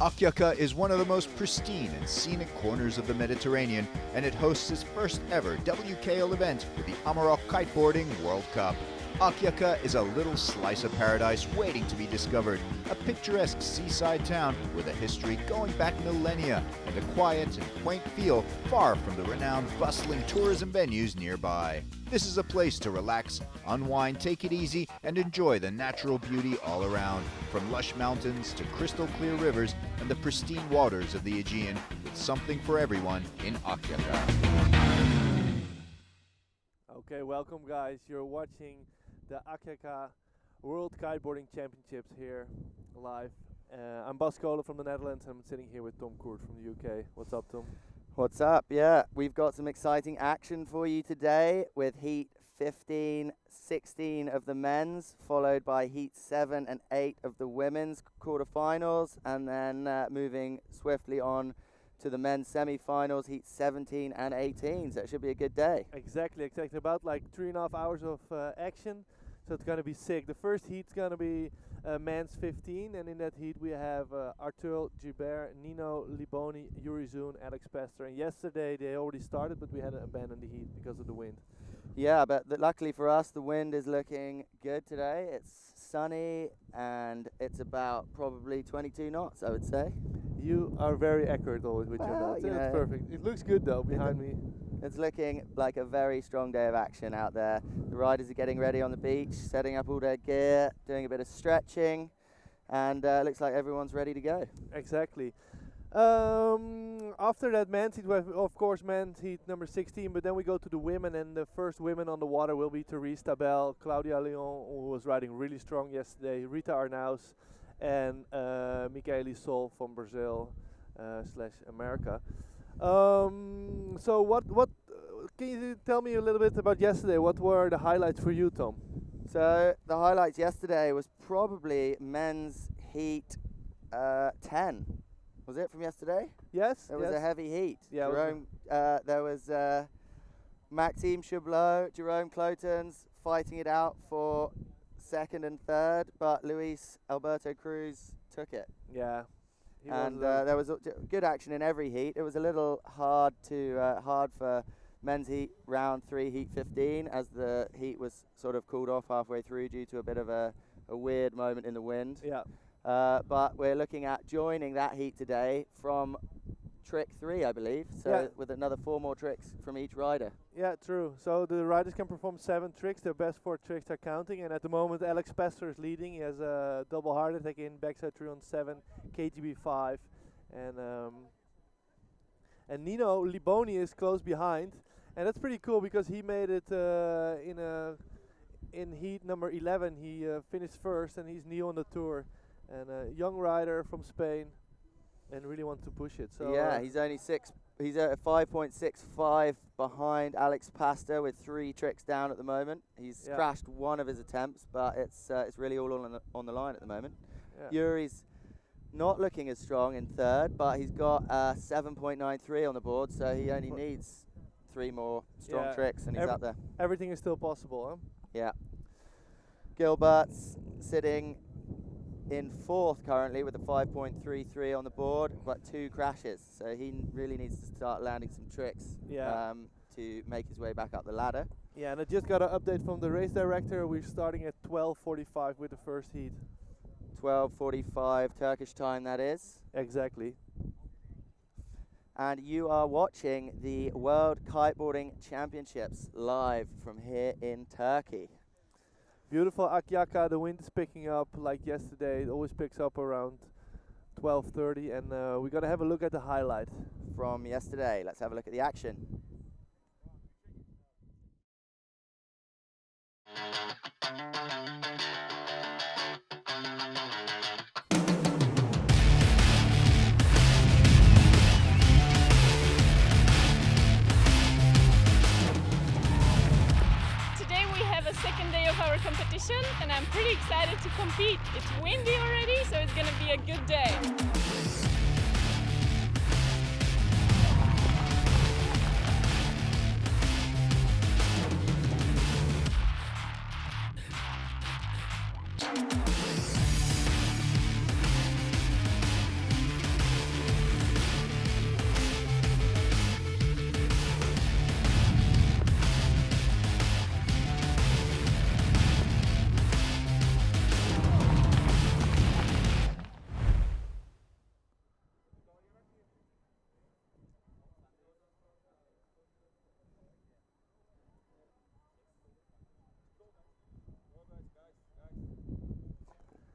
Akyaka is one of the most pristine and scenic corners of the Mediterranean, and it hosts its first ever WKL event with the Amarok Kiteboarding World Cup. Akyaka is a little slice of paradise waiting to be discovered, a picturesque seaside town with a history going back millennia and a quiet and quaint feel far from the renowned bustling tourism venues nearby. This is a place to relax, unwind, take it easy, and enjoy the natural beauty all around, from lush mountains to crystal clear rivers and the pristine waters of the Aegean, with something for everyone in Akyaka. Okay, welcome guys. You're watching the Akyaka World Kiteboarding Championships here live. I'm Bas Kolen from the Netherlands. I'm sitting here with Tom Koert from the UK. What's up, Tom? What's up? Yeah, we've got some exciting action for you today with Heat 15, 16 of the men's, followed by Heat 7 and 8 of the women's quarterfinals, and then moving swiftly on to the men's semi-finals, Heat 17 and 18. So it should be a good day. Exactly. About like 3.5 hours of action. So it's going to be sick. The first heat's going to be men's 15, and in that heat we have Arthur Gilbert, Nino Liboni, Yuri Zun, Alex Pester. And yesterday they already started, but we had to abandon the heat because of the wind. Yeah, but luckily for us, the wind is looking good today. It's sunny, and it's about probably 22 knots, I would say. You are very accurate always with your notes. It's perfect. It looks good though behind me. It's looking like a very strong day of action out there. The riders are getting ready on the beach, setting up all their gear, doing a bit of stretching, and looks like everyone's ready to go. Exactly. After that men's heat, we have, of course, men's heat number 16, but then we go to the women, and the first women on the water will be Therese Tabel, Claudia Leon, who was riding really strong yesterday, Rita Arnaus, and Michaeli Sol from Brazil / America. So what can you tell me a little bit about yesterday? What were the highlights for you, Tom? So the highlights yesterday was probably men's heat 10. Was it from yesterday? Yes. It was a heavy heat. Yeah. There was Maxime Chablot, Jerome Clotons fighting it out for second and third, but Luis Alberto Cruz took it. Yeah. And there was good action in every heat. It was a little hard for men's heat round 3, heat 15, as the heat was sort of cooled off halfway through due to a bit of a weird moment in the wind. Yeah. But we're looking at joining that heat today from trick 3, I believe. So with another 4 more tricks from each rider. Yeah, true. So the riders can perform 7 tricks. Their best 4 tricks are counting. And at the moment, Alex Pester is leading. He has a double heart attack in backside 3 on 7, KGB 5, and Nino Liboni is close behind. And that's pretty cool because he made it in heat number 11. He finished first, and he's new on the tour, and a young rider from Spain, and really wants to push it. So yeah, he's only he's at 5.65 behind Alex Pasta with 3 tricks down at the moment. He's crashed one of his attempts, but it's really all on the line at the moment. Yeah. Yuri's not looking as strong in third, but he's got 7.93 on the board, so he only needs 3 more strong tricks, and he's up there. Everything is still possible, huh? Yeah. Gilbert's sitting in 4th currently with a 5.33 on the board, but 2 crashes, so he really needs to start landing some tricks to make his way back up the ladder. Yeah, and I just got an update from the race director. We're starting at 12:45 with the first heat. 12:45 Turkish time, that is. Exactly. And you are watching the World Kiteboarding Championships live from here in Turkey. Beautiful Akyaka. The wind is picking up like yesterday. It always picks up around 12:30, and we're gonna have a look at the highlight from yesterday. Let's have a look at the action. Second day of our competition, and I'm pretty excited to compete. It's windy already, so it's gonna be a good day.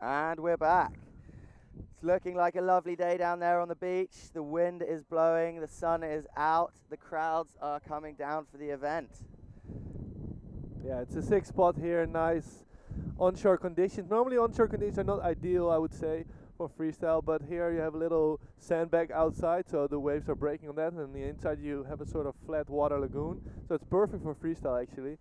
And we're back. It's looking like a lovely day down there on the beach. The wind is blowing, the sun is out, the crowds are coming down for the event. Yeah, it's a 6 spot here, nice onshore conditions. Normally onshore conditions are not ideal, I would say, for freestyle, but here you have a little sandbag outside, so the waves are breaking on that, and on the inside you have a sort of flat water lagoon, so it's perfect for freestyle actually.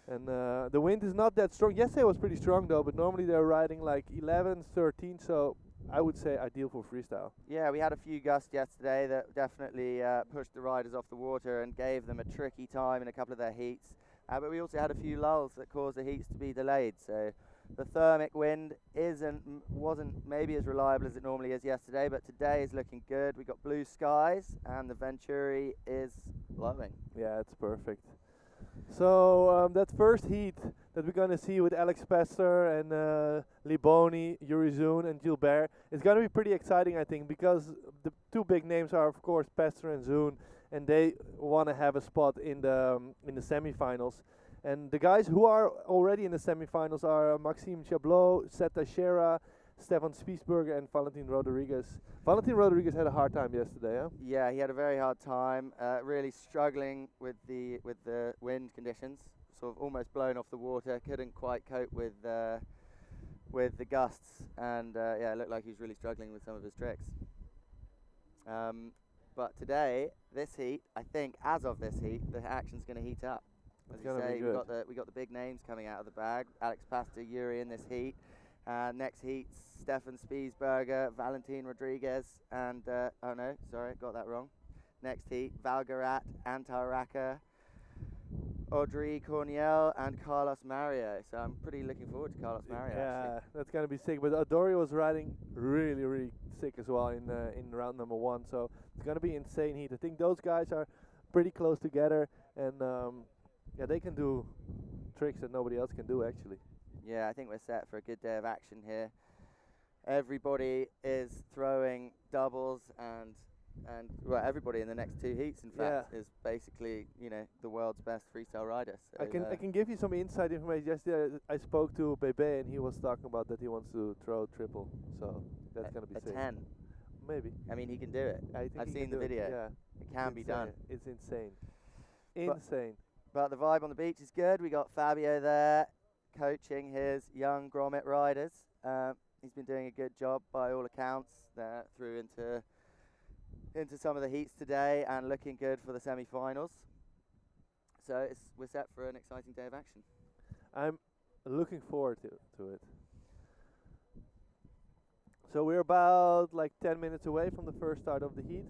And the wind is not that strong. Yesterday was pretty strong though, but normally they're riding like 11, 13, so I would say ideal for freestyle. Yeah, we had a few gusts yesterday that definitely pushed the riders off the water and gave them a tricky time in a couple of their heats. But we also had a few lulls that caused the heats to be delayed. So the thermic wind wasn't maybe as reliable as it normally is yesterday, but today is looking good. We got blue skies and the Venturi is blowing. Yeah, it's perfect. So that first heat that we're gonna see with Alex Pester and Liboni, Yurizun and Gilbert is gonna be pretty exciting, I think, because the two big names are of course Pester and Zun, and they want to have a spot in the semifinals. And the guys who are already in the semifinals are Maxime Chablot, Seth Teixeira, Stefan Spiesberger and Valentin Rodriguez. Valentin Rodriguez had a hard time yesterday, huh? Yeah, he had a very hard time, really struggling with the wind conditions, sort of almost blown off the water, couldn't quite cope with the gusts, and yeah, it looked like he was really struggling with some of his tricks. But today, this heat, I think, as of this heat, the action's going to heat up. As you say, we got the big names coming out of the bag. Alex Pasta, Yuri in this heat. Next heat, Stefan Spiesberger, Valentin Rodriguez, and oh no, sorry, got that wrong. Next heat, Valgarat, Antaraka, Audrey Corniel, and Carlos Mario. So I'm pretty looking forward to Carlos Mario. Yeah, actually. that's gonna be sick. But Adori was riding really sick as well in round number 1. So it's gonna be insane heat. I think those guys are pretty close together, and yeah, they can do tricks that nobody else can do actually. Yeah, I think we're set for a good day of action here. Everybody is throwing doubles, and well, everybody in the next 2 heats, in fact, is basically, you know, the world's best freestyle rider. So I can give you some inside information. Yesterday I spoke to Bebe and he was talking about that he wants to throw triple, so that's gonna be a sick. 10. Maybe. I mean, he can do it. I think I've he seen can the do it. video. Yeah, It can be done. It's insane. But- Insane. But the vibe on the beach is good. We got Fabio there coaching his young grommet riders. He's been doing a good job by all accounts through into some of the heats today and looking good for the semi-finals. So we're set for an exciting day of action. I'm looking forward to it. So we're about like 10 minutes away from the first start of the heat.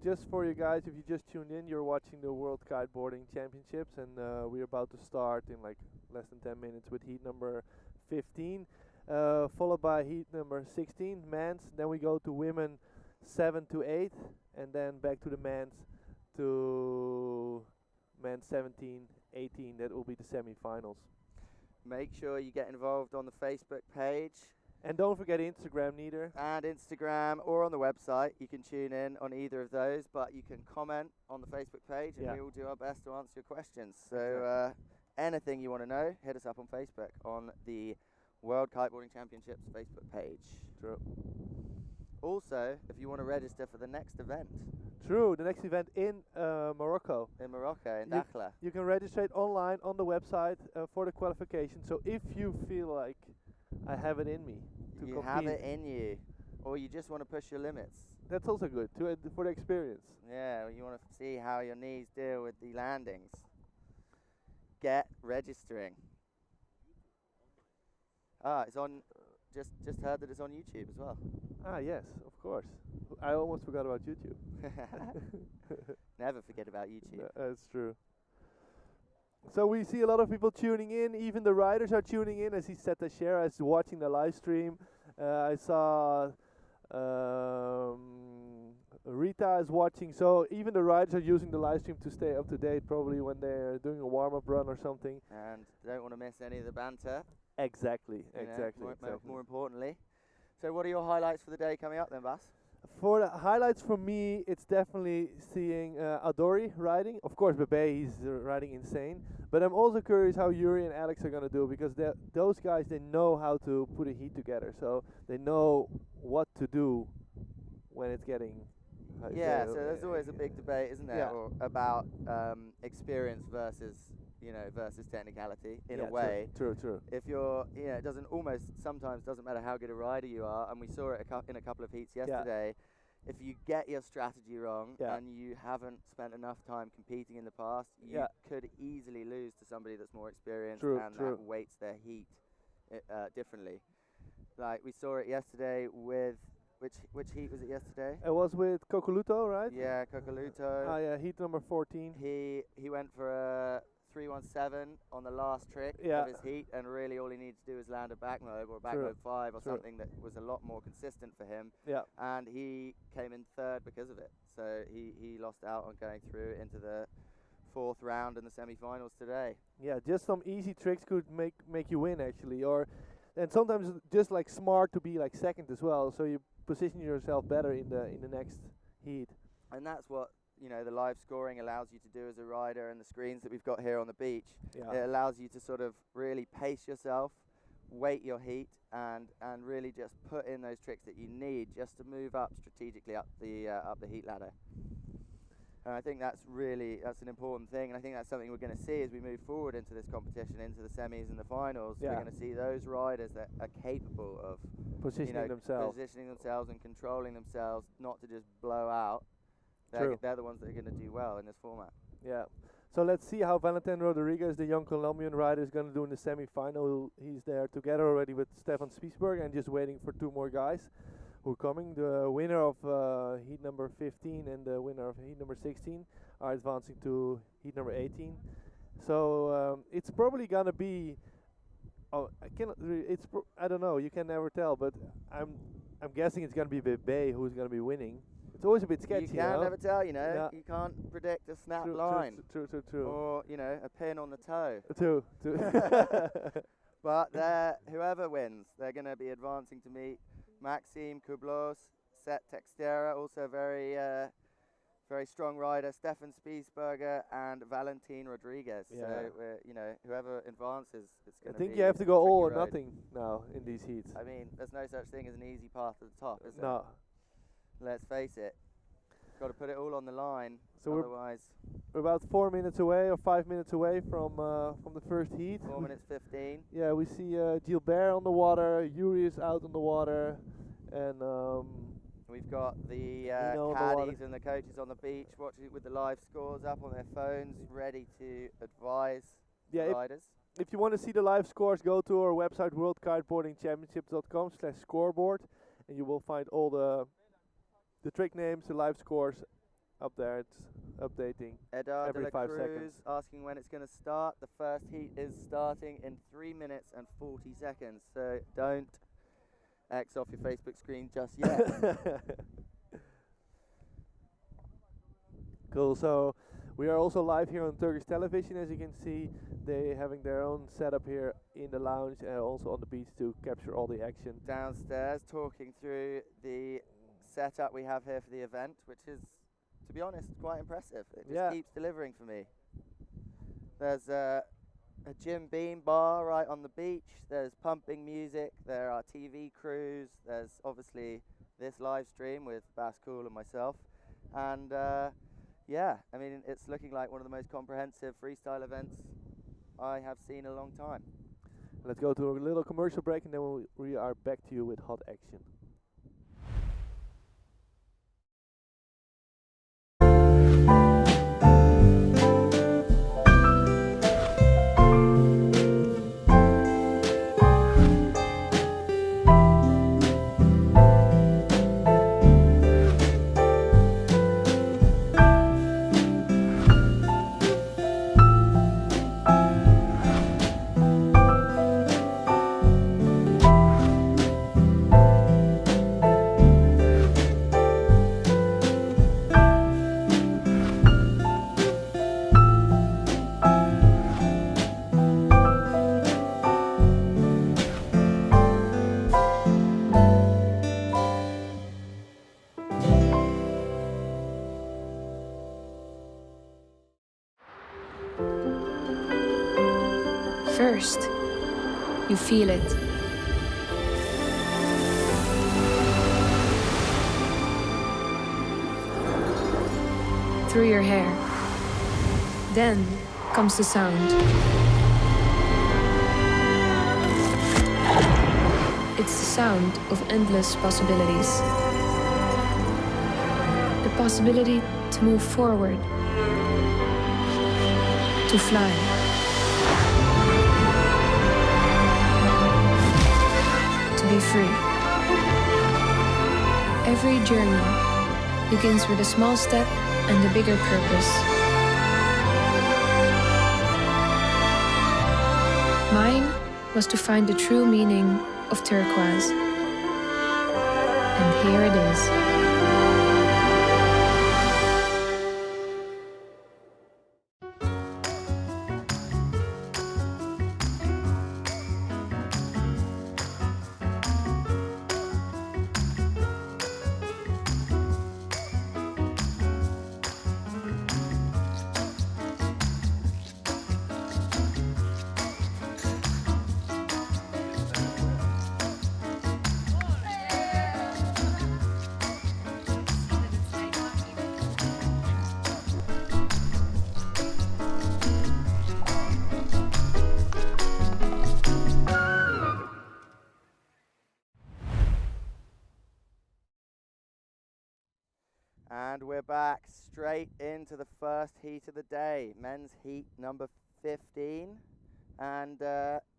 Just for you guys, if you just tuned in, you're watching the World Kiteboarding Championships, and we're about to start in like less than 10 minutes with heat number 15, followed by heat number 16, men's. Then we go to women 7 to 8, and then back to the men's 17, 18. That will be the semi-finals. Make sure you get involved on the Facebook page. And don't forget Instagram neither. And Instagram or on the website. You can tune in on either of those, but you can comment on the Facebook page and we will do our best to answer your questions. So anything you want to know, hit us up on Facebook on the World Kiteboarding Championships Facebook page. True. Also, if you want to register for the next event. True, the next event in Morocco. In Morocco, in Dakhla. You can register it online on the website for the qualification. So if you feel like I have it in me to you compete. have it in you, or you just want to push your limits. That's also good for the experience. Yeah, you want to see how your knees deal with the landings. Get registering. It's on. Just heard that it's on YouTube as well. Ah, yes, of course. I almost forgot about YouTube. Never forget about YouTube. That's true. So we see a lot of people tuning in. Even the riders are tuning in. I see Seth Teixeira is watching the live stream. I saw Rita is watching. So even the riders are using the live stream to stay up to date, probably when they're doing a warm-up run or something. And don't want to miss any of the banter. Exactly. More importantly. So what are your highlights for the day coming up then, Bas? For the highlights for me, it's definitely seeing Adori riding. Of course, Bebe, he's riding insane. But I'm also curious how Yuri and Alex are gonna do, because those guys, they know how to put a heat together, so they know what to do when it's getting. how you Yeah, say, so there's always a big debate, isn't there, Yeah. about experience versus versus technicality in a yeah, way. True. If you're, it doesn't almost sometimes doesn't matter how good a rider you are, and we saw it in a couple of heats yesterday. If you get your strategy wrong Yeah. and you haven't spent enough time competing in the past, you Yeah. could easily lose to somebody that's more experienced True, and true. that weights their heat differently. Like we saw it yesterday with which heat was it yesterday? It was with Kokoluto, right? Yeah, Kokoluto. Ah, yeah, heat number 14. He went for a 317 on the last trick Yeah. of his heat, and really all he needed to do was land a back mobe or a back True. mobe 5 or True. something that was a lot more consistent for him, Yeah. and he came in third because of it. So he lost out on going through into the fourth round in the semi-finals today. Yeah, just some easy tricks could make you win actually, and sometimes it's just like smart to be like second as well, so you position yourself better in the next heat. And that's what the live scoring allows you to do as a rider, and the screens that we've got here on the beach. Yeah. It allows you to sort of really pace yourself, weight your heat, and really just put in those tricks that you need just to move up strategically up the heat ladder. And I think that's an important thing, and I think that's something we're going to see as we move forward into this competition, into the semis and the finals. Yeah. We're going to see those riders that are capable of Positioning themselves. positioning themselves and controlling themselves, not to just blow out. True. They're the ones that are going to do well in this format. Yeah. So let's see how Valentin Rodriguez, the young Colombian rider, is going to do in the semi-final. He's there together already with Stefan Spiesberg and just waiting for two more guys who are coming. The winner of heat number 15 and the winner of heat number 16 are advancing to heat number 18. So it's probably gonna be. Oh, I cannot. I don't know. You can never tell, but I'm guessing it's gonna be Bebe who's gonna be winning. It's always a bit sketchy. You can never tell, Yeah. You can't predict a snap True, line True. or a pin on the toe. True. But whoever wins, they're going to be advancing to meet Maxime Kublos, Set Textera, also very strong rider, Stefan Spiesberger, and Valentin Rodriguez. Yeah. So whoever advances, it's I going to think be you have to a go all or tricky road. nothing now in these heats. I mean, there's no such thing as an easy path to the top, is there? No. Let's face it. Got to put it all on the line. So otherwise, we're about 4 minutes away or 5 minutes away from the first heat. 4 minutes 15. Yeah, we see Gilbert on the water, Yuri is out on the water, and We've got the Nino on the water. caddies and the coaches on the beach watching with the live scores up on their phones, ready to advise yeah, the riders. if you want to see the live scores, go to our website worldkiteboardingchampionships.com/scoreboard, and you will find all the trick names, the live scores up there. It's updating. Edard every de la 5 Cruz seconds. asking when it's going to start. The first heat is starting in 3 minutes and 40 seconds, so don't X off your Facebook screen just yet. Cool. So we are also live here on Turkish television, as you can see. They having their own setup here in the lounge and also on the beach to capture all the action. Downstairs talking through the setup we have here for the event, which is, to be honest, quite impressive. It just Yeah. keeps delivering for me. There's a Jim Beam bar right on the beach. There's pumping music. There are TV crews. There's obviously this live stream with Bas Cool and myself. And yeah, I mean, it's looking like one of the most comprehensive freestyle events I have seen in a long time. Let's go to a little commercial break and then we are back to you with hot action. first. You feel it. Through your hair. Then comes the sound. It's the sound of endless possibilities. The possibility to move forward, to fly. To be free. Every journey begins with a small step and a bigger purpose. Mine was to find the true meaning of turquoise. And here it is. And we're back straight into the first heat of the day, men's heat number 15, and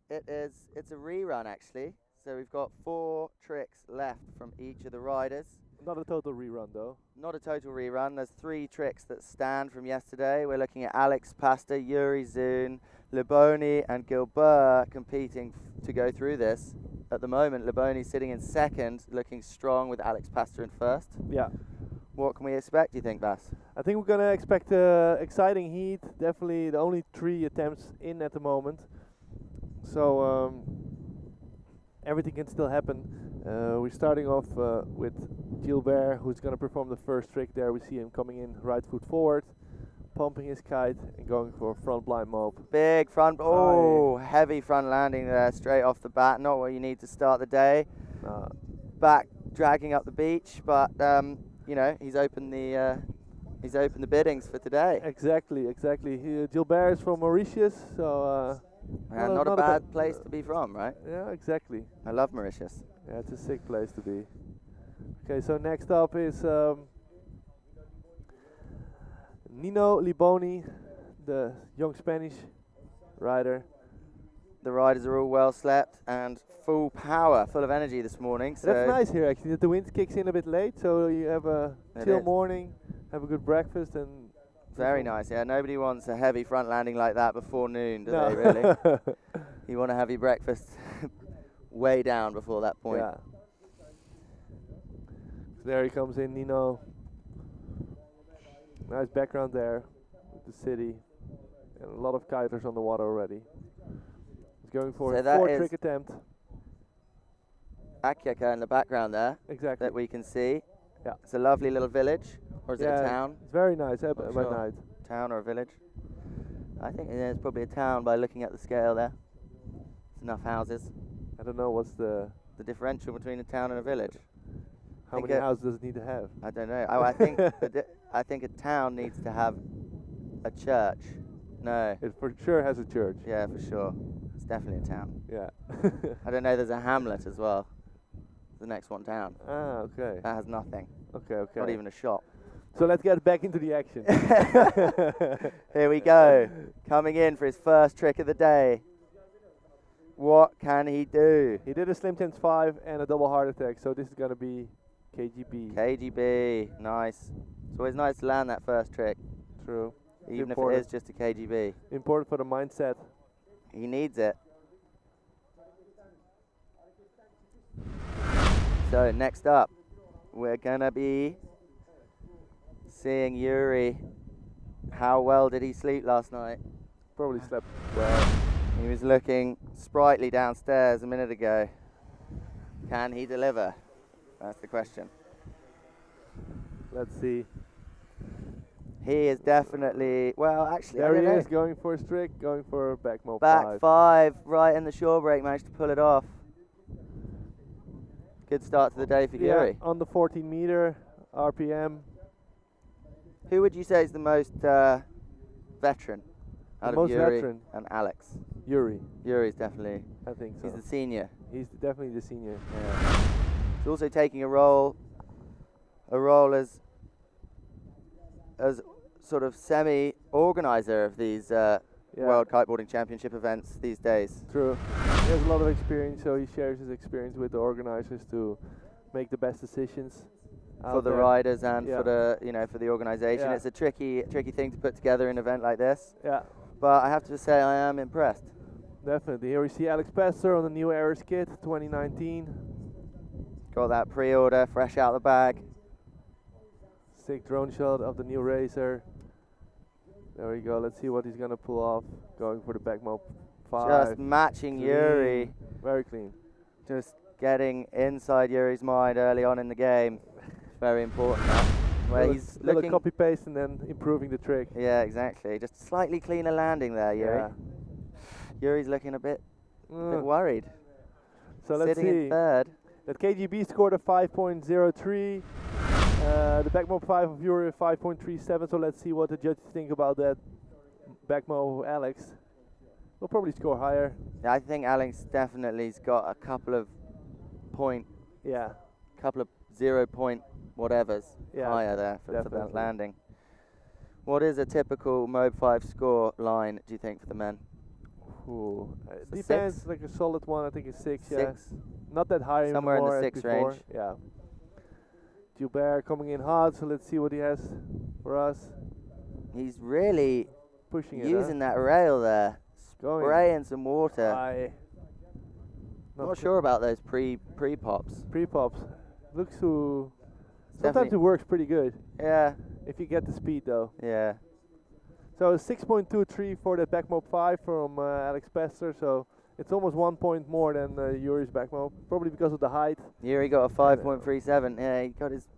it's a rerun actually. So we've got 4 tricks left from each of the riders. Not a total rerun though. Not a total rerun. There's 3 tricks that stand from yesterday. We're looking at Alex Pasta, Yuri Zun, Leboni, and Gilbert competing to go through this. At the moment, Leboni's sitting in second, looking strong with Alex Pasta in first. Yeah. What can we expect, do you think, Bas? I think we're gonna expect an exciting heat. Definitely the only 3 attempts in at the moment. So everything can still happen. We're starting off with Gilbert, who's gonna perform the first trick there. We see him coming in right foot forward, pumping his kite and going for a front blind mope. Big front, heavy front landing there straight off the bat. Not what you need to start the day. Back dragging up the beach, but you know, he's opened the biddings for today. Exactly. Gilbert is from Mauritius, so not a bad place to be from, right? yeah, exactly. I love Mauritius. Yeah, it's a sick place to be. Okay, so next up is Nino Liboni, the young Spanish rider. The riders are all well slept and full power, full of energy this morning. So That's nice here actually, that the wind kicks in a bit late, so you have a chill is. morning, have a good breakfast and... Very nice, yeah. Nobody wants a heavy front landing like that before noon, do No. they, really? You want to have your breakfast way down before that point. Yeah. So there he comes in, Nino. Nice background there with the city. And a lot of kiters on the water already. He's going for So a that 4-trick attempt. Akyaka in the background there Exactly. that we can see. Yeah. It's a lovely little village, or is it a town? It's very nice by sure. night. Town or a village? I think it's probably a town by looking at the scale there. It's enough houses. I don't know what's the differential between a town and a village. how many houses does it need to have. I don't know. I think I think a town needs to have a church. No. It for sure has a church. Yeah, for sure. It's definitely a town. Yeah. I don't know. There's a hamlet as well. The next one down. Ah, okay. That has nothing. Okay. Not even a shop. So let's get back into the action. Here we go. Coming in for his first trick of the day. What can he do? He did a slim tense 5 and a double heart attack, so this is gonna be KGB. KGB. Nice. It's always nice to land that first trick, True. even if it important. is just a KGB. Important for the mindset. He needs it. So next up, we're gonna be seeing Yuri. How well did he sleep last night? Probably slept well. He was looking sprightly downstairs a minute ago. Can he deliver? That's the question. Let's see. He is definitely, well, actually, I There don't he know. is, going for a strict, going for a back mo Back 5, right in the shore break, managed to pull it off. Good start to the day for Yeah, Yuri. on the 14 meter RPM. Who would you say is the most veteran out of most Yuri veteran? and Alex? Yuri, Yuri's definitely, I think so. he's the senior. He's definitely the senior. Yeah. He's also taking a role as sort of semi-organizer of these Yeah, World Kiteboarding Championship events these days. true. He has a lot of experience, so he shares his experience with the organizers to make the best decisions For out the there. riders and Yeah. for the for the organisation, Yeah. it's a tricky thing to put together an event like this. Yeah, But I have to say, I am impressed. definitely. Here we see Alex Pastor on the new Ares kit 2019. Got that pre-order fresh out the bag. Sick drone shot of the new Racer. There we go. Let's see what he's gonna pull off. Going for the back mo 5. Just matching Clean. Yuri. Very clean. Just getting inside Yuri's mind early on in the game. Very important. That. Where he's little looking. copy paste and then improving the trick. Yeah, exactly. Just slightly cleaner landing there, Yuri. Yeah. Yuri's looking a bit Mm. worried. So let's Sitting in see. third. That KGB scored a 5.03. The back mo 5 of Yuri 5.37. So let's see what the judges think about that back mo of Alex. We'll probably score higher. Yeah, I think Alex definitely's got a couple of 0 point whatevers Yeah, higher there for that definitely. landing. What is a typical Mob 5 score line, do you think, for the men? Ooh. It So depends. 6? Like a solid one, I think it's 6. 6? Yeah. Not that high Somewhere in the anymore as 6 before. range. Yeah. Gilbert coming in hard, so let's see what he has for us. He's really Pushing it. using that rail there, Going spraying some water. high. Not sure about those pre-pops. Pre-pops. Looks to. Sometimes Definitely- it works pretty good Yeah, if you get the speed though. yeah. So 6.23 for the back mob 5 from Alex Pester. So it's almost 1 point more than Yuri's back mob, probably because of the height. Yuri got a 5.37. Yeah, he got his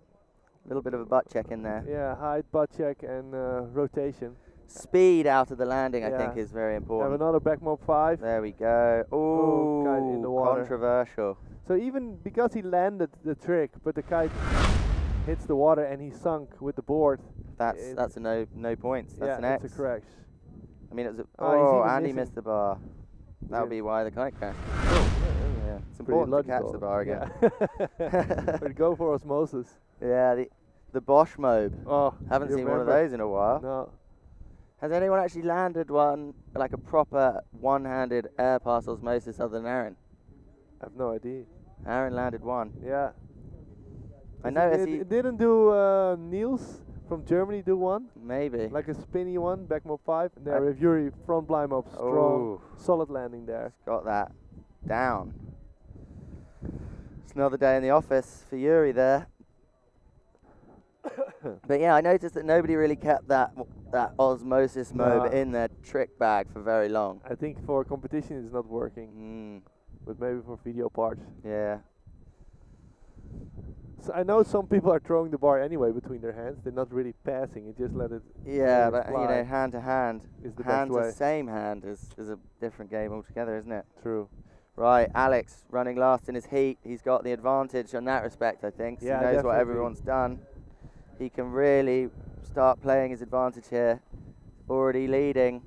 little bit of a butt check in there. Yeah, height, butt check, and rotation. Speed out of the landing, I Yeah. think, is very Have important. another back mob 5. There we go. Oh, kite in the Ooh, water. controversial. So even because he landed the trick, but the kite hits the water and he sunk with the board. That's a no points. That's an X. it's a crash. I mean, it was a, Oh, he's even Andy missing. missed the bar. That would Yeah. be why the kite crashed. Oh, Yeah, it's pretty important to catch logical. the bar again. Yeah. But go for osmosis. Yeah, the Bosch Mobe. Oh, Haven't you seen one of remember? those in a while. No. Has anyone actually landed one, like a proper one-handed air pass osmosis other than Aaron? I have no idea. Aaron landed one. Yeah. I noticed it didn't do Niels from Germany do one, maybe. like a spinny one, back mob 5. And there I- with Yuri front blind mob, strong, Oh, solid landing there. got that down. It's another day in the office for Yuri there. But yeah, I noticed that nobody really kept that osmosis Mobe No. in their trick bag for very long. I think for competition it's not working, but maybe for video parts. Yeah. So I know some people are throwing the bar anyway between their hands. They're not really passing it, just let it. Yeah, it but you fly know, hand to hand, is the hand best way. to same hand is a different game altogether, isn't it? True. Right, Alex running last in his heat. He's got the advantage on that respect, I think. So Yeah, he knows what definitely. everyone's done. He can really start playing his advantage here. Already leading.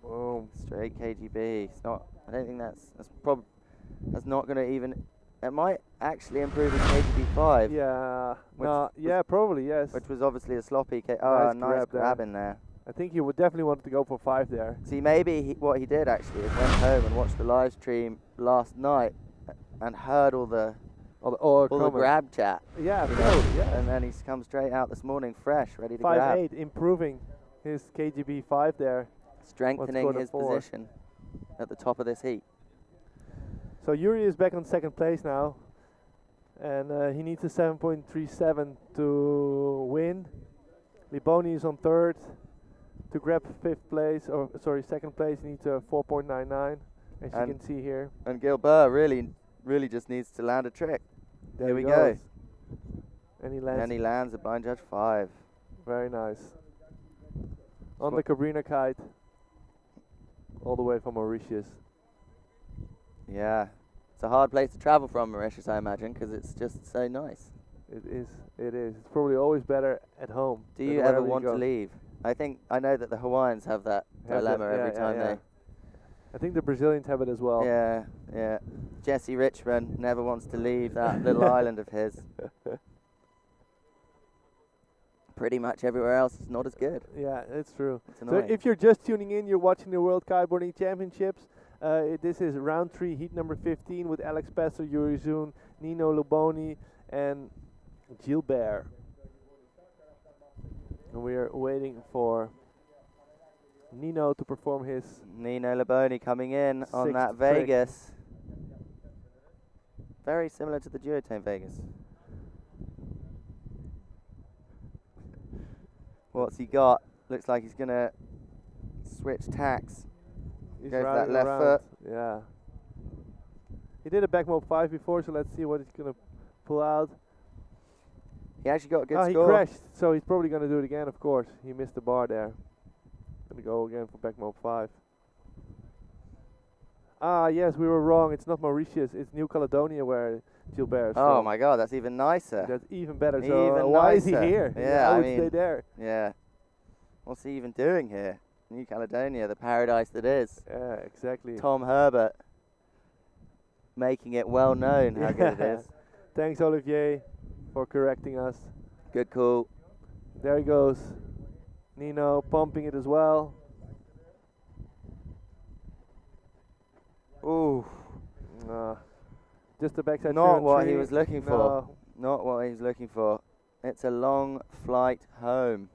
Boom. Straight KGB. It's not. I don't think that's not going to even. It might actually improve his KGB 5. Yeah. Which No. was- Yeah. Probably yes. Which was obviously a sloppy. Nice grab there. grab in there. I think he would definitely want to go for 5 there. See, maybe what he did actually is went home and watched the live stream last night and heard all the All the grab chat. Yeah. you know, Totally. Yeah. And then he's come straight out this morning fresh, ready to grab. 5.8, improving his KGB 5 there. Strengthening scored a his 4? position at the top of this heat. So Yuri is back on 2nd place now, and he needs a 7.37 to win. Liboni is on 3rd. To grab 5th place, or sorry, 2nd place, he needs a 4.99, as you And can see here. And Gilbert really just needs to land a trick. There Here he we go. goes. And he lands And he lands a blind judge 5. very nice. on the Cabrina kite, all the way from Mauritius. Yeah. It's a hard place to travel from, Mauritius, I imagine, because it's just so nice. It is. It is. It's probably always better at home. Do than you ever wherever want to go. leave? I know that the Hawaiians have that Have dilemma that, every time they. I think the Brazilians have it as well. Yeah, yeah. Jesse Richmond never wants to leave that little island of his. Pretty much everywhere else is not as good. Yeah, it's true. It's So annoying. if you're just tuning in, you're watching the World Kiteboarding Championships. This is round 3, heat number 15 with Alex Pastor, Yuri Zoon, Nino Loboni, and Gilbert. And we are waiting for Nino to perform his. Nino Laboni coming in on Sixth that trick. Vegas. Very similar to the duotone Vegas. What's he got? Looks like he's gonna switch tacks. He's Go for that riding left around. foot. Yeah. He did a back mob 5 before, so let's see what he's gonna pull out. He actually got a good Oh, he score. crashed, so he's probably gonna do it again. Of course, he missed the bar there. Gonna go again for back mob 5. Ah, yes, we were wrong. It's not Mauritius. It's New Caledonia where Gilbert is Oh from. my God, that's even nicer. That's even better. So Even why is he nicer. here? Yeah, I I would mean- stay there. Yeah. What's he even doing here? New Caledonia, the paradise that is. Yeah, exactly. Tom Herbert making it well known how good it Yeah. is. Thanks, Olivier, for correcting us. Good call. There he goes. Nino pumping it as well. Ooh, Just the backside. not 3 what on he 3. was looking for. No. Not what he was looking for. It's a long flight home.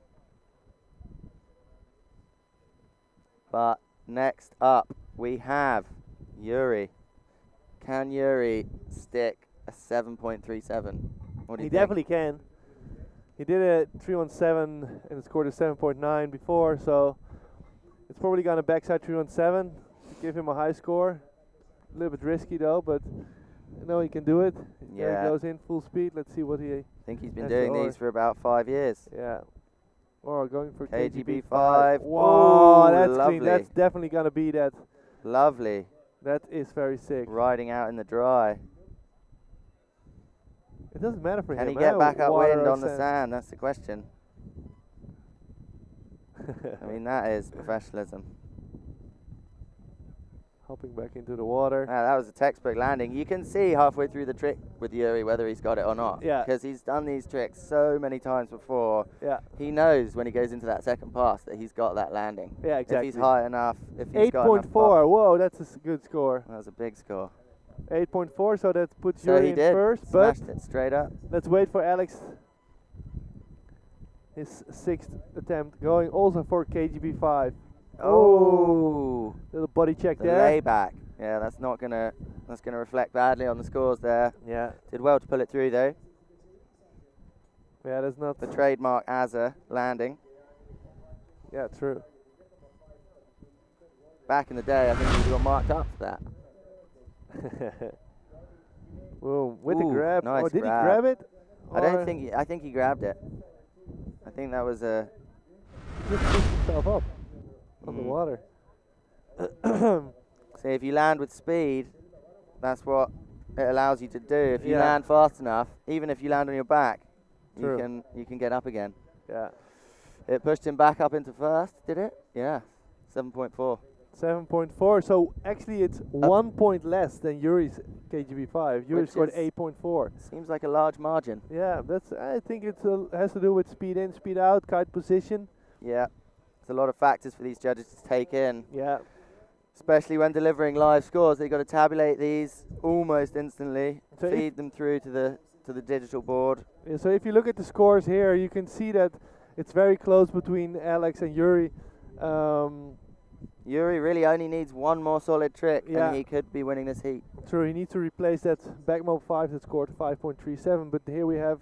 But next up, we have Yuri. Can Yuri stick a 7.37? What do He you think? definitely can. He did a 317 and scored a 7.9 before, so it's probably gonna backside 317 to give him a high score. A little bit risky though, but I know he can do it. There Yeah. he goes in full speed. Let's see what he. I think he's been That's doing the these for about 5 years. Yeah. Or going for KGB KGB 5. Wow, Ooh, that's lovely. clean. That's definitely gonna be that. Lovely. That is very sick. Riding out in the dry. It doesn't matter for Can him. he get back water upwind or on the sand? That's the question. I mean, that is professionalism. Hopping back into the water. Wow, that was a textbook landing. You can see halfway through the trick with Yuri whether he's got it or not. Yeah. Because he's done these tricks so many times before. Yeah. He knows when he goes into that second pass that he's got that landing. Yeah, exactly. If he's high enough, if he's got enough 8.4. Whoa, that's a good score. That was a big score. 8.4, so that puts So Yuri he in did. first. But Smashed it straight up. let's wait for Alex. His 6th attempt, going also for KGB 5. Oh, Little body check the there. layback. Yeah, that's gonna reflect badly on the scores there. Yeah, Did well to pull it through though. yeah, that's not. The trademark Azza landing. Yeah, true. Back in the day, I think he got marked up for that. Boom, with the Ooh, grab. nice Or did grab. he grab it? I don't Or think. I think he grabbed it. I think that was a. just pushed himself up on the Mm. water. See, if you land with speed, that's what it allows you to do. If you Yeah. land fast enough, even if you land on your back, True. you can get up again. Yeah, It pushed him back up into first, did it? Yeah, 7.4. 7.4. So actually, it's 1 point less than Yuri's KGB 5. Yuri Which scored is- 8.4. Seems like a large margin. Yeah, that's. I think it has to do with speed in, speed out, kite position. Yeah, there's a lot of factors for these judges to take in, Yeah, especially when delivering live scores. They've got to tabulate these almost instantly, So if- feed them through to the digital board. yeah. So if you look at the scores here, you can see that it's very close between Alex and Yuri. Yuri really only needs one more solid trick, Yeah. and he could be winning this heat. True, he needs to replace that back mob 5 that scored 5.37. But here we have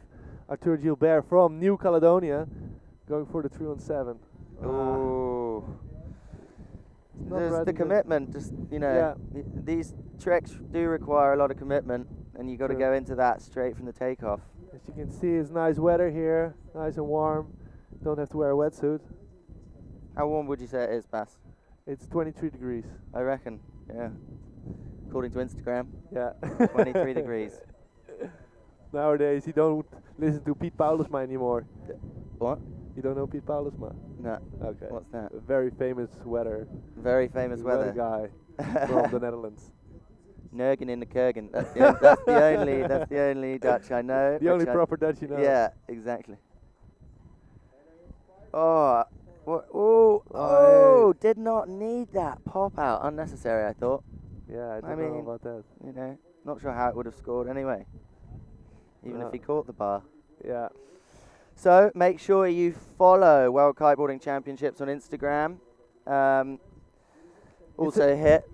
Arthur Gilbert from New Caledonia going for the 317. Ooh. not There's the riding good. commitment, just, you know, Yeah. these tricks do require a lot of commitment, and you got to True. go into that straight from the takeoff. As you can see, it's nice weather here, nice and warm. Don't have to wear a wetsuit. How warm would you say it is, Bass? It's 23 degrees. I reckon, yeah. According to Instagram, Yeah. 23 degrees. Nowadays, you don't listen to Piet Paulusma anymore. What? You don't know Piet Paulusma? No. Okay. What's that? A very famous weather Very famous weather. guy from the Netherlands. Nurgen in the Kurgen. That's the only Dutch I know. The only which I- proper Dutch you know. Yeah, exactly. Oh, oh, Oh, did not need that pop out. Unnecessary, I thought. Yeah, I don't mean, know about that. You know, not sure how it would have scored anyway. Even No. if he caught the bar. Yeah. So make sure you follow World Kiteboarding Championships on Instagram. Also hit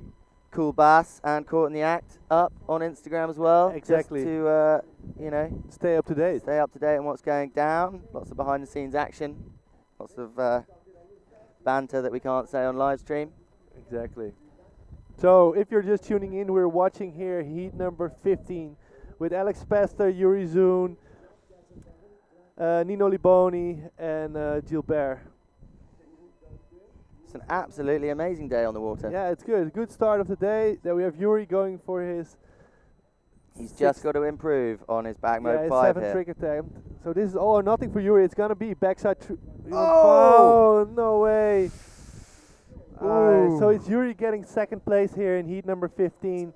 Cool Bass and Caught in the Act up on Instagram as well. Exactly. Just to, Stay up to date. stay up to date on what's going down. Lots of behind the scenes action. Lots of banter that we can't say on live stream. Exactly. So, if you're just tuning in, we're watching here heat number 15 with Alex Pester, Yuri Zoon, Nino Liboni, and Gilbert. It's an absolutely amazing day on the water. Yeah, it's good. Good start of the day. Then we have Yuri going for his. He's just got to improve on his back mode his 5 7th here. trick attempt. So this is all or nothing for Yuri. It's gonna be backside. Oh! No way! So it's Yuri getting second place here in heat number 15.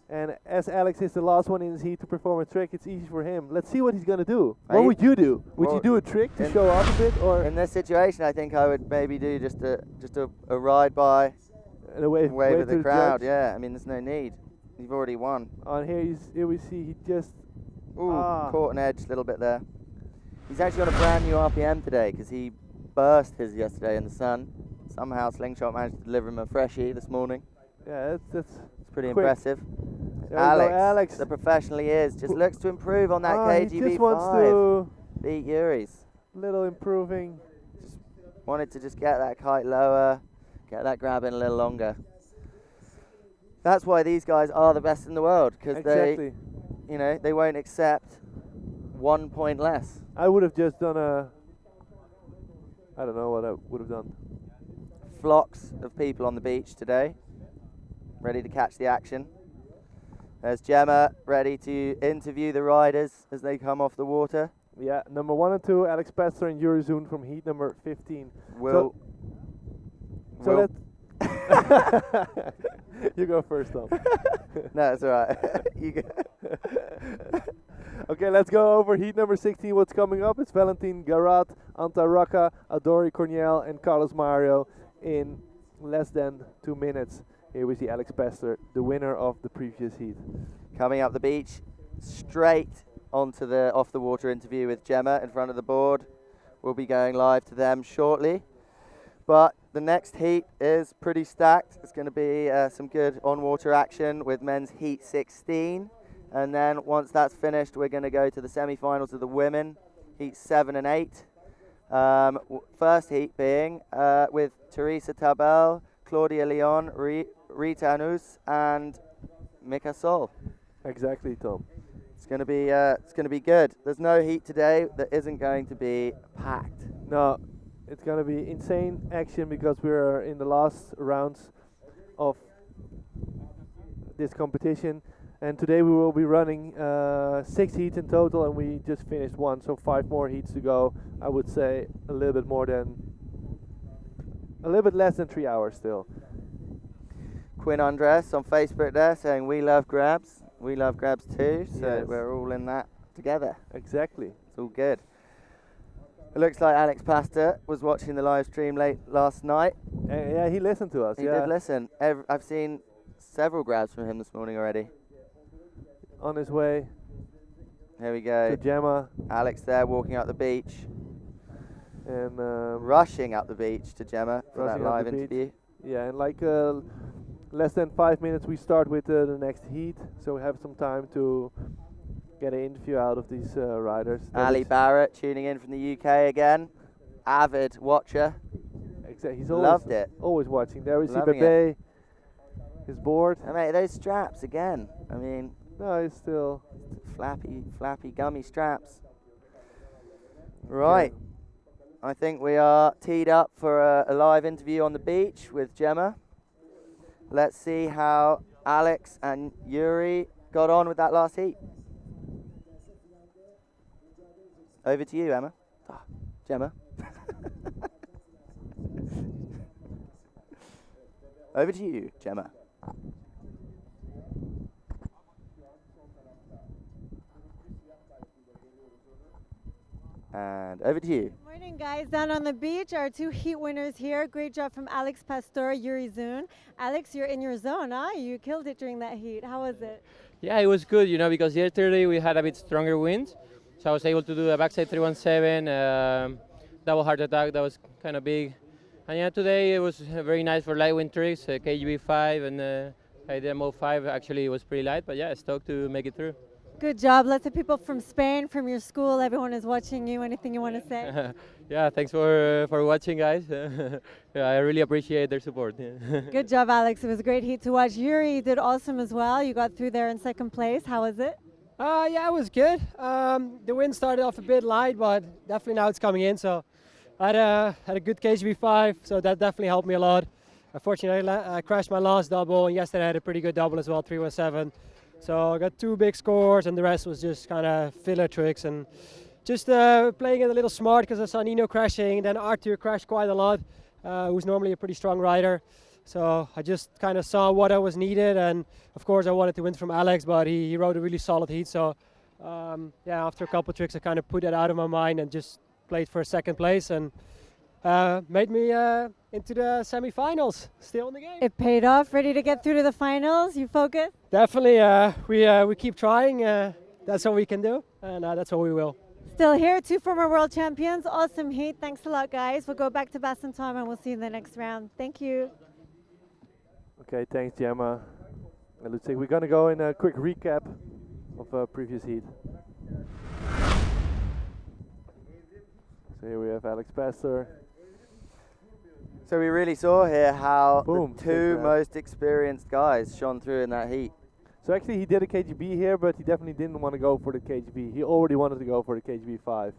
And as Alex is the last one in his heat to perform a trick, it's easy for him. Let's see what he's gonna do. What would you do? Would you do a trick to show off a bit, or In this situation, I think I would maybe do just a ride by, a wave wave to at the crowd? judge? Yeah, I mean, there's no need. You've already won. On here we see he just Ooh, Ah. caught an edge a little bit there. He's actually got a brand new RPM today because he burst his yesterday in the sun. Somehow Slingshot managed to deliver him a freshie this morning. yeah, that's It's pretty quick. impressive. There we go, Alex. the professional he is, just looks to improve on that he KGB just wants 5. to Beat Yuri's. little improving. Wanted to just get that kite lower, get that grab in a little longer. That's why these guys are the best in the world, because Exactly. they won't accept 1 point less. I would have just done I don't know what I would have done. Flocks of people on the beach today, ready to catch the action. There's Gemma ready to interview the riders as they come off the water. Yeah, number 1 and 2, Alex Pester and Yuri Zoon from heat number 15. Will So that you go first, Tom. No, it's all right. You go. Okay, let's go over heat number 16. What's coming up? It's Valentin Garat, Anta Raka, Adori Corniel, and Carlos Mario in less than 2 minutes. Here we see Alex Pester, the winner of the previous heat. Coming up the beach, straight onto the off the water interview with Gemma in front of the board. We'll be going live to them shortly. But the next heat is pretty stacked. It's going to be some good on-water action with men's heat 16. And then once that's finished, we're going to go to the semi-finals of the women, heat 7 and 8. First heat being with Teresa Tabel, Claudia Leon, Rita Anus, and Mika Sol. Exactly, Tom. It's going to be good. There's no heat today that isn't going to be packed. No, it's going to be insane action because we're in the last rounds of this competition. And today we will be running 6 heats in total, and we just finished 1, so 5 more heats to go. I would say a little bit less than 3 hours still. Quinn Andres on Facebook there saying we love grabs. We love grabs too, so Yes. we're all in that together. Exactly. It's all good. It looks like Alex Pasta was watching the live stream late last night. Yeah, he listened to us. He did listen. I've seen several grabs from him this morning already. On his way Here we to go. Gemma Alex there walking up the beach, and rushing up the beach to Gemma for that Rushing up live the beach. interview. yeah, and like less than 5 minutes we start with the next heat, so we have some time to get an interview out of these riders. That Ali is- Barrett tuning in from the UK again. Avid watcher. He's Loved it. always watching. There we see Loving Bebe. His board. And mate, those straps again. I mean, No, he's still. flappy, gummy straps. Right. I think we are teed up for a live interview on the beach with Gemma. Let's see how Alex and Yuri got on with that last heat. Over to you, Emma. Gemma. Over to you, Gemma. And over to you. Morning, guys. Down on the beach, our two heat winners here. Great job from Alex Pastor, Yuri Zun. Alex, you're in your zone, huh? You killed it during that heat. How was it? Yeah, it was good, because yesterday we had a bit stronger wind, so I was able to do a backside 317, double heart attack. That was kind of big. And yeah, today it was very nice for light wind tricks, KGB 5 and I did Mo 5. Actually, it was pretty light, but yeah, stoked to make it through. Good job. Lots of people from Spain, from your school. Everyone is watching you. Anything you want to say? Yeah, thanks for watching, guys. Yeah, I really appreciate their support. Good job, Alex. It was a great heat to watch. Yuri, you did awesome as well. You got through there in second place. How was it? Yeah, it was good. The wind started off a bit light, but definitely now it's coming in. So I had a good KGB 5, so that definitely helped me a lot. Unfortunately, I crashed my last double, and yesterday I had a pretty good double as well, 317. So I got 2 big scores, and the rest was just kind of filler tricks and just playing it a little smart because I saw Nino crashing. Then Arthur crashed quite a lot, who's normally a pretty strong rider. So I just kind of saw what I was needed, and of course I wanted to win from Alex, but he rode a really solid heat. So yeah, after a couple of tricks, I kind of put that out of my mind and just played for second place and made me into the semi-finals. Still in the game. It paid off. Ready to get through to the finals? You focus? Definitely. We keep trying. That's what we can do, and that's what we will. Still here, 2 former world champions. Awesome heat. Thanks a lot, guys. We'll go back to Bas and Tom, and we'll see you in the next round. Thank you. Okay, thanks, Gemma. And let's see, we're going to go in a quick recap of previous heat. So here we have Alex Pastor. So we really saw here how Boom, the 2 take that. most experienced guys shone through in that heat. So actually he did a KGB here, but he definitely didn't want to go for the KGB. He already wanted to go for the KGB 5.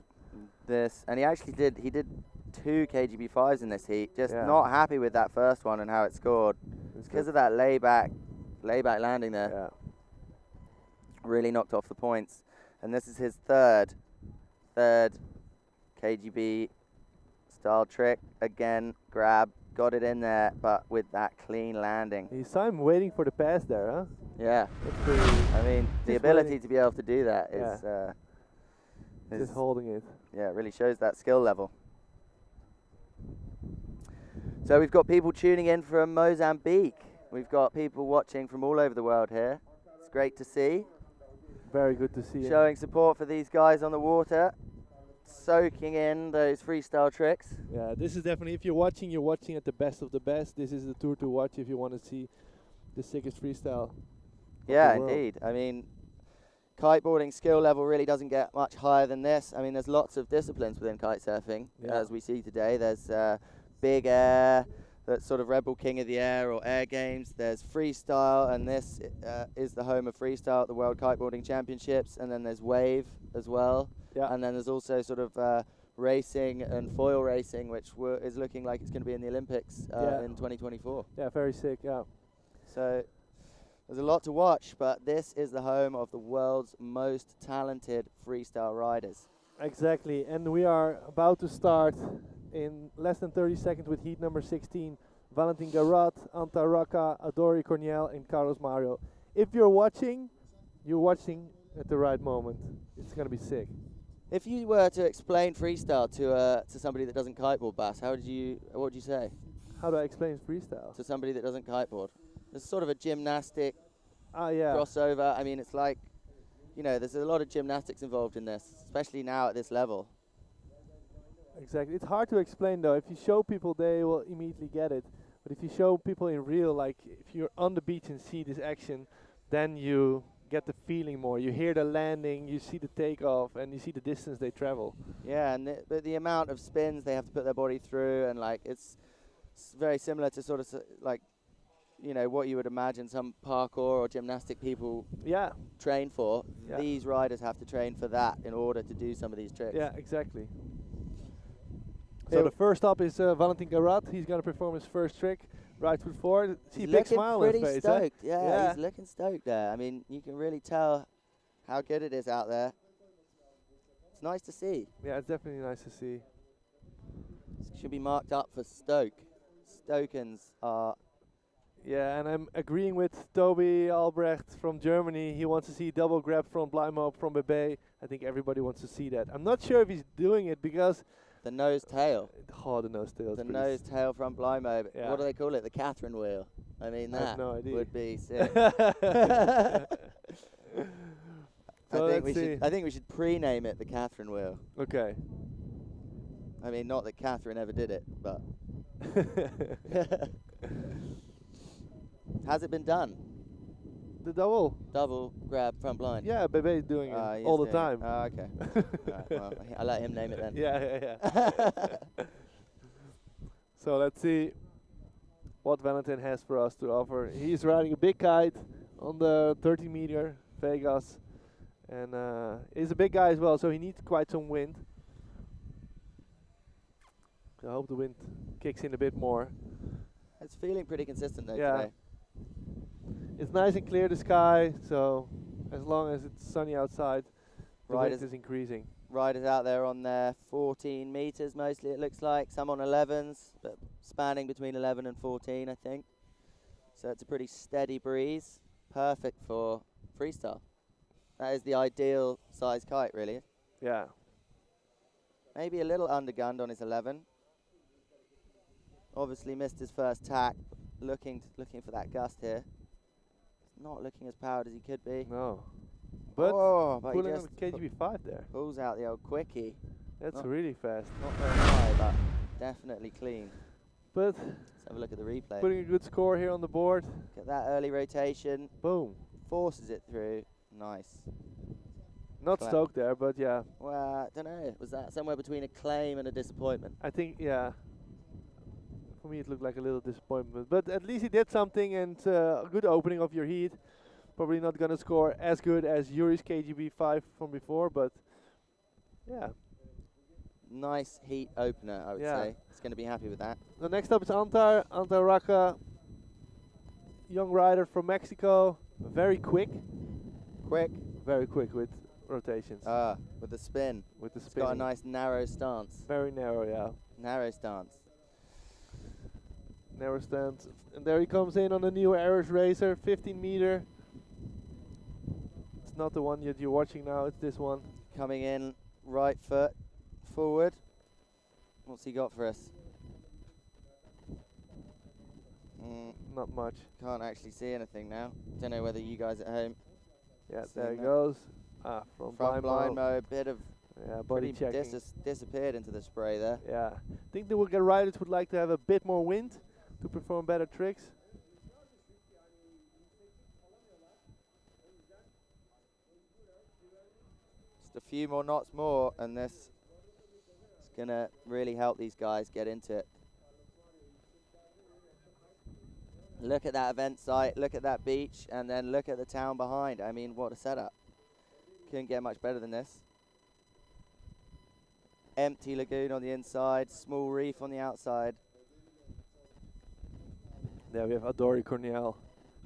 And he actually did 2 KGB 5s in this heat, just Yeah. not happy with that first one and how it scored. Because of that layback landing there. Yeah. Really knocked off the points. And this is his third KGB style trick. Again, grab, got it in there, but with that clean landing. He saw him waiting for the pass there, huh? Yeah. That's pretty, I mean, the Just ability waiting. to be able to do that just is holding it. yeah, it really shows that skill level. So we've got people tuning in from Mozambique. We've got people watching from all over the world here. It's great to see. Very good to see him. Showing support for these guys on the water, soaking in those freestyle tricks. Yeah, this is definitely, if you're watching at the best of the best. This is the tour to watch if you want to see the sickest freestyle. Yeah, the world. indeed. I mean, kiteboarding skill level really doesn't get much higher than this. I mean, there's lots of disciplines within kitesurfing, Yeah. as we see today. There's big air, that's sort of Red Bull King of the Air or Air Games. There's freestyle, and this is the home of freestyle at the World Kiteboarding Championships. And then there's wave as well. Yeah. And then there's also sort of racing and foil racing, which is looking like it's going to be in the Olympics in 2024. Yeah, very sick, yeah. So there's a lot to watch, but this is the home of the world's most talented freestyle riders. Exactly, and we are about to start in less than 30 seconds with heat number 16. Valentin Garat, Anta Raka, Adori Corniel, and Carlos Mario. If you're watching at the right moment. It's going to be sick. If you were to explain freestyle to somebody that doesn't kiteboard, Bas, what would you say? How do I explain freestyle? To somebody that doesn't kiteboard? There's sort of a gymnastic Yeah. crossover. I mean, it's like, there's a lot of gymnastics involved in this, especially now at this level. Exactly. It's hard to explain though. If you show people, they will immediately get it. But if you show people in real, like if you're on the beach and see this action, then you get the feeling more. You hear the landing, you see the takeoff, and you see the distance they travel. Yeah, and but the amount of spins they have to put their body through, and like it's very similar to sort of like, what you would imagine some parkour or gymnastic people train for. Yeah. These riders have to train for that in order to do some of these tricks. Yeah, exactly. So the first up is Valentin Garat. He's going to perform his first trick, right foot forward. See a big smile on his face. He's looking pretty stoked. Huh? Yeah, he's looking stoked there. I mean, you can really tell how good it is out there. It's nice to see. Yeah, it's definitely nice to see. Should be marked up for Stoke. Stokens are. Yeah, and I'm agreeing with Toby Albrecht from Germany. He wants to see double grab front blind mob from Bebe. I think everybody wants to see that. I'm not sure if he's doing it because the nose tail. Oh, the nose tail. The nose tail front blind mob. Yeah. What do they call it? The Catherine wheel. I mean, I that have no idea. would be sick. So I think we should pre-name it the Catherine wheel. Okay. I mean, not that Catherine ever did it, but. Has it been done? The double. Double grab front blind. Yeah, Bebe is doing it all the time. Oh, okay. Right, well, I'll let him name it then. Yeah. So let's see what Valentin has for us to offer. He's riding a big kite on the 30-meter Vegas, and he's a big guy as well, so he needs quite some wind. I hope the wind kicks in a bit more. It's feeling pretty consistent though yeah. today. It's nice and clear, the sky, so as long as it's sunny outside, the wind is increasing. Riders out there on their 14 meters mostly, it looks like. Some on 11s, but spanning between 11 and 14, I think. So it's a pretty steady breeze, perfect for freestyle. That is the ideal size kite, really. Yeah. Maybe a little undergunned on his 11. Obviously missed his first tack, looking for that gust here. Not looking as powered as he could be. No. But pulling on the KGB5 there. Pulls out the old quickie. That's really fast. Not very high, but definitely clean. But let's have a look at the replay. Putting a good score here on the board. Get that early rotation. Boom. Forces it through. Nice. Not stoked there, but yeah. Well, I don't know. Was that somewhere between a claim and a disappointment? I think, yeah. For me, it looked like a little disappointment. But at least he did something, and a good opening of your heat. Probably not going to score as good as Yuri's KGB5 from before, but yeah. Nice heat opener, I would say. He's going to be happy with that. The next up is Antar Raka, young rider from Mexico. Very quick. Very quick with rotations. With the spin. With the spin. He's got a nice narrow stance. Very narrow, yeah. Narrow stance. Narrow stance. And there he comes in on the new Irish Racer, 15 meter. It's not the one that you're watching now, it's this one. Coming in, right foot forward. What's he got for us? Not much. Can't actually see anything now. Don't know whether you guys at home. Yeah, there he goes. From blind mode, bit of body checking. Disappeared into the spray there. Yeah, I think the riders would like to have a bit more wind to perform better tricks. Just a few more knots more, and this is gonna really help these guys get into it. Look at that event site, look at that beach, and then look at the town behind. I mean, what a setup. Couldn't get much better than this. Empty lagoon on the inside, small reef on the outside. There we have Adori Cornell,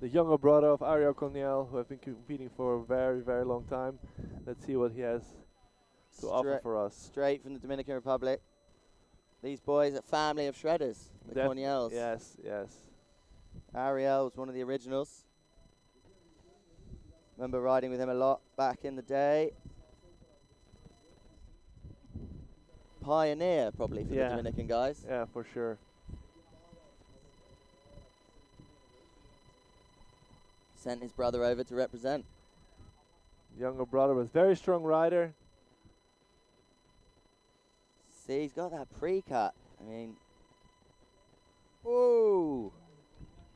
the younger brother of Ariel Cornell, who have been competing for a very, very long time. Let's see what he has to offer for us. Straight from the Dominican Republic. These boys are family of shredders, the Cornells. Yes, yes. Ariel was one of the originals. Remember riding with him a lot back in the day. Pioneer, probably, for the Dominican guys. Yeah, for sure. Sent his brother over to represent. Younger brother was very strong rider. See, he's got that pre-cut. I mean, whoa.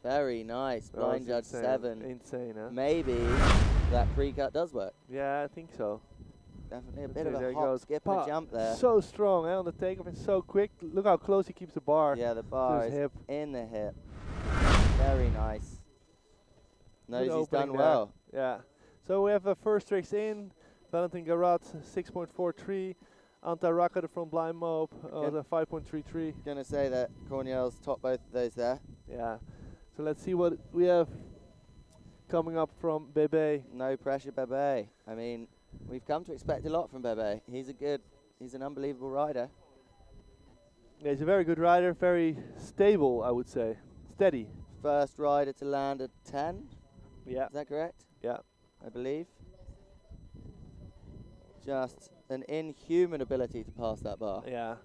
Very nice. Blind Judge 7. Insane, huh? Maybe that pre-cut does work. Yeah, I think so. Definitely a bit of a hop, skip, and a jump there. So strong, on the takeoff. It's so quick. Look how close he keeps the bar. Yeah, the bar is in the hip. Very nice. Knows he's done well. Yeah. So we have first tricks in. Valentin Garat, 6.43. Anta Raka, the front blind mob, Good. the 5.33. Gonna say that Cornell's top both of those there. Yeah. So let's see what we have coming up from Bebe. No pressure, Bebe. I mean, we've come to expect a lot from Bebe. He's an unbelievable rider. Yeah, he's a very good rider, very stable, I would say. Steady. First rider to land a 10. Yeah. Is that correct? Yeah. I believe. Just an inhuman ability to pass that bar. Yeah.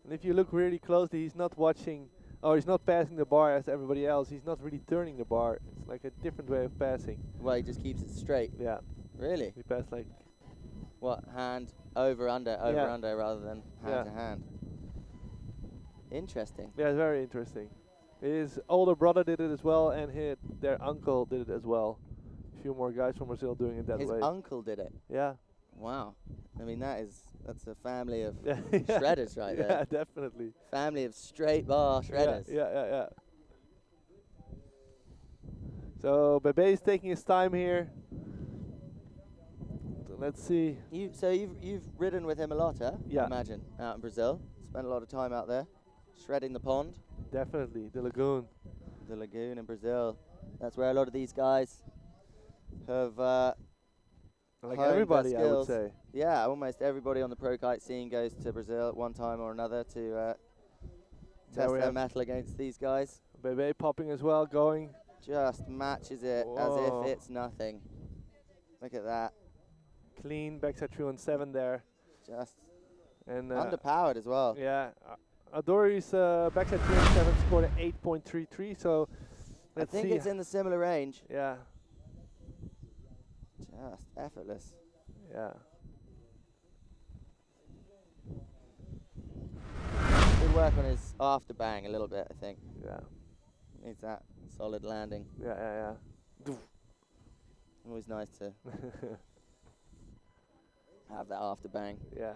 And if you look really closely, he's not watching, or he's not passing the bar as everybody else. He's not really turning the bar. It's like a different way of passing. Well, he just keeps it straight. Yeah. Really? He passed like. What, hand over, under, rather than hand to hand? Interesting. Yeah, it's very interesting. His older brother did it as well, and their uncle did it as well. A few more guys from Brazil doing it that way. His uncle did it? Yeah. Wow. I mean, that's a family of Yeah. shredders right there. Yeah, definitely. Family of straight bar shredders. Yeah. So Bebe is taking his time here. So let's see. You've ridden with him a lot, huh? Yeah. I imagine, out in Brazil. Spent a lot of time out there, shredding the pond. Definitely, the lagoon. The lagoon in Brazil. That's where a lot of these guys have Like honed their everybody, I would skills. say. Yeah, almost everybody on the pro kite scene goes to Brazil at one time or another to test we their have mettle against these guys. Bebe popping as well, going. Just matches it as if it's nothing. Look at that. Clean, backside 317 there. Just And underpowered as well. Yeah. Adori's backside 317 scored an 8.33, so I let's think see. it's in the similar range. Yeah. Just effortless. Yeah. Good work on his after bang a little bit, I think. Yeah. Needs that solid landing. Yeah. Always nice to have that after bang. Yeah.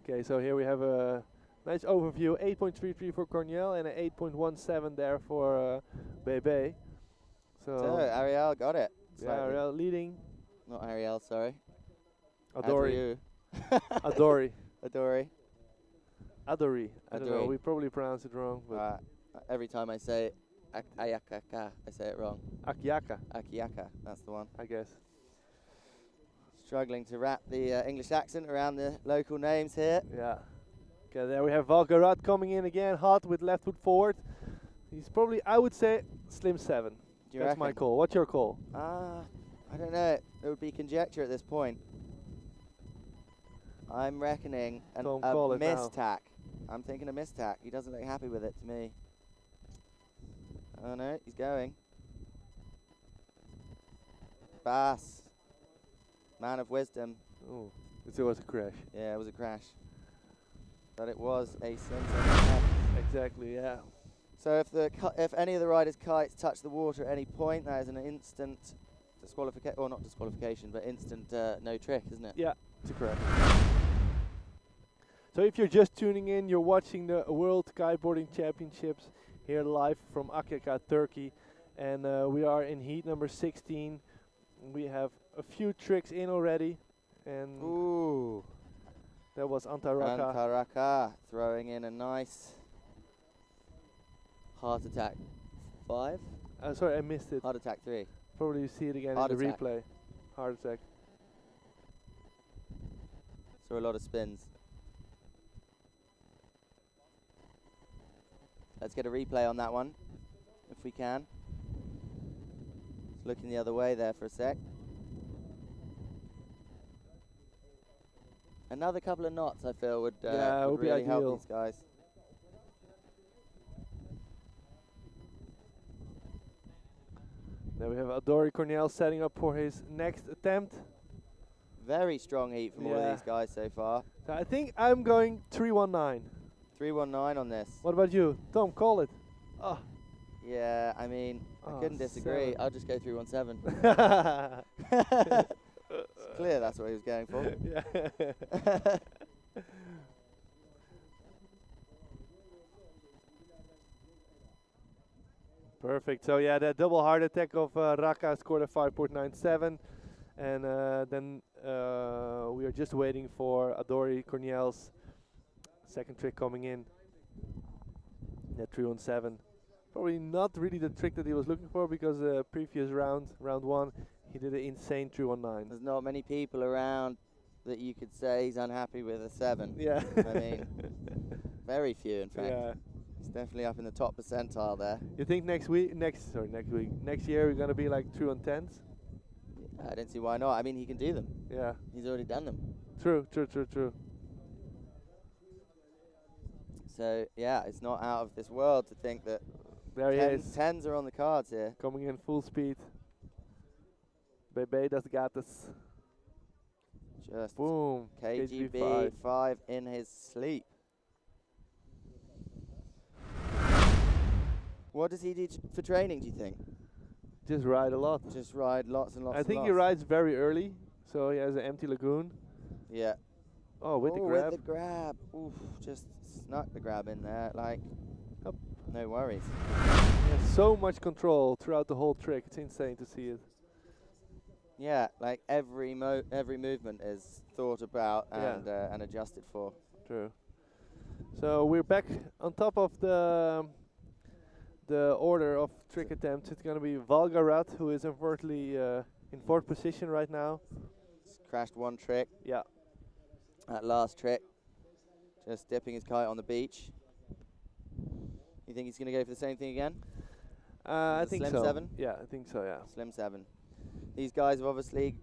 Okay, so here we have a nice overview. 8.33 for Cornell and an 8.17 there for Bebe. So Ariel got it. Yeah, Slightly. Ariel leading. Not Ariel, sorry. Adori. Adori. Adori. Adori. Adori. I don't know. Adori. We probably pronounced it wrong. But Every time I say Akyaka, I say it wrong. Akyaka, Akyaka, that's the one. I guess. Struggling to wrap the English accent around the local names here. Yeah. Okay, there we have Valgarat coming in again, hot with left foot forward. He's probably, I would say, slim 7. Do you That's my reckon? call. What's your call? I don't know. It would be conjecture at this point. I'm reckoning a Don't call it now. mistack. I'm thinking a mistack. He doesn't look happy with it to me. Oh no, he's going. Bass. Man of wisdom. Oh, it was a crash. Yeah, it was a crash. But it was a slim 7. Exactly, yeah. So if any of the riders' kites touch the water at any point, that is an instant disqualification, or not disqualification, but instant no trick, isn't it? Yeah, it's a crash. So if you're just tuning in, you're watching the World Kiteboarding Championships here live from Akyaka, Turkey. And we are in heat number 16. We have a few tricks in already. And Ooh. that was Anta Raka. Anta Raka throwing in a nice heart attack 5. Sorry, I missed it. Heart attack 3. Probably you see it again Heart in the attack. replay. Heart attack. So a lot of spins. Let's get a replay on that one, if we can. It's looking the other way there for a sec. Another couple of knots, I feel, would, Yeah, would would be really ideal. help these guys. Then we have Adori Cornell setting up for his next attempt. Very strong heat from all of these guys so far. So I think I'm going 319. 319 on this. What about you? Tom, call it. Oh. Yeah, I mean, I couldn't disagree. 7. I'll just go 317. Yeah. It's clear that's what he was going for. Yeah. Perfect. So yeah, that double heart attack of Raka scored a 5.97. And then we are just waiting for Adori Corniel's second trick coming in. That 317. Probably not really the trick that he was looking for, because previous round 1, he did an insane 319. There's not many people around that you could say he's unhappy with a 7. Yeah. I mean, very few, in fact. Yeah. He's definitely up in the top percentile there. You think next year we're gonna be like 310s? I don't see why not. I mean, he can do them. Yeah. He's already done them. True. So, yeah, it's not out of this world to think that There he is, 10s are on the cards here. coming in full speed. Bebe das gatas. Just Boom. KGB 5 in his sleep. What does he do for training, do you think? Just ride a lot. Just ride lots and lots I and think he lots. rides very early, so he has an empty lagoon. Yeah. Oh, with the Oh, grab. with the grab. Oof, just snuck the grab in there. Like, Up. no worries. He has so much control throughout the whole trick. It's insane to see it. Yeah, like every movement is thought about Yeah. and adjusted for. True. So we're back on top of the order of trick attempts. It's gonna be Valgarat, who is unfortunately in 4th position right now. Just crashed one trick. Yeah. That last trick. Just dipping his kite on the beach. You think he's going to go for the same thing again? I The think Slim so. 7? Yeah, I think so. Yeah. Slim 7. These guys have obviously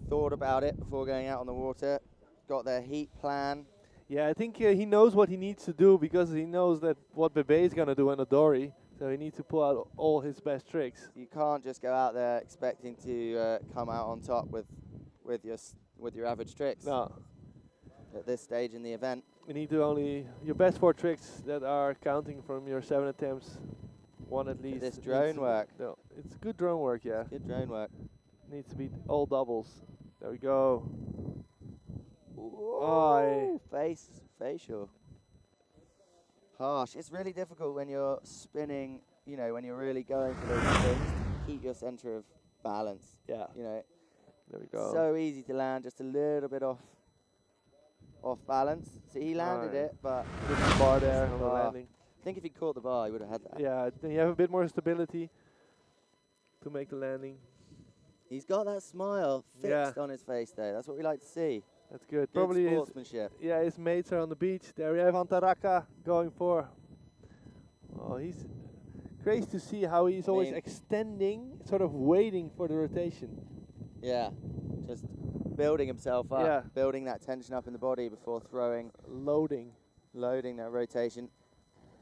thought about it before going out on the water. Got their heat plan. Yeah, I think he knows what he needs to do, because he knows that what Bebe is gonna do on Adori. So he needs to pull out all his best tricks. You can't just go out there expecting to come out on top with your average tricks. No, At this stage in the event. you need to only your best 4 tricks that are counting from your 7 attempts. 1 at least. This needs drone to- work. No, it's good drone work. Yeah, Good drone work. needs to be all doubles. There we go. Oh, Facial. Harsh. It's really difficult when you're spinning, you know, when you're really going for those things to keep your center of balance. yeah. You know, There we go. so easy to land just a little bit off balance. So he landed Alright. it, but Just the bar there on the bar. landing. I think if he caught the bar, he would have had that. Yeah, then you have a bit more stability to make the landing. He's got that smile Yeah. fixed on his face, though. That's what we like to see. That's good. Good Probably his, sportsmanship. Yeah, his mates are on the beach. There we have Akyaka going for. Oh, he's crazy to see how he's always mean- extending, sort of waiting for the rotation. Yeah, just building himself up, Yeah. building that tension up in the body before throwing, Loading. loading that rotation.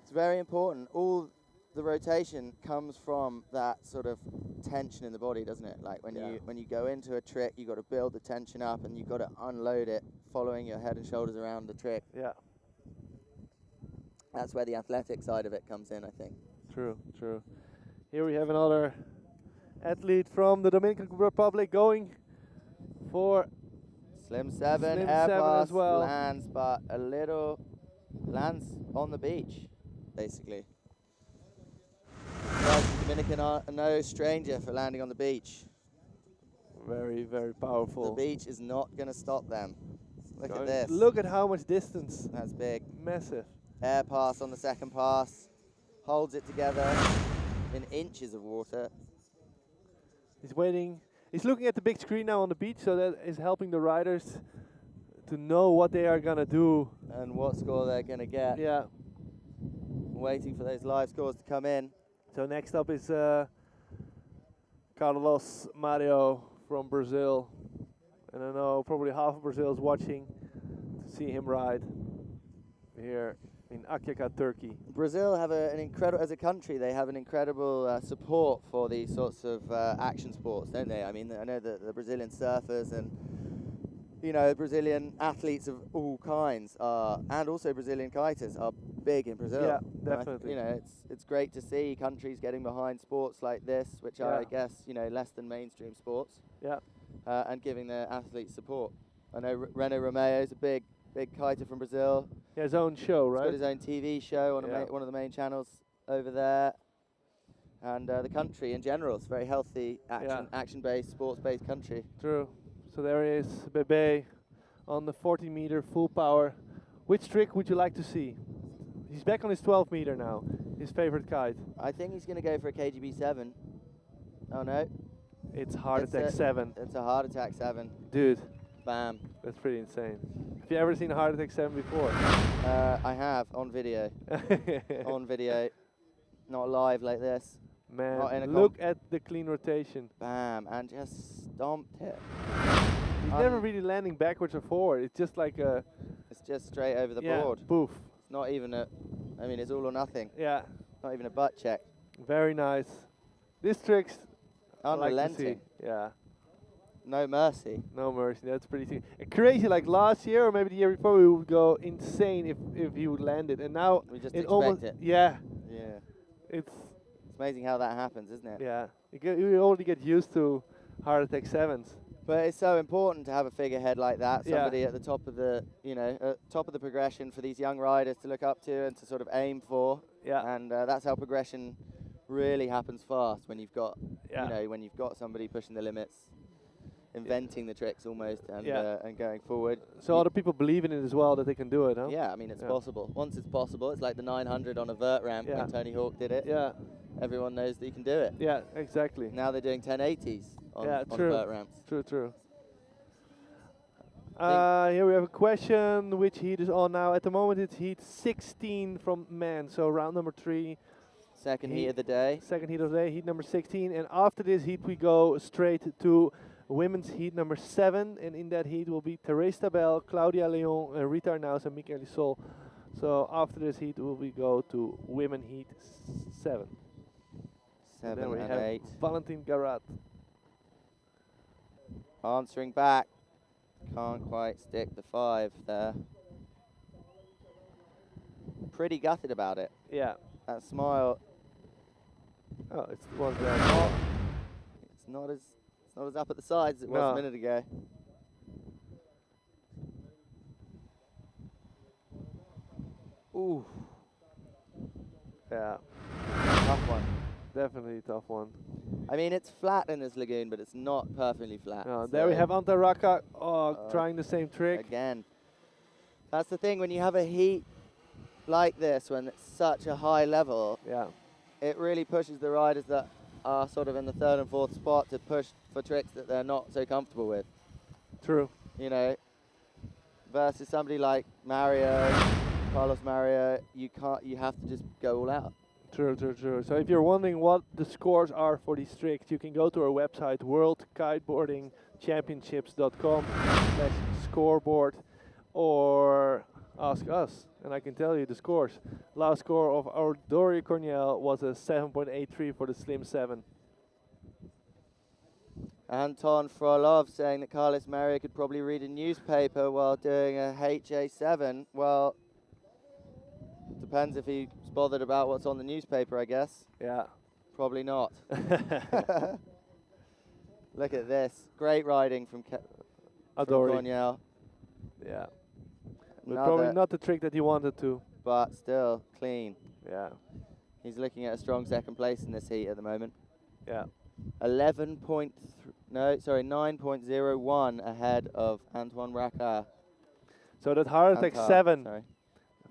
It's very important. All the rotation comes from that sort of tension in the body, doesn't it? Like when you go into a trick, you got to build the tension up and you got to unload it, following your head and shoulders around the trick. Yeah, That's where the athletic side of it comes in, I think. true, true. Here we have another athlete from the Dominican Republic going for Slim 7, Slim air 7 pass, as well. lands, but a little lands on the beach, basically. Guys in Dominican are no stranger for landing on the beach. very, very The powerful. beach is not going to stop them. Look at Going- this. Look at how much distance. That's big. Massive. Air pass on the second pass. Holds it together in inches of water. He's waiting. He's looking at the big screen now on the beach, so that is helping the riders to know what they are gonna do. And what score they're going to get. Yeah. Waiting for those live scores to come in. So next up is Carlos Mario from Brazil, and I know probably half of Brazil is watching to see him ride here in Akyaka, Turkey. Brazil have an incredible, as a country, they have an incredible support for these sorts of action sports, don't they? I mean, I know that the Brazilian surfers and, you know, Brazilian athletes of all kinds are, and also Brazilian kiters are big in Brazil. Yeah, And I definitely. you know, it's great to see countries getting behind sports like this, which are, I Yeah. guess, you know, less than mainstream sports, Yeah, and giving their athletes support. I know Reno Romeo is a big kiter from Brazil. he has his own show, He's got right? his own TV show on Yeah. one of the main channels over there. And the country in general is a very healthy, action-based, sports-based country. True. So there is Bebe on the 40-meter full power. Which trick would you like to see? He's back on his 12-meter now, his favorite kite. I think he's going to go for a KGB 7. Oh no. It's Heart It's Attack a- 7. It's a Heart Attack 7. Dude, Bam. that's pretty insane. Have you ever seen a Heart Attack 7 before? I have, on video. On video. Not live like this. Not in a Man, look at the clean rotation. Bam. And just stomped it. He's never really landing backwards or forward. It's just like a It's just straight over the yeah, board. poof. It's not even a, I mean, it's all or nothing. Yeah, Not even a butt check. very nice. This trick's I like to see. Unrelenting. Yeah, No mercy. no mercy. That's pretty sick. Crazy. Like last year or maybe the year before, we would go insane if he would land it, and now We just it expect almost it. yeah. Yeah. It's It's amazing how that happens, isn't it? yeah. You already get used to Heart Attack 7s. But it's so important to have a figurehead like that, Yeah. somebody at the top of the, top of the progression for these young riders to look up to and to sort of aim for. Yeah. And that's how progression really happens fast when you've got, Yeah. when you've got somebody pushing the limits, inventing the tricks almost, and Yeah. and going forward. So other people believe in it as well that they can do it, huh? Yeah, I mean it's Yeah. possible. Once it's possible, it's like the 900 on a vert ramp Yeah. when Tony Hawk did it. Yeah. Everyone knows that you can do it. Yeah. Exactly. Now they're doing 1080s on, Yeah, on true. vert ramps. True. True. Here we have a question. Which heat is on now? At the moment, it's heat 16 from men. So round number 3, Second heat of the day. second heat of the day, heat number 16. And after this heat, we go straight to women's heat number 7. And in that heat will be Therese Tabel, Claudia Leon, Rita Arnaus, and Michaeli Sol. So after this heat, we go to women heat 7. And then 7 we and have 8. Valentin Garat. Answering back. Can't quite stick the 5 there. Pretty gutted about it. Yeah. That smile, Oh, it's the one there. it's not as up at the sides as it was No. a minute ago. Ooh, Yeah. tough one. Definitely a tough one. I mean, it's flat in this lagoon, but it's not perfectly flat. There we so have Anta Raka trying the same trick. again. That's the thing, when you have a heat like this, when it's such a high level, Yeah. it really pushes the riders that are sort of in the 3rd and 4th spot to push for tricks that they're not so comfortable with. True. You know, versus somebody like Mario, Carlos Mario, you have to just go all out. True. So if you're wondering what the scores are for these tricks, you can go to our website, worldkiteboardingchampionships.com/scoreboard, or ask us, and I can tell you the scores. Last score of our Dory Cornell was a 7.83 for the Slim 7. Anton Frolov saying that Carlos Mario could probably read a newspaper while doing a HA7. Well, depends if he's bothered about what's on the newspaper, I guess. Yeah. Probably not. Look at this. Great riding from Adori. Cornell. Yeah. But Another- probably not the trick that he wanted to. But still clean. Yeah. He's looking at a strong second place in this heat at the moment. Yeah. 9.01 ahead of Antoine Racard. So that Heart Attack Antar, 7 sorry.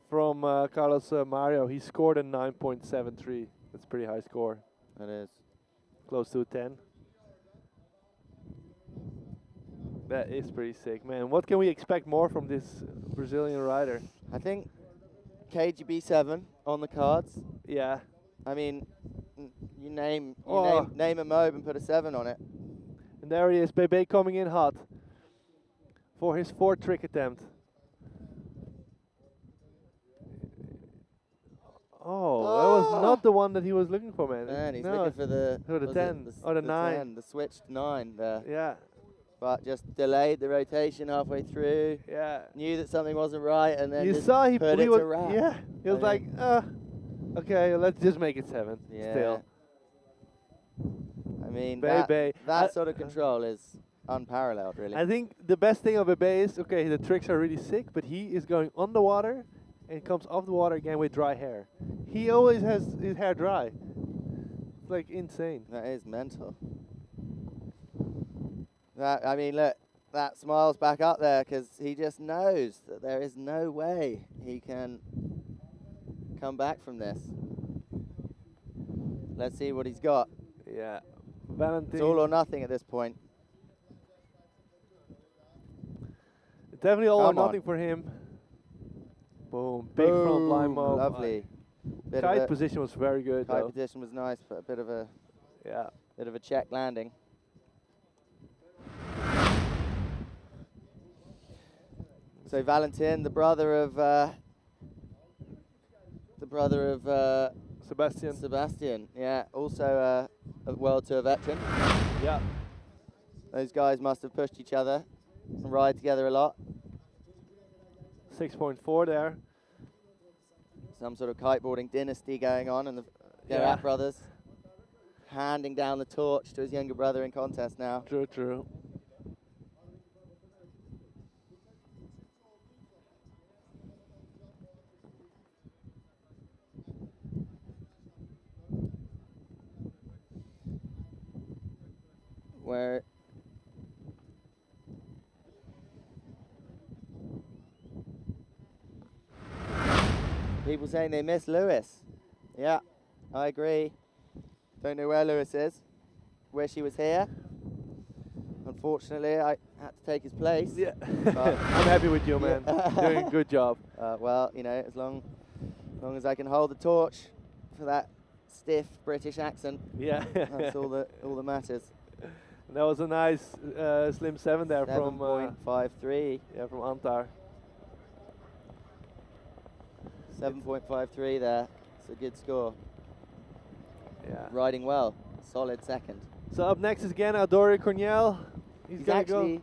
from Carlos Mario, he scored a 9.73. That's a pretty high score. It is. Close to a 10. That is pretty sick, man. What can we expect more from this Brazilian rider? I think KGB 7 on the cards. Yeah. I mean, you name Oh. name a mob and put a 7 on it. And there he is, Bebe coming in hot for his 4th trick attempt. Oh, that was not the one that he was looking for, man. And he's No, looking for the, for the was it 10 or the 9. 10, the switched 9 there. Yeah, But just delayed the rotation halfway through. yeah. Knew that something wasn't right, and then You just saw he put it was, to wrap. yeah. He was I like, mean- okay, let's just make it 7. Yeah. Still, I mean, Bebe. that sort of control is unparalleled, really. I think the best thing of Bebe is, okay, the tricks are really sick, but he is going on the water and comes off the water again with dry hair. He always has his hair dry. It's like insane. That is mental. That, I mean, look, that smile's back up there because he just knows that there is no way he can come back from this. Let's see what he's got. Yeah. Valentin. It's all or nothing at this point. Definitely all or Come on. nothing for him. Boom. Big front blind mob. Lovely. Kite position was very good Kite though. position was nice, but a bit of a check landing. So Valentin, the brother of Sebastian. Sebastian, yeah, also a World Tour veteran. Yeah. Those guys must have pushed each other and ride together a lot. 6.4 there. Some sort of kiteboarding dynasty going on, and the Gerard brothers handing down the torch to his younger brother in contest now. True, true. Where people saying they miss Lewis. Yeah, I agree. Don't know where Lewis is. Wish he was here. Unfortunately, I had to take his place. Yeah. But I'm happy with you, man. Doing a good job. Well, you know, as long as I can hold the torch for that stiff British accent, Yeah. that's all that matters. That was a nice slim 7 there from 7.53. Yeah, from Antar. 7.53 there. It's a good score. Yeah. Riding well. Solid second. So up next is again Adore Cornell. He's gonna actually.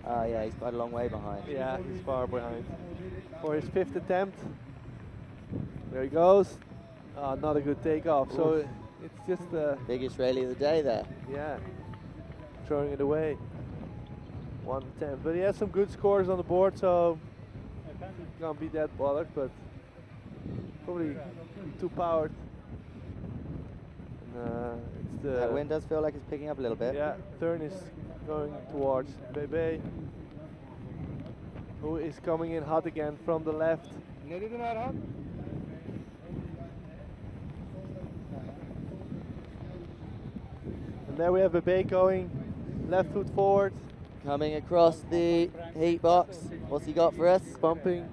go. Yeah, he's quite a long way behind. Yeah, he's far behind. For his 5th attempt. There he goes. Not a good takeoff. Oof. So it's just Big Israeli of the day there. yeah, throwing it away. 1 attempt, but he has some good scores on the board, so can't be that bothered. But probably too powered. And, it's the That wind does feel like it's picking up a little bit. yeah, turn is going towards Bebe, who is coming in hot again from the left. And there we have Bebe going left foot forward, Coming across the heat box. What's he got for us? bumping.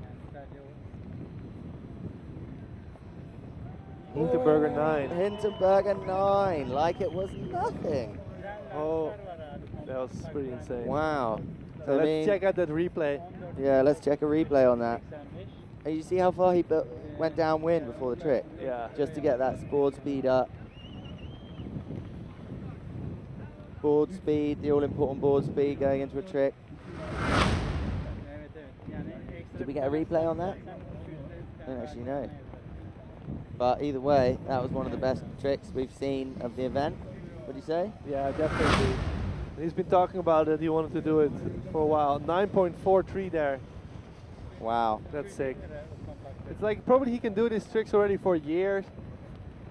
Hinterberger 9. Hindenburger 9, like it was nothing. Oh, that was pretty insane. Wow. So let's check out that replay. Yeah, let's check a replay on that. And you see how far he went downwind before the trick? Yeah. Just to get that board speed up. Board speed, the all-important board speed going into a trick. Did we get a replay on that? I don't actually know. But either way, that was one of the best tricks we've seen of the event. What do you say? Yeah, definitely. He's been talking about it. He wanted to do it for a while. 9.43 there. Wow. That's sick. It's like probably he can do these tricks already for years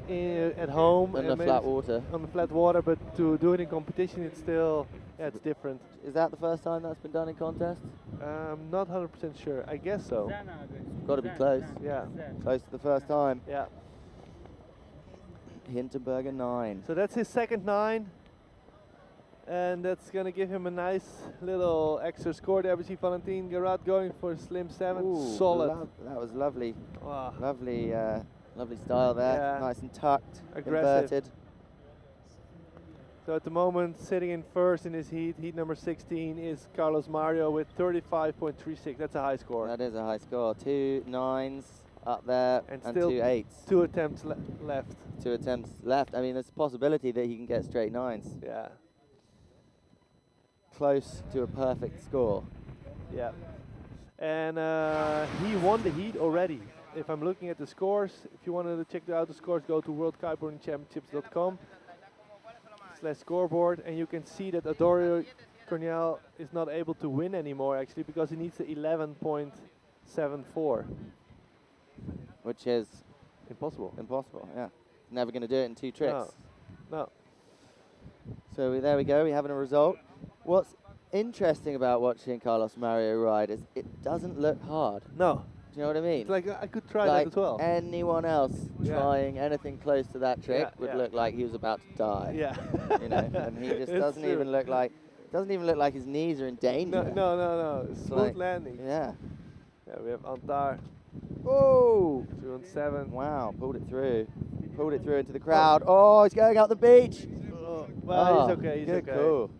at home. On and the maybe flat water. On the flat water, but to do it in competition, it's still, yeah, it's different. Is that the first time that's been done in contest? I'm not 100% sure. I guess so. Got to be close. Yeah. Close to the first time. Yeah. Hindenburger 9. So that's his second 9. And that's going to give him a nice little extra score there. We see Valentin Garat going for a slim 7. Ooh, Solid. that was lovely. Wow. Lovely, lovely style there. Yeah. Nice and tucked, Aggressive. inverted. So at the moment, sitting in first in his heat number 16, is Carlos Mario with 35.36. That's a high score. That is a high score. 2 9s up there And and still 2 8s. 2 attempts left. 2 attempts left. I mean, there's a possibility that he can get straight 9s. Yeah. Close to a perfect score. Yeah. And he won the heat already. If I'm looking at the scores, if you wanted to check out the scores, go to worldkiteboardingchampionships.com/scoreboard, and you can see that Adore Cornell is not able to win anymore actually because he needs the 11.74. Which is Impossible. impossible, yeah. Never going to do it in 2 tricks. No. So there we go, we have a result. interesting about watching Carlos Mario ride is it doesn't look hard. No. Do you know what I mean? It's like I could try like that as well. anyone else Yeah. trying anything close to that trick Yeah, would yeah. look like he was about to die. Yeah. You know, and he just It's doesn't true. even look like his knees are in danger. No. Smooth like- landing. Yeah. Yeah, we have Antar, Oh! 217. Wow, pulled it through. Pulled it through into the crowd. Oh, he's going out the beach. Well, he's Oh, okay. He's good okay. call.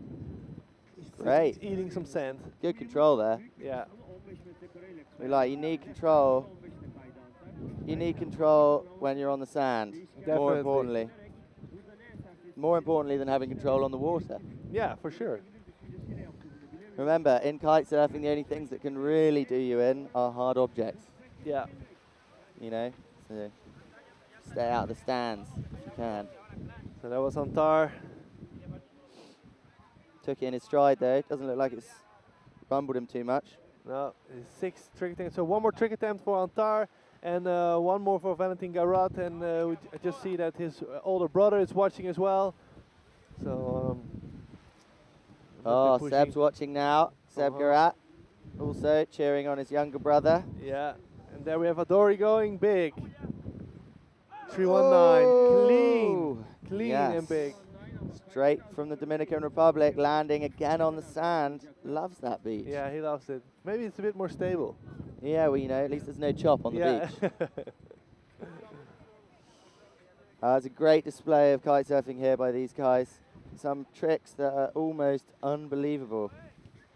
Great. He's eating some sand. Good control there. Yeah. You need control. You need control when you're on the sand. Definitely. More importantly than having control on the water. Yeah, for sure. Remember, in kite surfing, the only things that can really do you in are hard objects. Yeah. You know, so stay out of the stands if you can. So that was Antar. Took it in his stride though. Doesn't look like it's rumbled him too much. No, 6 trick attempts. So one more trick attempt for Antar and one more for Valentin Garat. And I just see that his older brother is watching as well. So. Oh, pushing. Seb's watching now. Seb Garat also cheering on his younger brother. Yeah. And there we have Adori going big. 319. Oh, Clean yes. and big. Straight from the Dominican Republic, landing again on the sand. Loves that beach. Yeah, he loves it. Maybe it's a bit more stable. Yeah, well, you know, at least there's no chop on the beach. It's a great display of kite surfing here by these guys. Some tricks that are almost unbelievable.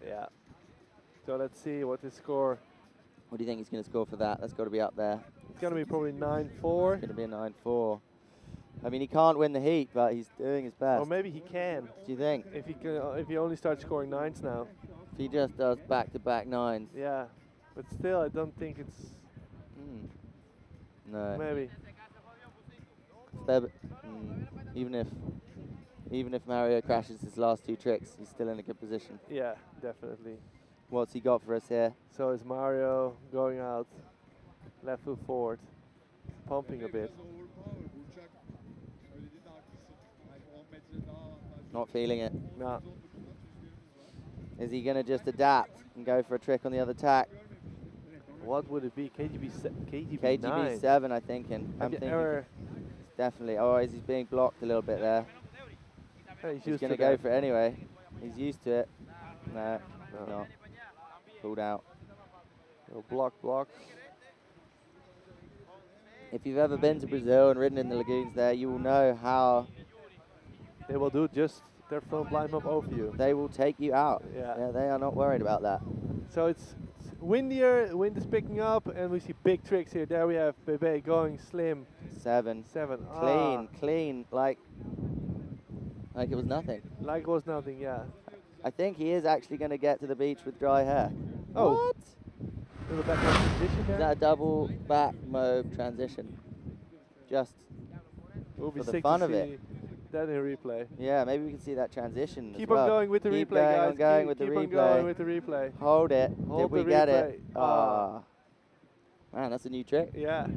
Yeah. So let's see what his score. What do you think he's going to score for that? That's got to be up there. It's going to be probably 9-4. It's going to be a 9-4. I mean, he can't win the heat, but he's doing his best. Or maybe he can. Do you think? If he can, if he only starts scoring 9s now. If he just does back-to-back 9s. Yeah. But still, I don't think it's. No. Maybe. Even if Mario crashes his last 2 tricks, he's still in a good position. Yeah, definitely. What's he got for us here? So is Mario going out, left foot forward, pumping a bit. Not feeling it. No. Is he going to just adapt and go for a trick on the other tack? What would it be? KGB KGB 7, I'm thinking. Definitely. Oh, he's being blocked a little bit there. He's going to go for it anyway. He's used to it. No, he's not. Pulled out. No, block. If you've ever been to Brazil and ridden in the lagoons there, you will know how they will do just their front line up over you. They will take you out. Yeah. They are not worried about that. So it's windier, wind is picking up, and we see big tricks here. There we have Bebe going slim. 7. Clean, like it was nothing. Like it was nothing, yeah. I think he is actually going to get to the beach with dry hair. Oh. What? Little back transition there. Is that a double back mobe transition? Just for the fun of it. That in replay. Yeah, maybe we can see that transition. Keep on going with the replay, guys. Keep on going with the replay. Hold it. Hold Did we get it? Ah. Man, that's a new trick. Yeah.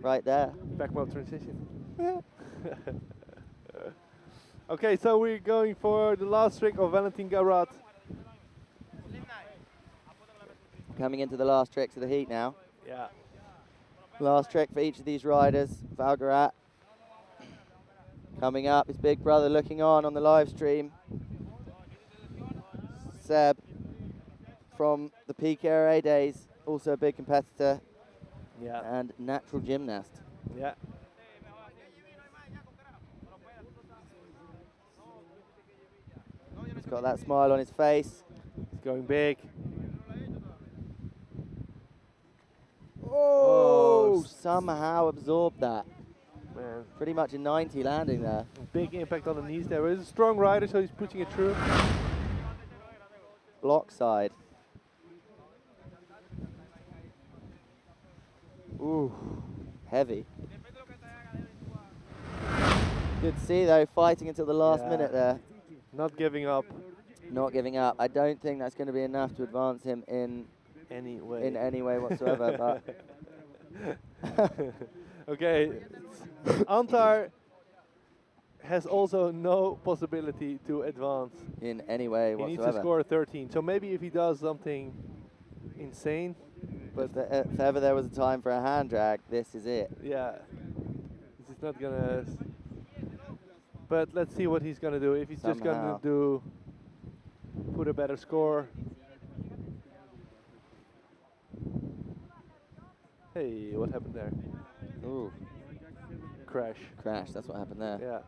Right there. Back mobe transition. Okay, so we're going for the last trick of Valentin Garat. Coming into the last tricks of the heat now. Yeah. Last trick for each of these riders. Val Garat coming up. His big brother looking on the live stream. Seb from the Peak Air days, also a big competitor. Yeah. And natural gymnast. Yeah. He's got that smile on his face. He's going big. Oh, somehow absorbed that. Man. Pretty much a 90 landing there. Big impact on the knees there. He's a strong rider, so he's pushing it through. Block side. Ooh, heavy. Good to see though, fighting until the last minute there. Not giving up. Not giving up. I don't think that's going to be enough to advance him in any way whatsoever. But okay, Antar has also no possibility to advance. in any way He needs to whatsoever. score a 13. So maybe if he does something insane, but If ever there was a time for a hand drag, this is it. yeah, this is not gonna. But let's see what he's gonna do. If he's just Somehow. gonna put a better score. Hey, what happened there? Ooh, Crash. crash. That's what happened there. Yeah.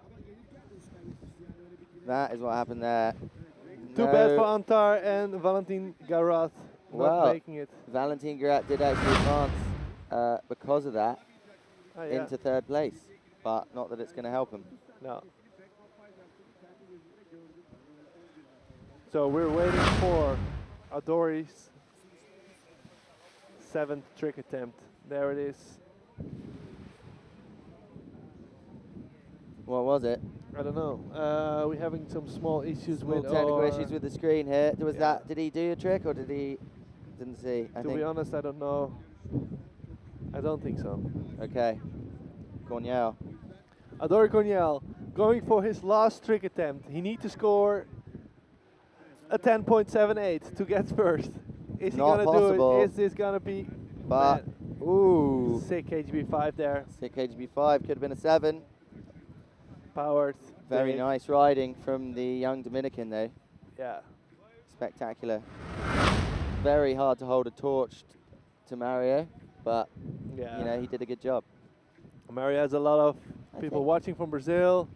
That is what happened there. Too bad No- for Antar and Valentin Garat Well, not making it. Valentin Garat did actually advance because of that Oh, yeah. into third place, but not that it's going to help him. No. So we're waiting for Adori's 7th trick attempt. There it is. What was it? I don't know. We're having some small issues Small with technical our- issues with the screen here. Was Yeah. that? Did he do a trick or did he? Didn't see. I To think. be honest, I don't know. I don't think so. Okay. Corniel. Adori Corniel going for his last trick attempt. He needs to score a 10.78 to get first. Is Not he gonna possible. do it? Is this gonna be But ooh, sick HB5 there? sick HB5 could have been a 7. Powered. Very big. nice riding from the young Dominican though. Yeah. Spectacular. Very hard to hold a torch to Mario, but Yeah. you know he did a good job. Mario has a lot of I people think. watching from Brazil.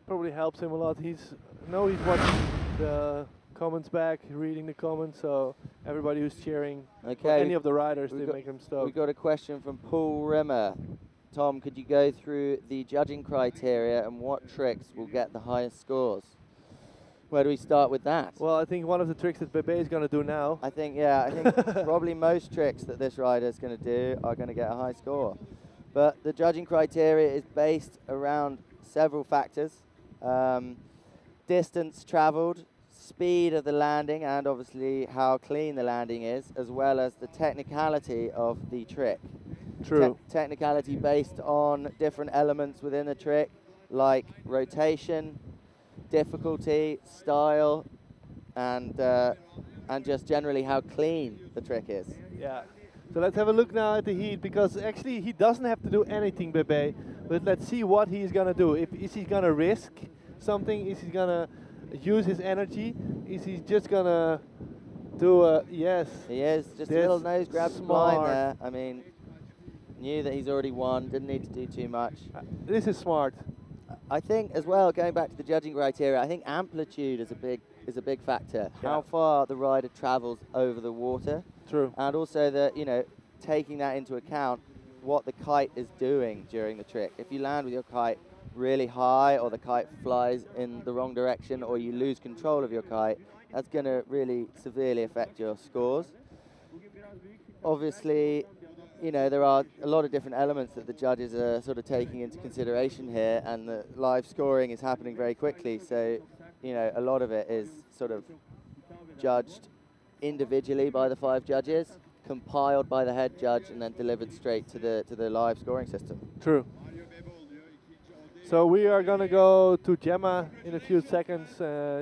Probably helps him a lot. He's watching the comments back, reading the comments, so everybody who's cheering for Okay. any of the riders, we they got- make them We stoked. got a question from Paul Rimmer. Tom, could you go through the judging criteria and what tricks will get the highest scores? Where do we start with that? Well, I think one of the tricks that Bebe is going to do now. I think probably most tricks that this rider is going to do are going to get a high score. But the judging criteria is based around several factors. Distance traveled, speed of the landing, and obviously how clean the landing is, as well as the technicality of the trick. True. Technicality based on different elements within the trick, like rotation, difficulty, style, and just generally how clean the trick is. Yeah. So let's have a look now at the heat, because actually he doesn't have to do anything, Bebe. But let's see what he's gonna do. Is he gonna risk something? Is he gonna use his energy? Is he just gonna do a yes? He is just a That's little nose grab from line smart. there. I mean, knew that he's already won, didn't need to do too much. This is smart. I think as well, going back to the judging criteria, I think amplitude is a big factor. Yeah. How far the rider travels over the water, True. and also that taking that into account, what the kite is doing during the trick. If you land with your kite really high, or the kite flies in the wrong direction, or you lose control of your kite, that's going to really severely affect your scores. Obviously, there are a lot of different elements that the judges are sort of taking into consideration here, and the live scoring is happening very quickly. So, a lot of it is sort of judged individually by the 5 judges, compiled by the head judge, and then delivered straight to the live scoring system. True. So we are gonna go to Gemma in a few seconds.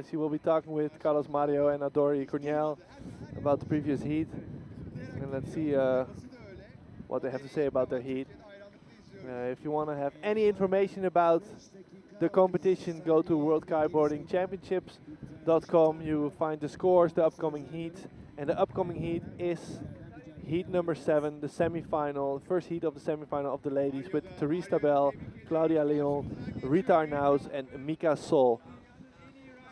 She will be talking with Carlos Mario and Adori Corniel about the previous heat, and let's see what they have to say about their heat. If you want to have any information about the competition, go to worldkiteboardingchampionships.com. You will find the scores, the upcoming heat, and the upcoming heat is heat number 7, the semi-final, first heat of the semi-final of the ladies, with Therese Tabel, Claudia Leon, Rita Arnaus, and Mika Sol.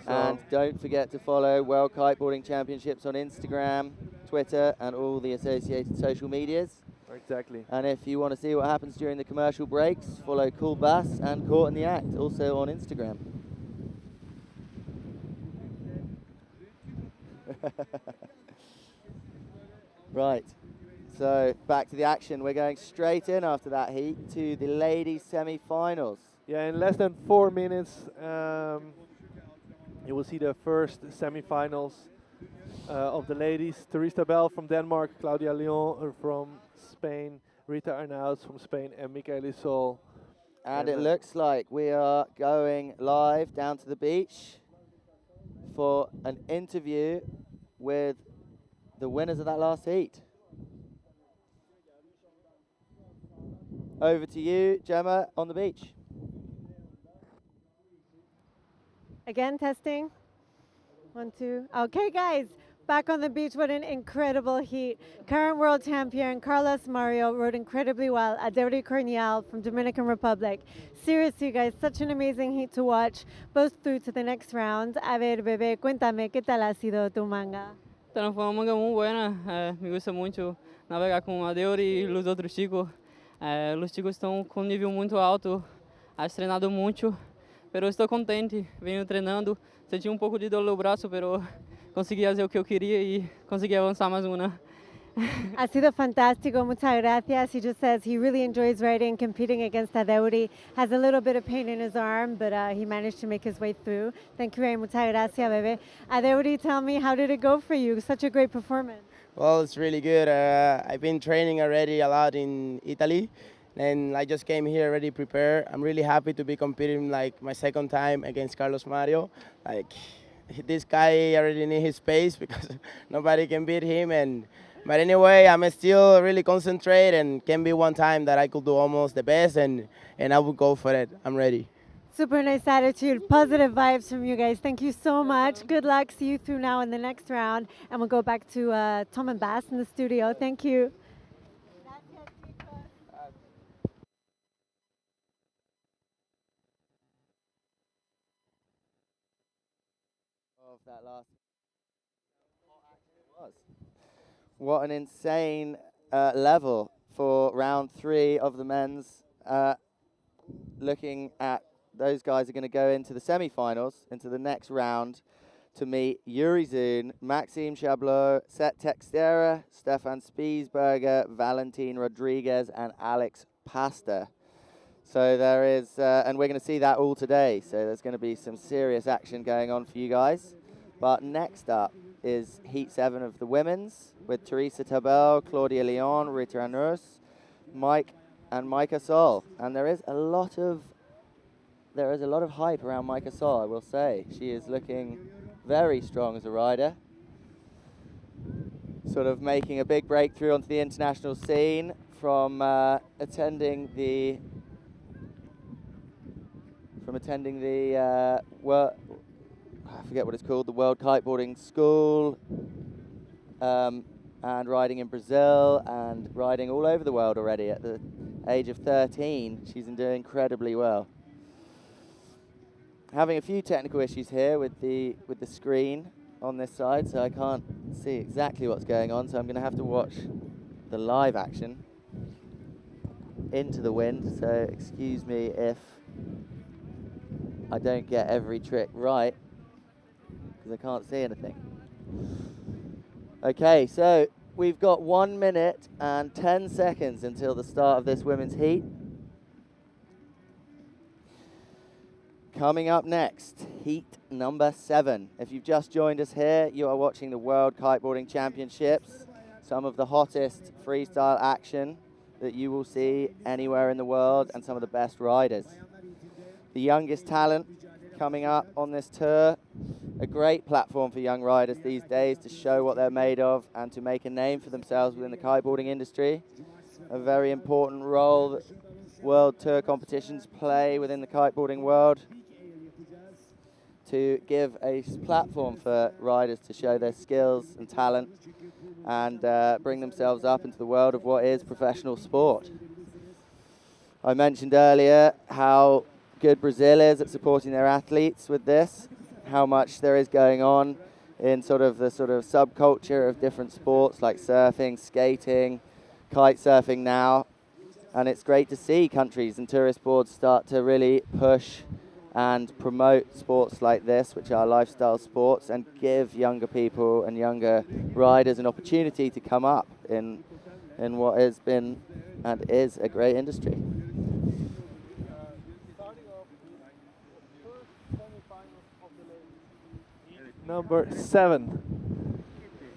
So And don't forget to follow World Kiteboarding Championships on Instagram, Twitter, and all the associated social medias. exactly. And if you want to see what happens during the commercial breaks, follow Cool Bass and Caught in the Act, also on Instagram. Right, so back to the action. We're going straight in after that heat to the ladies' semi-finals. Yeah, in less than 4 minutes, you will see the first semi-finals of the ladies. Therese Tabel from Denmark, Claudia Leon from Spain, Rita Arnaus from Spain, and Michaela Sol And it looks like we are going live down to the beach for an interview with the winners of that last heat. Over to you, Gemma, on the beach. Again, testing. 1, 2. Okay, guys, back on the beach. What an incredible heat. Current world champion Carlos Mario rode incredibly well. Adeury Cornial from Dominican Republic. Seriously, guys, such an amazing heat to watch. Both through to the next round. A ver, bebé, cuéntame, ¿qué tal ha sido tu manga? Então, foi uma manga muito boa, me gusta muito navegar com a Deuri e os outros chicos. Os chicos estão com um nível muito alto, has treinado muito, pero estou contente, venho treinando, senti um pouco de dor no braço, pero consegui fazer o que eu queria e consegui avançar mais uma. Ha sido fantástico, muchas gracias. He just says he really enjoys riding, competing against Adeury. Has a little bit of pain in his arm, but he managed to make his way through. Thank you very much, gracias, bebé. Adeury, tell me, how did it go for you? Such a great performance. Well, it's really good. I've been training already a lot in Italy, and I just came here already prepared. I'm really happy to be competing like my second time against Carlos Mario. Like, this guy already need his space because nobody can beat him. But anyway, I'm still really concentrated, and can be one time that I could do almost the best, and I will go for it. I'm ready. Super nice attitude, positive vibes from you guys. Thank you so much. Good luck. See you through now in the next round. And we'll go back to Tom and Bass in the studio. Thank you. Of that last was. What an insane level for round 3 of the men's. Looking at those guys are going to go into the semi-finals, into the next round, to meet Yuri Zun, Maxime Chablot, Set Textera, Stefan Spiesberger, Valentin Rodriguez, and Alex Pasta. So there is, and we're going to see that all today. So there's going to be some serious action going on for you guys. But next up is Heat 7 of the women's with Teresa Tabel, Claudia Leon, Rita Anurs, Mike and Micah Sol. And there is a lot of hype around Micah Sol, I will say. She is looking very strong as a rider. Sort of making a big breakthrough onto the international scene from attending the I forget what it's called, the World Kiteboarding School, and riding in Brazil and riding all over the world already at the age of 13. She's been doing incredibly well. Having a few technical issues here with the screen on this side, so I can't see exactly what's going on, so I'm going to have to watch the live action into the wind, so excuse me if I don't get every trick right, because I can't see anything. Okay, so we've got 1 minute and 10 seconds until the start of this women's heat. Coming up next, heat number 7. If you've just joined us here, you are watching the World Kiteboarding Championships, some of the hottest freestyle action that you will see anywhere in the world, and some of the best riders. The youngest talent coming up on this tour, a great platform for young riders these days to show what they're made of and to make a name for themselves within the kiteboarding industry. A very important role that World Tour competitions play within the kiteboarding world, to give a platform for riders to show their skills and talent and bring themselves up into the world of what is professional sport. I mentioned earlier how good Brazil is at supporting their athletes with this, how much there is going on in the subculture of different sports like surfing, skating, kite surfing now. And it's great to see countries and tourist boards start to really push and promote sports like this, which are lifestyle sports, and give younger people and younger riders an opportunity to come up in what has been and is a great industry. Number 7,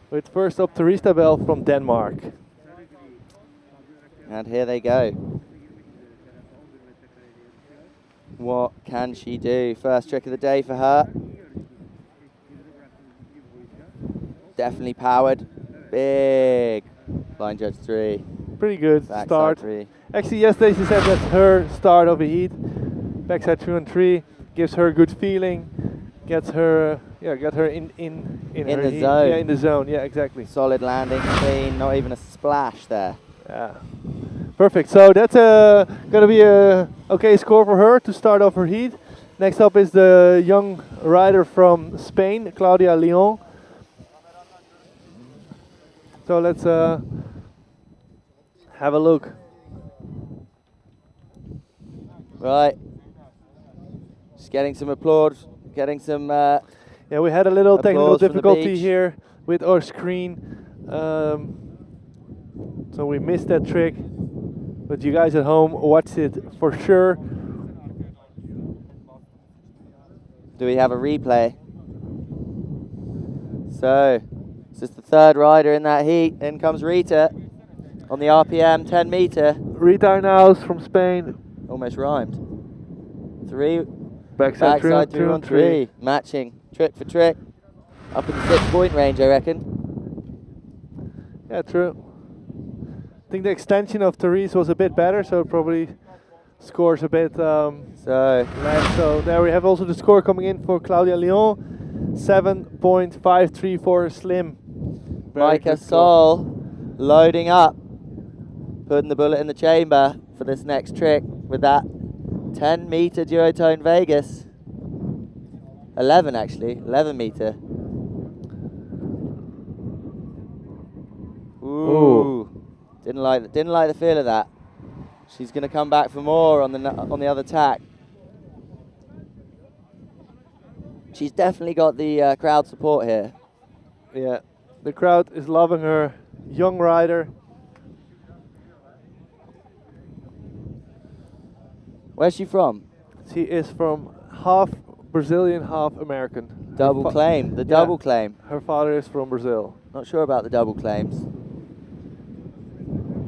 with first up Teresa Bell from Denmark. And here they go. What can she do? First trick of the day for her. Definitely powered. Big. Line judge 3. Pretty good Backside start. 3. Actually, yesterday she said that's her start of a heat. Backside 3-on-3 gives her a good feeling. Gets her, get her in her the heat. zone. Yeah, in the zone. Yeah, exactly. Solid landing, clean, not even a splash there. Yeah. Perfect. So that's gonna be a okay score for her to start off her heat. Next up is the young rider from Spain, Claudia Leon. So let's have a look. Right. Just getting some applause, getting some. Yeah, we had a little technical applause from the difficulty beach. here with our screen. So we missed that trick. But you guys at home watched it for sure. Do we have a replay? So, this is the third rider in that heat. In comes Rita on the RPM 10 meter. Rita Arnaus from Spain. Almost rhymed. 3. Backside 3-on-3. Matching, trick for trick. Up in the 6-point range, I reckon. Yeah, true. I think the extension of Therese was a bit better, so it probably scores a bit less. So there we have also the score coming in for Claudia Leon. 7.53 for a slim. Micah Sol loading up. Putting the bullet in the chamber for this next trick with that 10 meter duotone Vegas. 11 actually, 11 meter. Ooh. Didn't like the feel of that. She's going to come back for more on the other tack. She's definitely got the crowd support here. Yeah, the crowd is loving her. Young rider. Where's she from? She is from half Brazilian, half American. Double claim, the double claim. Her father is from Brazil. Not sure about the double claims.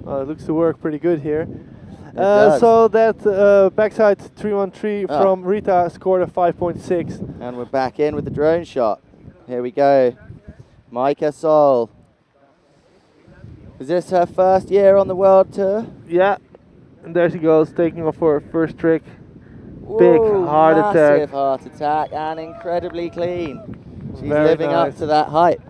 It looks to work pretty good here. does. So that backside 3-on-3 from Rita scored a 5.6. And we're back in with the drone shot. Here we go. Micah Sol. Is this her first year on the world tour? Yeah. And there she goes, taking off for her first trick. Whoa, Big heart massive attack. heart attack and incredibly clean. She's Very living up nice. to that hype.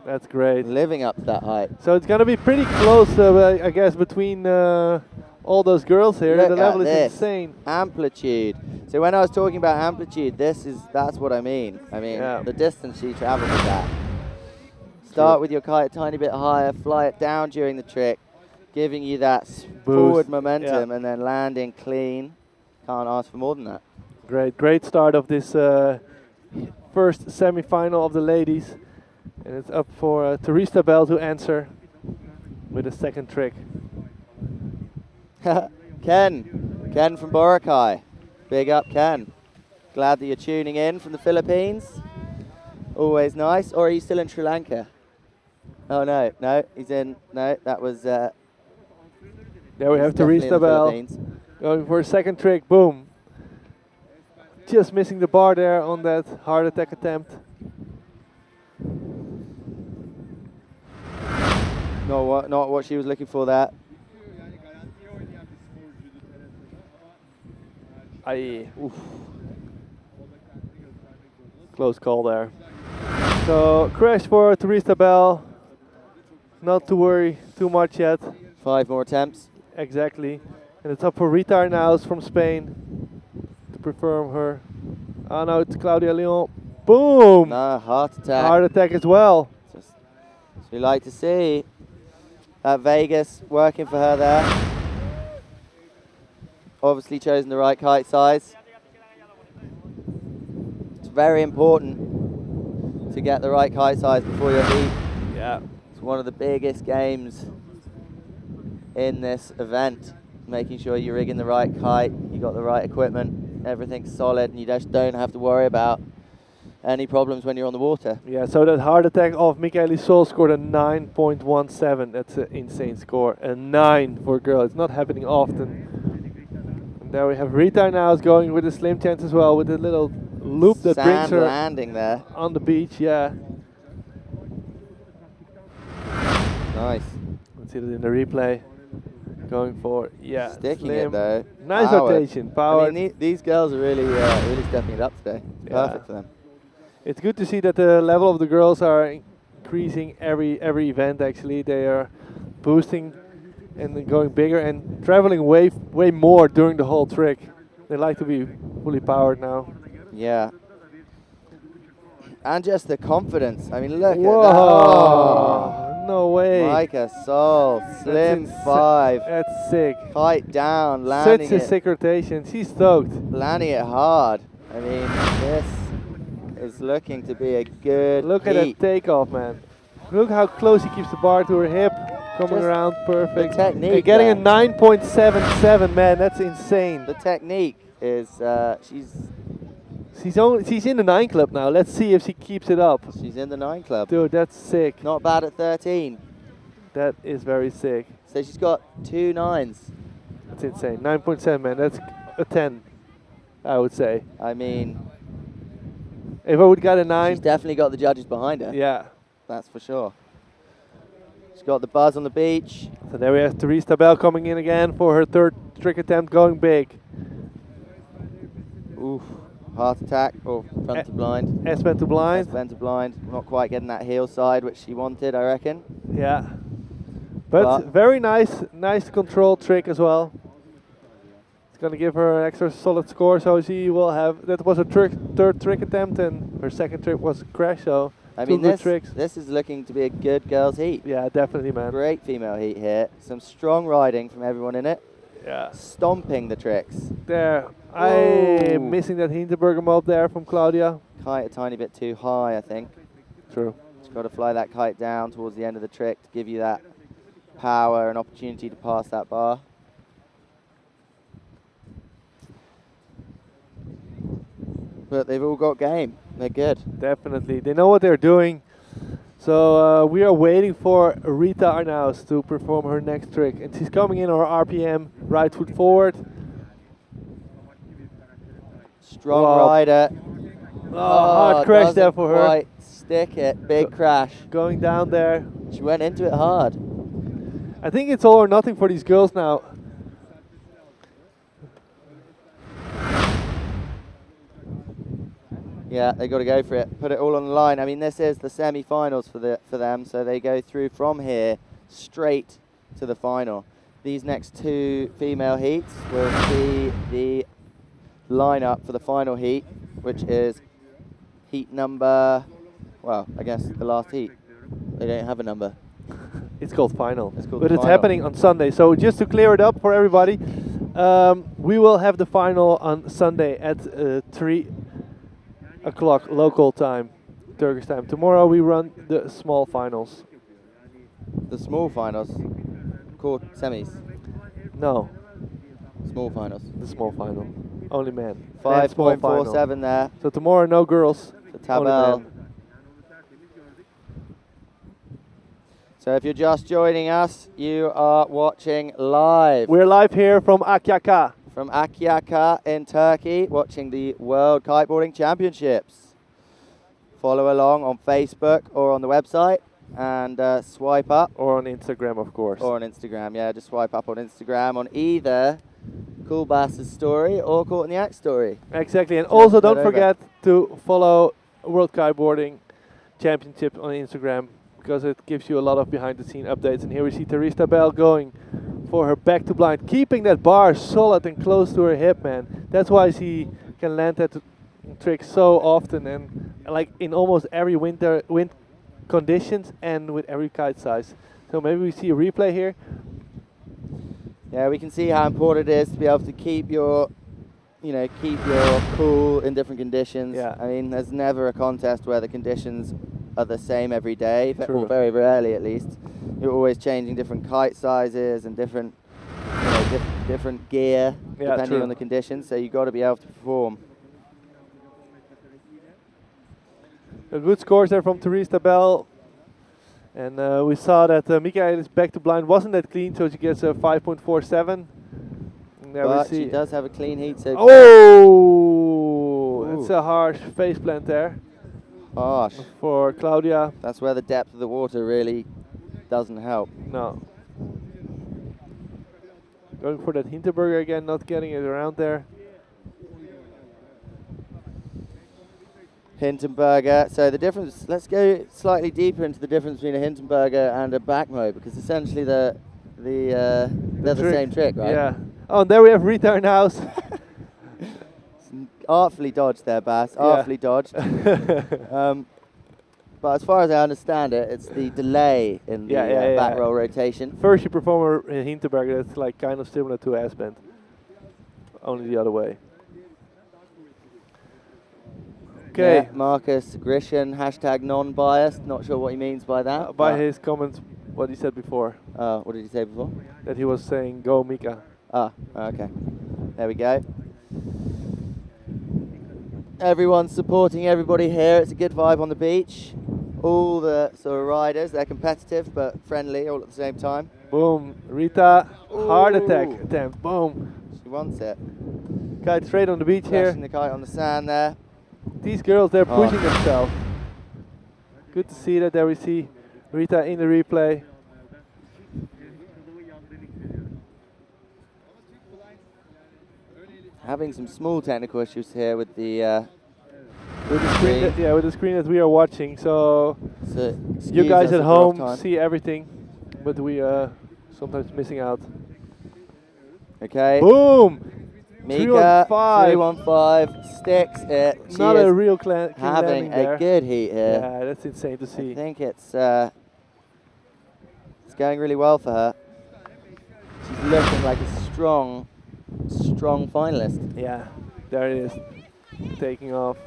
That's great. Living up to that hype. So it's going to be pretty close, I guess, between all those girls here. Look The level at is this. insane. Amplitude. So when I was talking about amplitude, that's what I mean. I mean, the distance she traveled with that. Start with your kite a tiny bit higher, fly it down during the trick, giving you that forward momentum, and then landing clean. Can't ask for more than that. Great start of this first semi-final of the ladies. And it's up for Teresa Bell to answer with a second trick. Ken from Boracay. Big up, Ken. Glad that you're tuning in from the Philippines. Always nice. Or are you still in Sri Lanka? Oh, no, he's in, that was... there we have Teresa Bell going for a second trick, boom. Just missing the bar there on that heart attack attempt. Not what she was looking for there. Oof. Close call there. So crash for Teresa Bell. Not to worry too much yet. 5 more attempts. Exactly. And it's up for Rita Arnaus from Spain to perform her. Oh no, it's Claudia Leon. Boom! No, heart attack. Heart attack as well. Just, we like to see that Vegas working for her there. Obviously chosen the right kite size. It's very important to get the right kite size before your heat. Yeah. It's one of the biggest games in this event. Making sure you're rigging the right kite, you got the right equipment, everything's solid, and you just don't have to worry about any problems when you're on the water. Yeah, so that heart attack of Michaeli Sol scored a 9.17. That's an insane score. A 9 for a girl. It's not happening often. And There we have Rita now is going with a slim chance as well, with a little loop that brings Sand her landing there. on the beach. Yeah. Nice. Let's see it in the replay. Going for Sticking slim. it though. Nice Powered. rotation, power. I mean, these girls are really, really stepping it up today. It's perfect for them. It's good to see that the level of the girls are increasing every event. Actually, they are boosting and then going bigger and traveling way more during the whole trick. They like to be fully powered now. Yeah. And just the confidence. I mean, look Whoa. at that. Oh. No way. Micah Sol, slim 5. That's sick. Kite down, landing Such a sick rotation. She's stoked. Landing it hard. I mean, this is looking to be a good Look at that takeoff, man. Look how close he keeps the bar to her hip. Coming Just around perfect. the technique And getting a there. 9.77, man. That's insane. The technique is, She's in the 9 club now. Let's see if she keeps it up. she's in the 9 club. Dude, that's sick. Not bad at 13. That is very sick. So she's got 2 9s. That's insane. 9.7, man. That's a 10, I would say. I mean, If I would got a 9. she's definitely got the judges behind her. Yeah. That's for sure. She's got the buzz on the beach. So there we have Therese Tabel coming in again for her 3rd trick attempt, going big. Oof. Heart attack or front to blind. S-bend to blind. S-bend to blind. Not quite getting that heel side which she wanted, I reckon. Yeah. But very nice control trick as well. It's going to give her an extra solid score, so she will have, that was her 3rd trick attempt and her 2nd trick was a crash, so I two mean, good tricks. this is looking to be a good girls' heat. Yeah, definitely, man. Great female heat here. Some strong riding from everyone in it. Yeah. Stomping the tricks. There. I'm missing that Hinterberger mob there from Claudia. Kite a tiny bit too high, I think. True. Just got to fly that kite down towards the end of the trick to give you that power and opportunity to pass that bar. But they've all got game. They're good. Definitely. They know what they're doing. So we are waiting for Rita Arnaus to perform her next trick. And she's coming in her RPM, right foot forward. Strong Wow. rider. Hard crash there for her. Quite stick it. Big crash. Going down there. She went into it hard. I think it's all or nothing for these girls now. Yeah, they got to go for it. Put it all on the line. I mean, this is the semi-finals for them, so they go through from here straight to the final. These next 2 female heats will see the lineup for the final heat, which is heat number, well, I guess the last heat. They don't have a number. It's called final. It's called but the it's final. happening on Sunday. So just to clear it up for everybody, we will have the final on Sunday at 3 o'clock local time, Turkish time. Tomorrow we run the small finals. The small finals, called semis. No, Small finals. the small final. Only men. Men small final. 5.47 there So tomorrow no girls. for Only Tabel. men. So if you're just joining us, you are watching live We're live here from Akyaka. from Akyaka in Turkey, watching the World Kiteboarding Championships. Follow along on Facebook or on the website and swipe up. Or on Instagram, of course. Or on Instagram, yeah, just swipe up on Instagram on either Cool Bass's story or Caught in the Act story. Exactly. And also don't head over. forget to follow World Kiteboarding Championship on Instagram, because it gives you a lot of behind the scene updates. And here we see Therese Tabel going for her back to blind, keeping that bar solid and close to her hip, man. That's why she can land that trick so often and like in almost every wind conditions and with every kite size. So maybe we see a replay here. Yeah, we can see how important it is to be able to keep your, keep your cool in different conditions. Yeah. I mean, there's never a contest where the conditions are the same every day, True. or very rarely at least. You're always changing different kite sizes and different, different gear depending true. on the conditions. So you got to be able to perform. A good scores there from Therese Tabel. And we saw that Michaela's back to blind wasn't that clean, so she gets a 5.47. And There but we see. she does have a clean heat. So Oh, it's a harsh face plant there harsh. for Claudia. That's where the depth of the water really doesn't help. No. Going for that Hinterberger again, not getting it around there. Hindenburger. So the difference, let's go slightly deeper into the difference between a Hindenburger and a backmo, because essentially they're the same trick, right? Yeah. Oh, and there we have Rita Arnaus. Artfully dodged there, Bass. Artfully dodged. But as far as I understand it, it's the delay in the back roll rotation. First you perform a Hinterberger that's like kind of similar to S-bend, only the other way. Okay. Yeah, Marcus Grisham, hashtag non-biased. Not sure what he means by that. By his comments, what he said before. What did he say before? That he was saying, go Mika. Ah, okay. There we go. Everyone's supporting everybody here. It's a good vibe on the beach. All the sort of riders, they're competitive but friendly all at the same time. Boom. Rita, heart attack attempt. Boom. She wants it. Kite straight on the beach Flashing here. the kite on the sand there. These girls, they're pushing themselves. Good to see that. There we see Rita in the replay. Having some small technical issues here with the screen. With the screen that we are watching. So you excuse guys us at if we're off home time. see everything, but we are sometimes missing out. Okay. Boom! Mika, 315. 315 sticks it. She Not a is real clean having landing a there. good heat here. Yeah, that's insane to see. I think it's going really well for her. She's looking like a strong finalist. Yeah, there it is, taking off.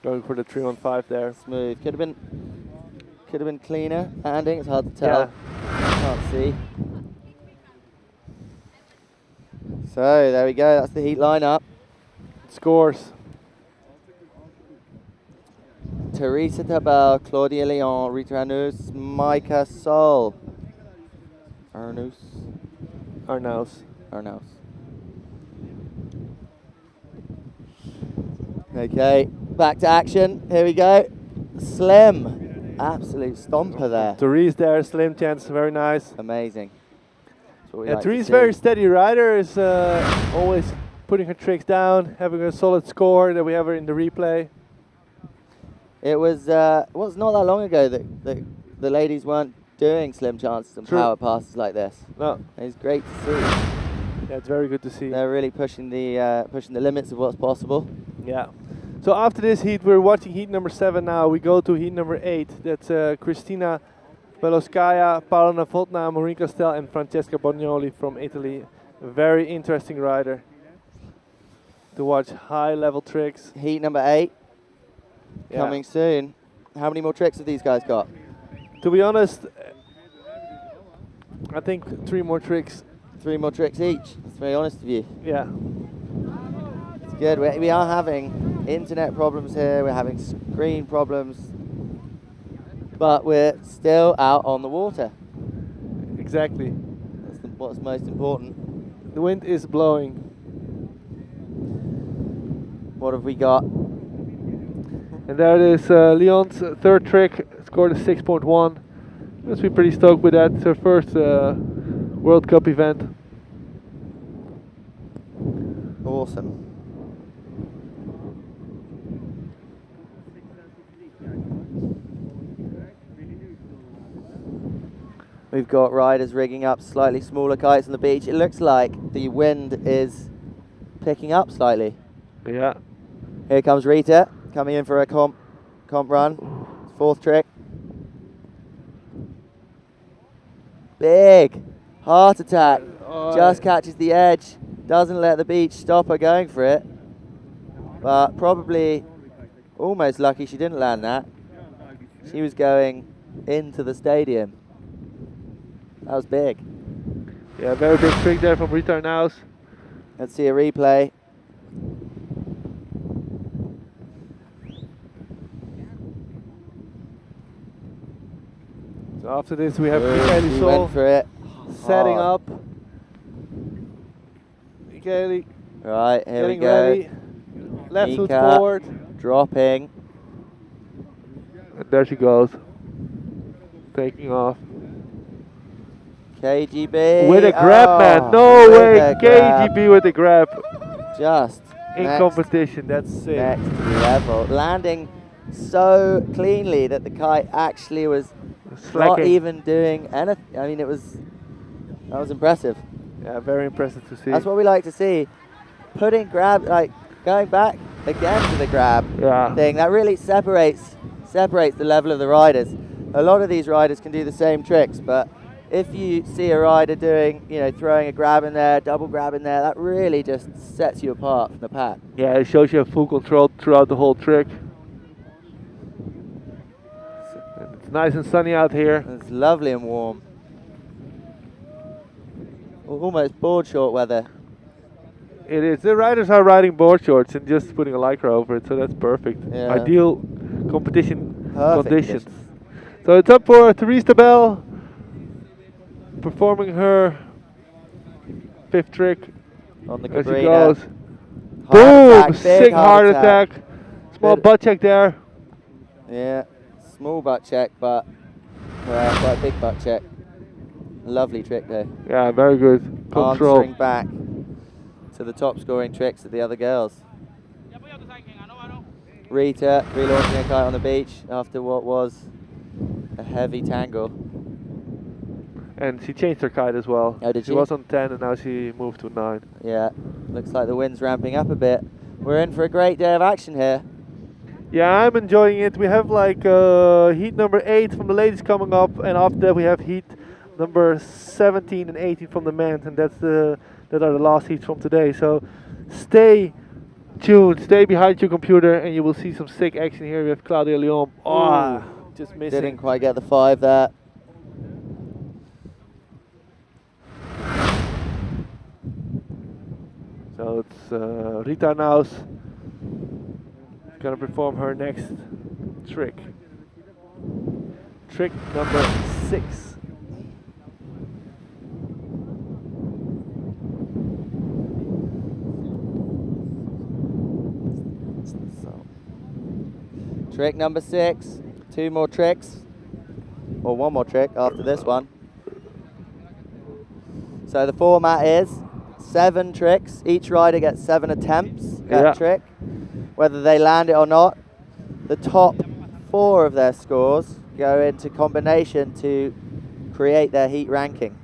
Going for the 315 there. Smooth. Could have been cleaner. Landing, it's hard to tell. Can't see. So there we go. That's the heat lineup. Scores. Teresa Tabel, Claudia Leon, Rita Arnaus, Micah Sol. Arnaus. Okay, back to action. Here we go. Slim. Absolute stomper there. Therese there, slim chance, very nice. Amazing. Yeah, Therese, very steady rider, is always putting her tricks down, having a solid score that we have her in the replay. It was not that long ago that the ladies weren't doing slim chances and power passes like this. No. It's great to see. Yeah, it's very good to see. They're really pushing the limits of what's possible. Yeah. So after this heat, we're watching heat number 7 now. We go to heat number 8. That's Cristina Beloskaya, Paola Novotna, Maureen Castel, and Francesca Bognoli from Italy. A very interesting rider to watch high-level tricks. Heat number 8 coming soon. How many more tricks have these guys got? To be honest, I think 3 more tricks. 3 more tricks each. That's very honest of you. Yeah. It's good. We are having internet problems here. We're having screen problems. But we're still out on the water. Exactly. That's what's most important. The wind is blowing. What have we got? And there it is, Leon's third trick, scored a 6.1. Must be pretty stoked with that. It's her first World Cup event. Awesome. We've got riders rigging up slightly smaller kites on the beach. It looks like the wind is picking up slightly. Yeah. Here comes Rita, coming in for a comp run. 4th trick. Big heart attack. Just catches the edge. Doesn't let the beach stop her going for it. But probably almost lucky she didn't land that. She was going into the stadium. That was big. Yeah, very big trick there from Rita Arnaus. Let's see a replay. So after this we have She Michaeli Sol went for it. setting Hard. up. Michaeli Right, here we getting go. ready. Left foot Mika forward. dropping. And there she goes. Taking off. KGB. With a grab, man. No with way. a grab. KGB with a grab. Just In next, competition. That's sick. next level. Landing so cleanly that the kite actually was not Slacking. even doing anything. I mean, that was impressive. Yeah, very impressive to see. That's what we like to see. Putting grab, like going back again to the grab thing, that really separates the level of the riders. A lot of these riders can do the same tricks, but if you see a rider doing, throwing a grab in there, double grab in there, that really just sets you apart from the pack. Yeah, it shows you have full control throughout the whole trick. And it's nice and sunny out here. It's lovely and warm. Almost board short weather. It is. The riders are riding board shorts and just putting a lycra over it, so that's perfect. Yeah. Ideal competition Perfect conditions. conditions. So it's up for Teresa Bell performing her 5th trick. On the As she Cabrina. goes. Heart Boom! attack, big Sick heart attack. Small butt check there. Yeah, small butt check, but quite a big butt check. Lovely trick there. Yeah, very good. Control. Answering back to the top scoring tricks of the other girls. Rita relaunching a kite on the beach after what was a heavy tangle. And she changed her kite as well. Oh, did she she? was on 10 and now she moved to 9. Yeah, looks like the wind's ramping up a bit. We're in for a great day of action here. Yeah, I'm enjoying it. We have like heat number 8 from the ladies coming up, and after that we have heat number 17 and 18 from the men, and that are the last heats from today. So stay tuned, stay behind your computer, and you will see some sick action here. We have Claudia Leon. Oh, just missing. Didn't quite get the 5 there. So it's Rita Naus gonna perform her next trick. Trick number 6. Trick number 6. 2 more tricks, or 1 more trick after this one. So the format is 7 tricks. Each rider gets 7 attempts at a trick, whether they land it or not. The top 4 of their scores go into combination to create their heat ranking,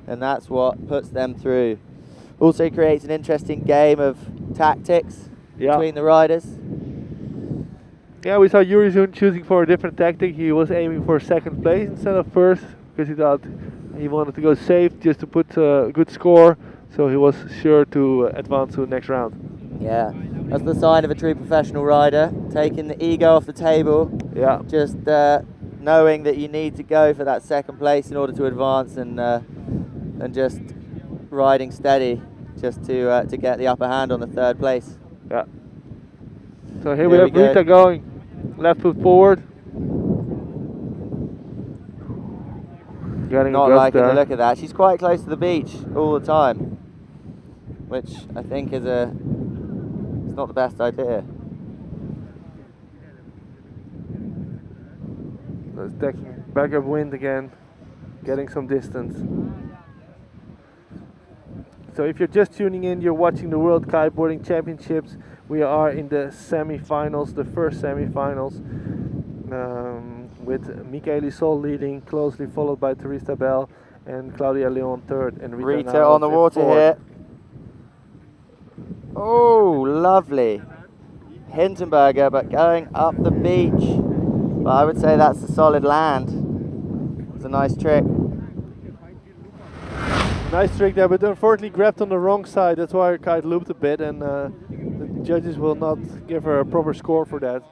and that's what puts them through. Also creates an interesting game of tactics between the riders. Yeah, we saw Yurizun choosing for a different tactic. He was aiming for 2nd place instead of 1st because he thought he wanted to go safe just to put a good score, so he was sure to advance to the next round. Yeah, that's the sign of a true professional rider, taking the ego off the table. Yeah. Just knowing that you need to go for that 2nd place in order to advance, and just riding steady just to get the upper hand on the 3rd place. Yeah. So here we have Rita going. Left foot forward. Getting Not liking the look of that. She's quite close to the beach all the time, which I think is it's not the best idea. Let's taking back up wind again, getting some distance. So if you're just tuning in, you're watching the World Kiteboarding Championships. We are in the semi-finals, the first semi-finals, with Michaeli Sol leading, closely followed by Teresa Bell and Claudia Leon 3rd, and Rita on the water here. Oh, lovely. Hindenburger, but going up the beach. But I would say that's a solid land. It's a nice trick. Nice trick there, but unfortunately grabbed on the wrong side. That's why her kite looped a bit, and the judges will not give her a proper score for that.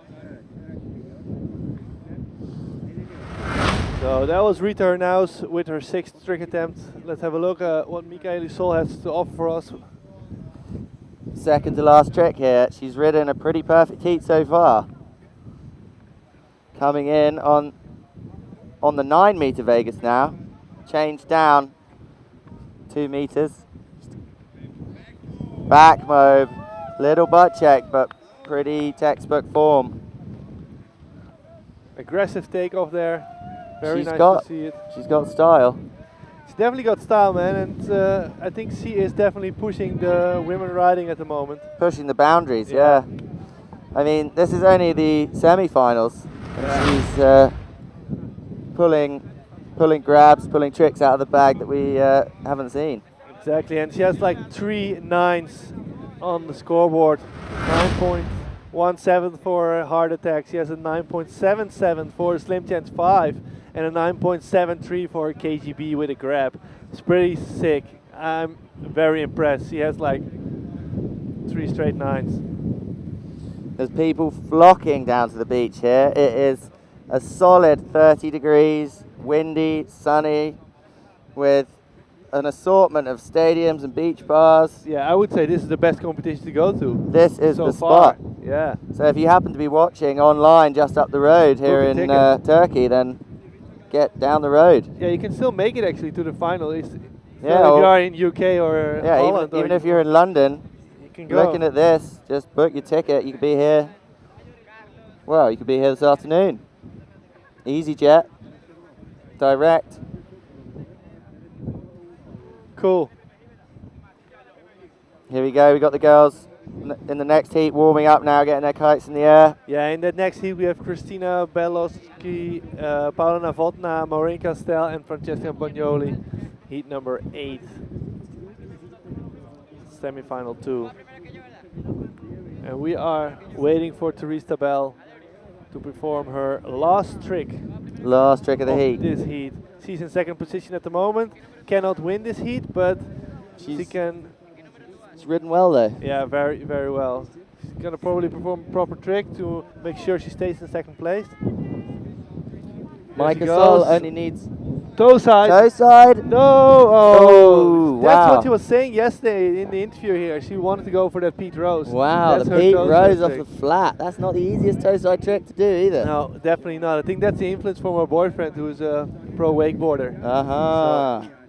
So that was Rita Hernaus with her 6th trick attempt. Let's have a look at what Michaeli Sol has to offer for us. 2nd to last trick here. She's ridden a pretty perfect heat so far. Coming in on the 9 meter Vegas now. Changed down 2 meters. Back mob. Little butt check, but pretty textbook form. Aggressive takeoff there. Very nice to see it. She's got style. She's definitely got style, man, and I think she is definitely pushing the women riding at the moment. Pushing the boundaries, yeah. I mean, this is only the semi-finals. She's pulling grabs, pulling tricks out of the bag that we haven't seen. Exactly, and she has like 3 9s on the scoreboard. 9.17 for Heart Attack. She has a 9.77 for Slim Chance 5 and a 9.73 for KGB with a grab. It's pretty sick. I'm very impressed. She has like 3 straight 9s. There's people flocking down to the beach here. It is a solid 30 degrees, windy, sunny, with an assortment of stadiums and beach bars. Yeah, I would say this is the best competition to go to. This is so the far. spot. Yeah. So if you happen to be watching online just up the road here in Turkey, then get down the road. Yeah, you can still make it actually to the final. If you are in UK or Holland. Even if you're in London, you can go. Looking at this, just book your ticket. You could be here. Well, you could be here this afternoon. EasyJet, direct. Cool. Here we go. We got the girls in the next heat warming up now, getting their kites in the air. Yeah, in the next heat we have Christina Belowski, Paula Novotná, Maureen Castell and Francesca Bagnoli. Heat number 8. Semi-final 2. And we are waiting for Therese Tabel to perform her last trick. Last trick of the heat. This heat. She's in second position at the moment. Cannot win this heat, but she can. She's ridden well though. Yeah, very, very well. She's gonna probably perform a proper trick to make sure she stays in second place. Micah Sol only needs toe side. Toe side. No. Oh, that's wow. what she was saying yesterday in the interview here. She wanted to go for that Pete Rose. Wow, that's the Pete Rose off trick. the flat. That's not the easiest toe side trick to do either. No, definitely not. I think that's the influence from her boyfriend, who is a pro wakeboarder.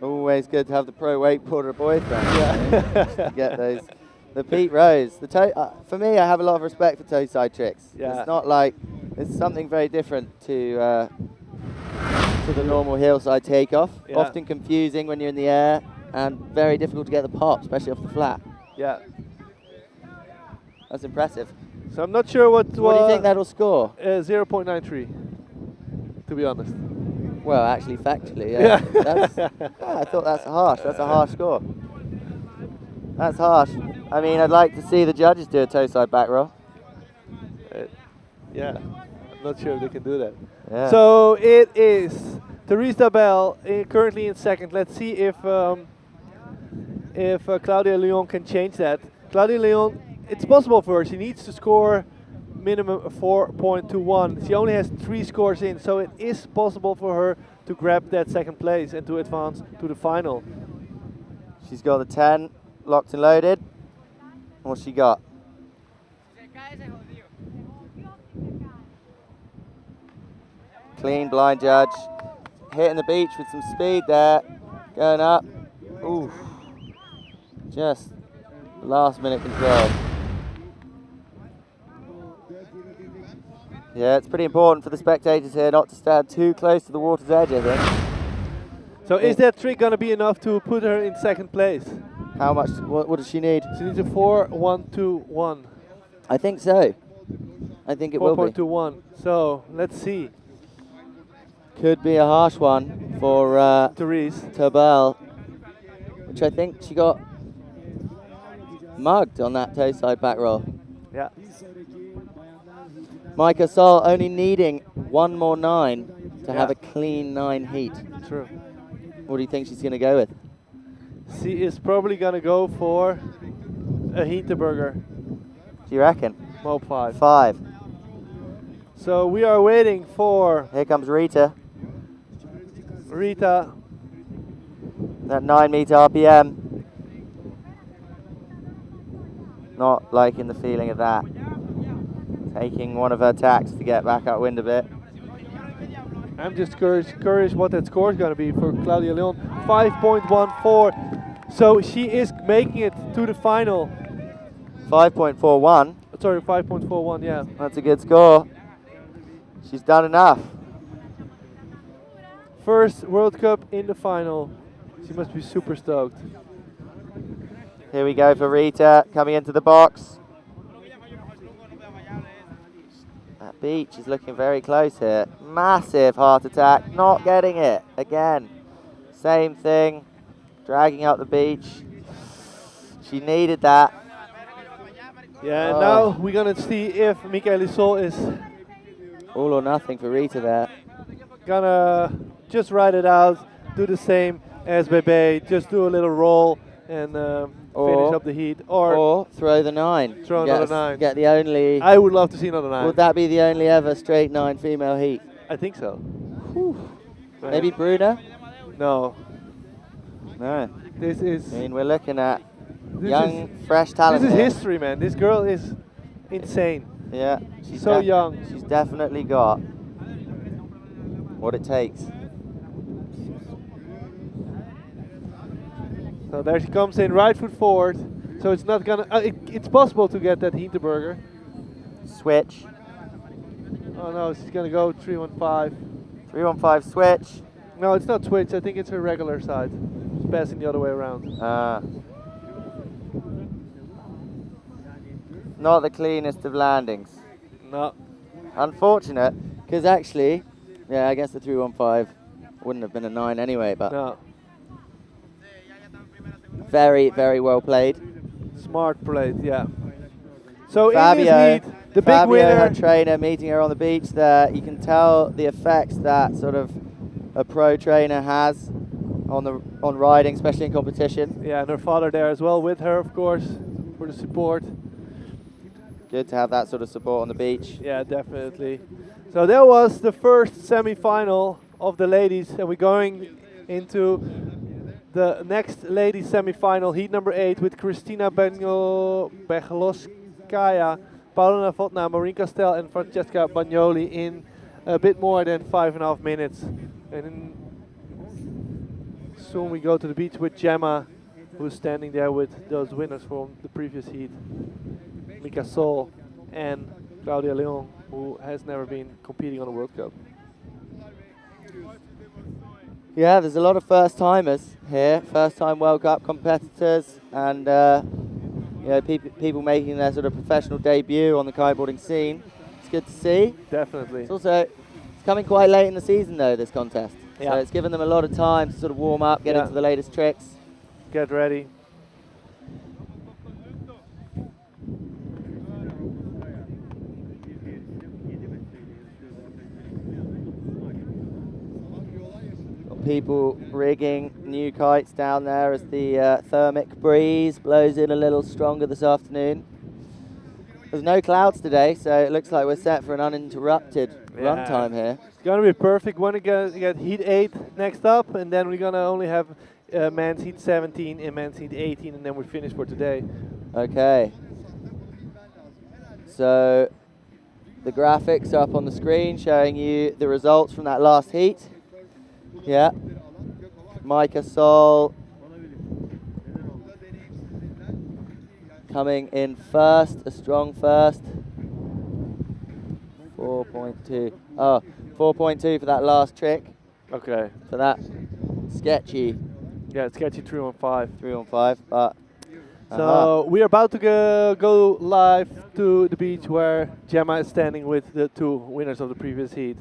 Always good to have the pro wakeboarder boyfriend. Yeah. Get those. The Pete Rose. The toe. For me, I have a lot of respect for toe side tricks. Yeah. It's not like it's something very different to the normal hillside takeoff. Yeah. Often confusing when you're in the air and very difficult to get the pop, especially off the flat. Yeah. That's impressive. So I'm not sure what do you think that'll score? 0.93, to be honest. Well, actually, factually, yeah. I thought that's harsh. That's a harsh score. That's harsh. I mean, I'd like to see the judges do a toe side back roll. Yeah, I'm not sure if they can do that. Yeah. So it is Therese Tabel currently in second. Let's see if Claudia Leon can change that. Claudia Leon, it's possible for her. She needs to score minimum 4.21. She only has 3 scores in, so it is possible for her to grab that second place and to advance to the final. She's got the 10 locked and loaded. What's she got? Clean blind judge. Hitting the beach with some speed there. Going up. Ooh. Just last minute control. Yeah, it's pretty important for the spectators here not to stand too close to the water's edge, I think. So is that trick going to be enough to put her in second place? How much, what does she need? She needs a 4.121. I think so. I think it will be. 4.21. So let's see. Could be a harsh one for Therese Tabel, which I think she got mugged on that toe side back roll. Yeah. Micah Sol only needing 1 more 9 to have a clean 9 heat. True. What do you think she's going to go with? She is probably going to go for a Hinterberger. Do you reckon? Mob 5. 5. So we are waiting for... Here comes Rita. Rita. That 9 meter RPM. Not liking the feeling of that. Taking one of her tacks to get back upwind a bit. I'm just curious what that score is going to be for Claudia Leon. 5.14. So she is making it to the final. 5.41. Sorry, 5.41, yeah. That's a good score. She's done enough. First World Cup in the final. She must be super stoked. Here we go for Rita coming into the box. That beach is looking very close here. Massive heart attack, not getting it again. Same thing, dragging up the beach. She needed that. Yeah, and now we're gonna see if Michaela Sol is all or nothing for Rita there. Gonna just ride it out, do the same as Bebe, just do a little roll and finish up the heat. Or throw the 9. Throw another 9. Get the only... I would love to see another 9. Would that be the only ever straight 9 female heat? I think so. Maybe Bruna? No. No. This is... I mean, we're looking at young, fresh talent. This is here. history, man. This girl is insane. Yeah. She's so young. She's definitely got what it takes. So there she comes in, right foot forward. So it's not gonna. It's possible to get that Hinterberger. Switch. Oh no, she's gonna go 315. 315 switch. No, it's not switch. I think it's her regular side. She's passing the other way around. Not the cleanest of landings. No. Unfortunate, because actually, yeah, I guess the 315 wouldn't have been a 9 anyway, but no. Very, very well played. Smart played, yeah. So Fabio, in this heat, the big winner, her trainer, meeting her on the beach there. You can tell the effects that sort of a pro trainer has on riding, especially in competition. Yeah, and her father there as well with her, of course, for the support. Good to have that sort of support on the beach. Yeah, definitely. So that was the first semi-final of the ladies, and we're going into the next ladies semi-final, heat number 8, with Kristina Begloskaya, Paulina Votna, Maureen Castell, and Francesca Bagnoli in a bit more than 5.5 minutes. And soon we go to the beach with Gemma, who's standing there with those winners from the previous heat. Mika Sol and Claudia Leon, who has never been competing on a World Cup. Yeah, there's a lot of first-timers here, first-time World Cup competitors, and you know, people making their sort of professional debut on the kiteboarding scene. It's good to see. Definitely. It's coming quite late in the season though, this contest. Yeah. So it's given them a lot of time to sort of warm up, get into the latest tricks. Get ready. People rigging new kites down there as the thermic breeze blows in a little stronger this afternoon. There's no clouds today, so it looks like we're set for an uninterrupted run time here. It's going to be perfect. We're going to get heat 8 next up, and then we're going to only have men's heat 17 and men's heat 18, and then we're finished for today. Okay. So the graphics are up on the screen showing you the results from that last heat. Yeah, Micah Sol coming in first, a strong first. 4.2. Oh, 4.2 for that last trick. Okay. For that sketchy. Yeah, sketchy 315. 315, but. So we're about to go live to the beach where Gemma is standing with the 2 winners of the previous heat.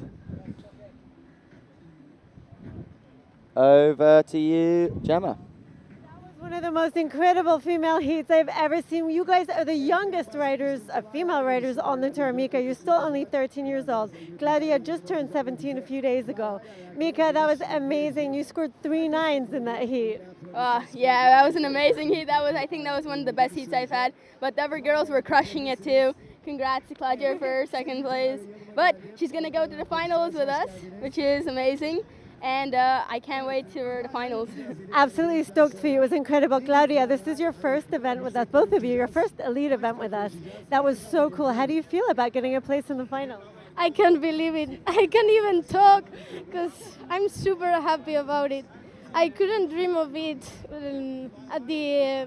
Over to you, Gemma. That was one of the most incredible female heats I've ever seen. You guys are the youngest riders, female riders on the tour. Mika, you're still only 13 years old. Claudia just turned 17 a few days ago. Mika, that was amazing. You scored 3 9s in that heat. Yeah, that was an amazing heat. I think that was one of the best heats I've had. But the other girls were crushing it too. Congrats to Claudia for her 2nd place. But she's going to go to the finals with us, which is amazing. And I can't wait for the finals. Absolutely stoked for you. It was incredible. Claudia, this is your first event with us, both of you, your first elite event with us. That was so cool. How do you feel about getting a place in the final? I can't believe it. I can't even talk because I'm super happy about it. I couldn't dream of it at the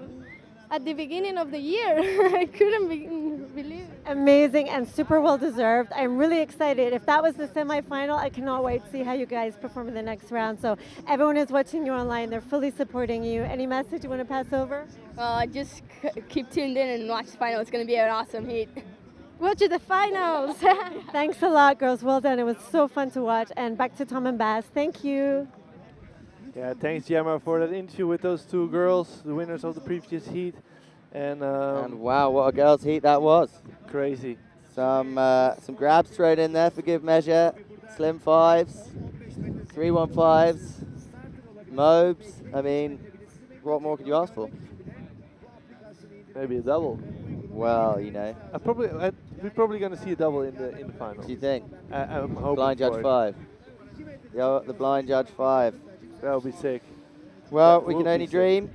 at the beginning of the year. I couldn't believe it. Amazing and super well deserved. I'm really excited. If that was the semifinal, I cannot wait to see how you guys perform in the next round. So everyone is watching you online. They're fully supporting you. Any message you want to pass over? Just keep tuned in and watch the final. It's going to be an awesome heat. Watch the finals. Thanks a lot, girls. Well done. It was so fun to watch. And back to Tom and Bas. Thank you. Yeah, thanks, Gemma, for that interview with those two girls, the winners of the previous heat. And wow, what a girls' heat that was. Crazy. Some grabs thrown in there for good measure. Slim 5s, 315s, Mobes. I mean, what more could you ask for? Maybe a double. Well, you know. We're probably going to see a double in the final. Do you think? I'm hoping Blind Judge 5. The Blind Judge 5. That would be sick. Well, we can only dream.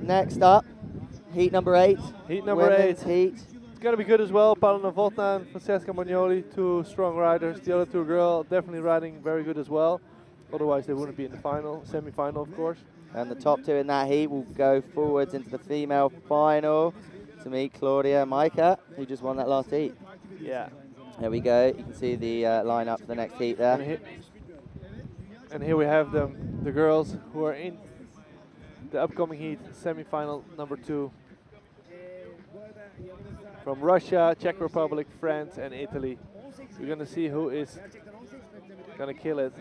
Next up, heat number 8. Heat number Women's 8. Heat. It's going to be good as well. Paola Novotna and Francesca Magnoli, two strong riders. The other two girls definitely riding very good as well. Otherwise, they wouldn't be in the semi-final, of course. And the top two in that heat will go forwards into the female final to meet Claudia and Micah, who just won that last heat. Yeah. There we go. You can see the lineup for the next heat there. And here we have them, the girls who are in the upcoming heat, semi-final number 2. From Russia, Czech Republic, France, and Italy. We're going to see who is going to kill it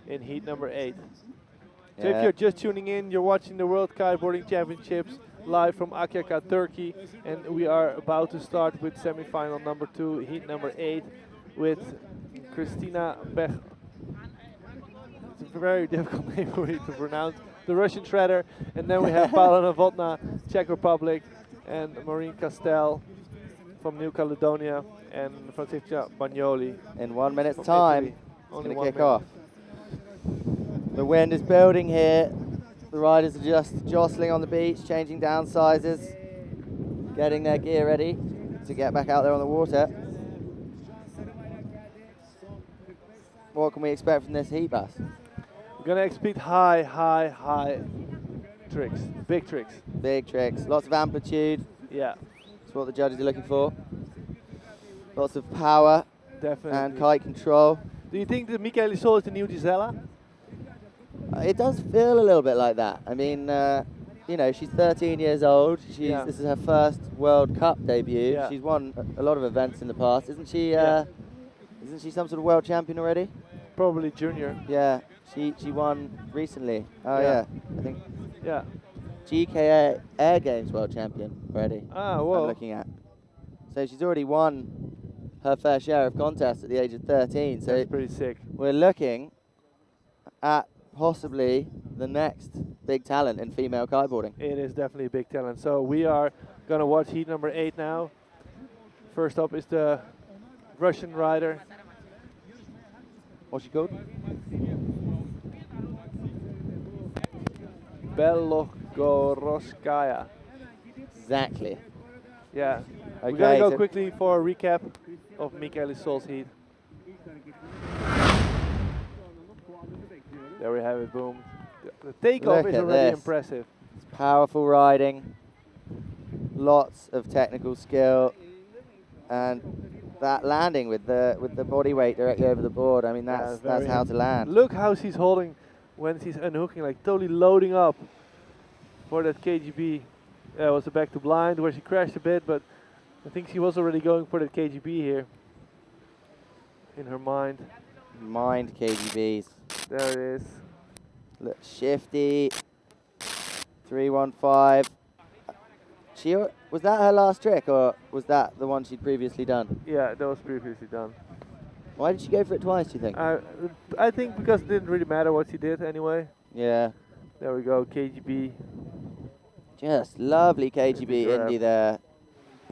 in heat number 8. So if you're just tuning in, you're watching the World Kiteboarding Championships live from Akyaka, Turkey, and we are about to start with semi-final number 2, heat number 8, with Kristina Bech. It's a very difficult name for me to pronounce. The Russian shredder, and then we have Paola Novotna, Czech Republic, and Maureen Castell from New Caledonia, and Francesca Bagnoli. In 1 minute's time, Italy. it's going to kick off. The wind is building here. The riders are just jostling on the beach, changing down sizes, getting their gear ready to get back out there on the water. What can we expect from this heat, Bas? We're going to expect high tricks, big tricks. Big tricks, lots of amplitude. Yeah. That's what the judges are looking for. Lots of power. Definitely. And kite control. Do you think that Michaela Sol is the new Gisela? It does feel a little bit like that. I mean, you know, she's 13 years old. This is her first World Cup debut. Yeah. She's won a lot of events in the past. Isn't she? Isn't she some sort of world champion already? Probably junior. Yeah, she won recently. Oh yeah, I think. Yeah. GKA Air Games world champion already. Ah, well. I'm looking at. So she's already won her fair share of contests at the age of 13. So that's pretty sick. We're looking at possibly the next big talent in female kiteboarding. It is definitely a big talent. So we are going to watch heat number 8 now. First up is the Russian rider. What's she called? Belogorskaya. Exactly. Yeah. Okay, We're going to go quickly for a recap of Michaela Sol's heat. There we have it, boom. The takeoff is already impressive. It's powerful riding, lots of technical skill, and that landing with the body weight directly over the board. I mean, that's how to land. Look how she's holding when she's unhooking, like totally loading up for that KGB. It was a back to blind where she crashed a bit, but I think she was already going for that KGB here in her mind. Mind KGBs. There it is. Look, shifty. 315. Was that her last trick, or was that the one she'd previously done? Yeah, that was previously done. Why did she go for it twice, do you think? I think because it didn't really matter what she did anyway. Yeah. There we go, KGB. Just lovely KGB Indy there.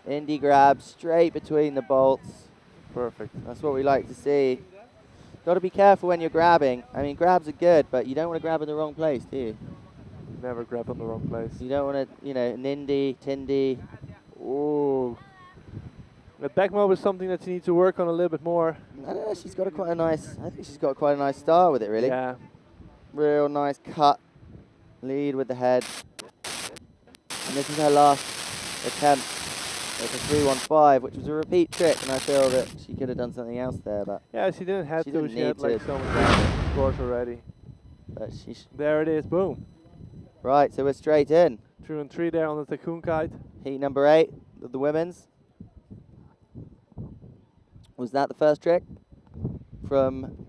Indy grab straight between the bolts. Perfect. That's what we like to see. Got to be careful when you're grabbing. I mean, grabs are good, but you don't want to grab in the wrong place, do you? Never grab in the wrong place. You don't want to, you know, Nindy, Tindy. Ooh. The back mob is something that she needs to work on a little bit more. I don't know, she's got quite a nice, I think she's got quite a nice start with it, really. Yeah. Real nice cut. Lead with the head. And this is her last attempt at the 315, which was a repeat trick, and I feel that she could have done something else there, but Yeah, she didn't have she to. didn't She had need like to. so many scores already. But There it is. Boom. right, so we're straight in. 2 and 3 there on the Tycoon kite. Heat number 8 of the women's. Was that the first trick? From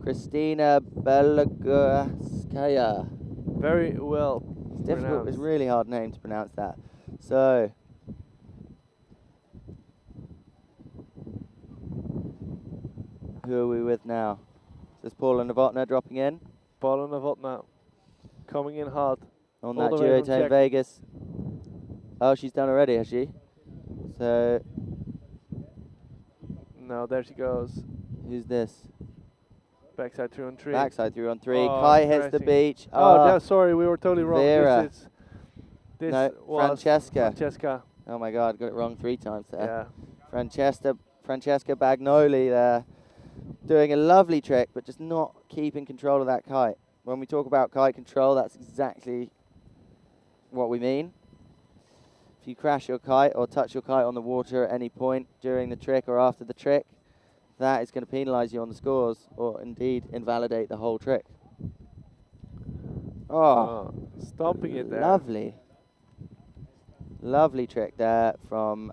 Kristina Belogorskaya. Very well. It's difficult. It's a really hard name to pronounce that. So, who are we with now? Is this Paula Novotna dropping in? Paula Novotna coming in hot. On All that the way from duotone Czech. Vegas. Oh, she's done already, has she? So, No, there she goes. who's this? Backside 2 and 3. Backside 3 on 3. Oh, Kai hits the crashing. beach. Oh, sorry, we were totally wrong. Vera. This No, was Francesca. Francesca. Oh my God, got it wrong 3 times there. Yeah. Francesca Bagnoli there, doing a lovely trick, but just not keeping control of that kite. When we talk about kite control, that's exactly what we mean. If you crash your kite or touch your kite on the water at any point during the trick or after the trick, that is going to penalise you on the scores, or indeed invalidate the whole trick. Oh, stomping it there. Lovely. Lovely trick there from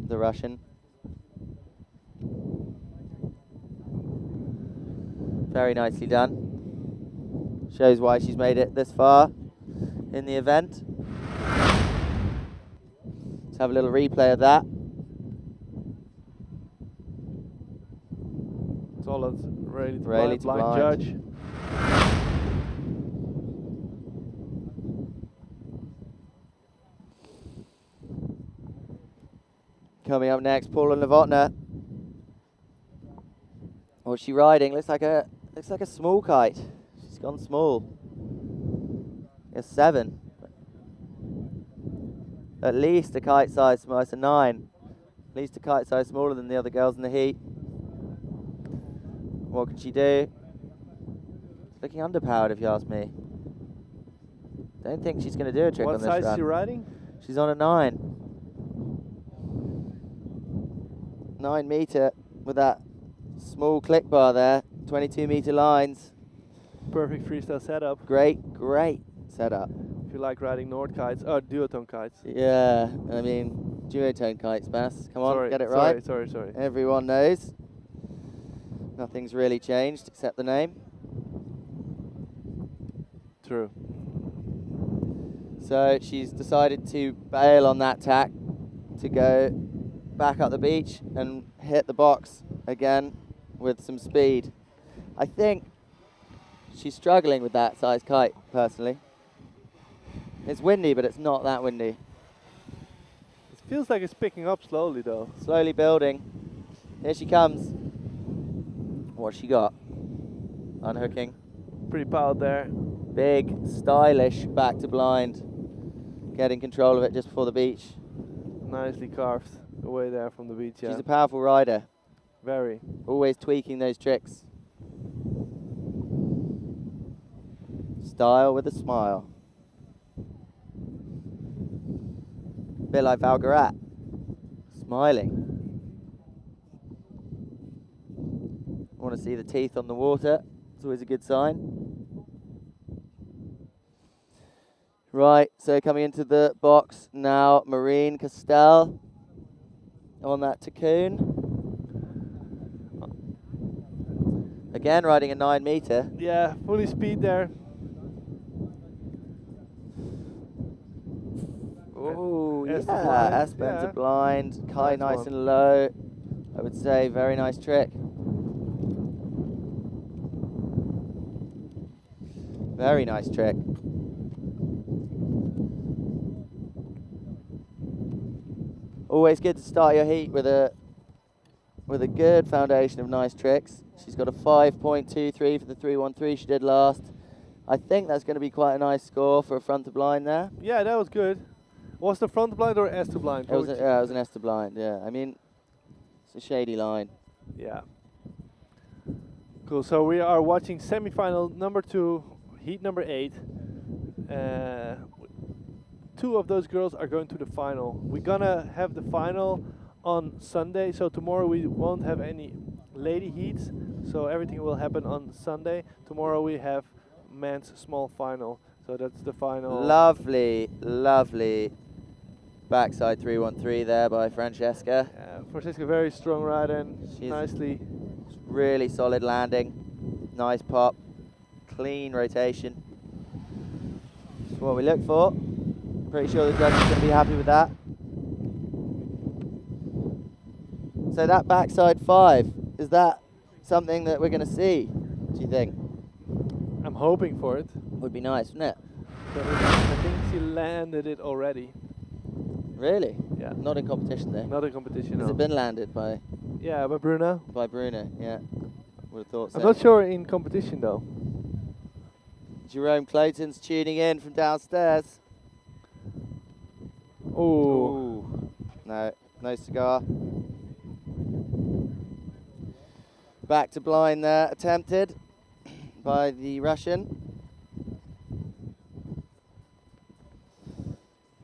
the Russian. Very nicely done. Shows why she's made it this far in the event. Let's have a little replay of that. Solid, ready to Rayleigh blind, to blind blind. judge. Coming up next, Paula Novotna. What's she riding? Looks like a small kite. She's gone small. A 7. At least a kite size smaller. It's a 9. At least a kite size smaller than the other girls in the heat. What can she do? Looking underpowered, if you ask me. Don't think she's going to do a trick on this run. What size is she riding? She's on a 9. 9 meter with that small click bar there. 22 meter lines. Perfect freestyle setup. Great setup. If you like riding Nord kites, or duotone kites. Yeah, I mean, duotone kites, Bass. Come on, Sorry, get it right. Sorry. Everyone knows. Nothing's really changed except the name. True. So she's decided to bail on that tack to go back up the beach and hit the box again with some speed. I think she's struggling with that size kite, personally. It's windy, but it's not that windy. It feels like it's picking up slowly, though. Slowly building. Here she comes. What's she got? Unhooking. Pretty powered there. Big, stylish back to blind. Getting control of it just before the beach. Nicely carved away there from the beach, yeah. She's a powerful rider. Very. Always tweaking those tricks. Style with a smile. Bit like Valgarat. Smiling. Want to see the teeth on the water. It's always a good sign. Right, so coming into the box now, Marine Castell on that Tycoon. Again, riding a 9 meter. Yeah, fully speed there. Oh, yeah, S to blind, S-bend to blind, Kai Nice nice one. and low. I would say very nice trick. Very nice trick. Always good to start your heat with a good foundation of nice tricks. She's got a 5.23 for the 313 she did last. I think that's going to be quite a nice score for a front to blind there. Yeah, that was good. Was the front blind or S to blind? It was, yeah, it was an S to blind, yeah. I mean, it's a shady line. Yeah. Cool, so we are watching semi-final number 2, heat number 8. 2 of those girls are going to the final. We're gonna have the final on Sunday, so tomorrow we won't have any lady heats, so everything will happen on Sunday. Tomorrow we have men's small final, so that's the final. Lovely, lovely backside 313 there by Francesca. Francesca, very strong rider and She's nicely. Really solid landing, nice pop, clean rotation. That's what we look for. Pretty sure the judge is going to be happy with that. So that backside 5, is that something that we're going to see, do you think? I'm hoping for it. Would be nice, wouldn't it? But I think she landed it already. Really? Yeah. Not in competition though? Not in competition, Has no. it been landed by? Yeah, by Bruno. By Bruno, yeah. Would have thought so. I'm not sure in competition though. Jerome Clayton's tuning in from downstairs. Ooh. No, no cigar. Back to blind there, attempted by the Russian.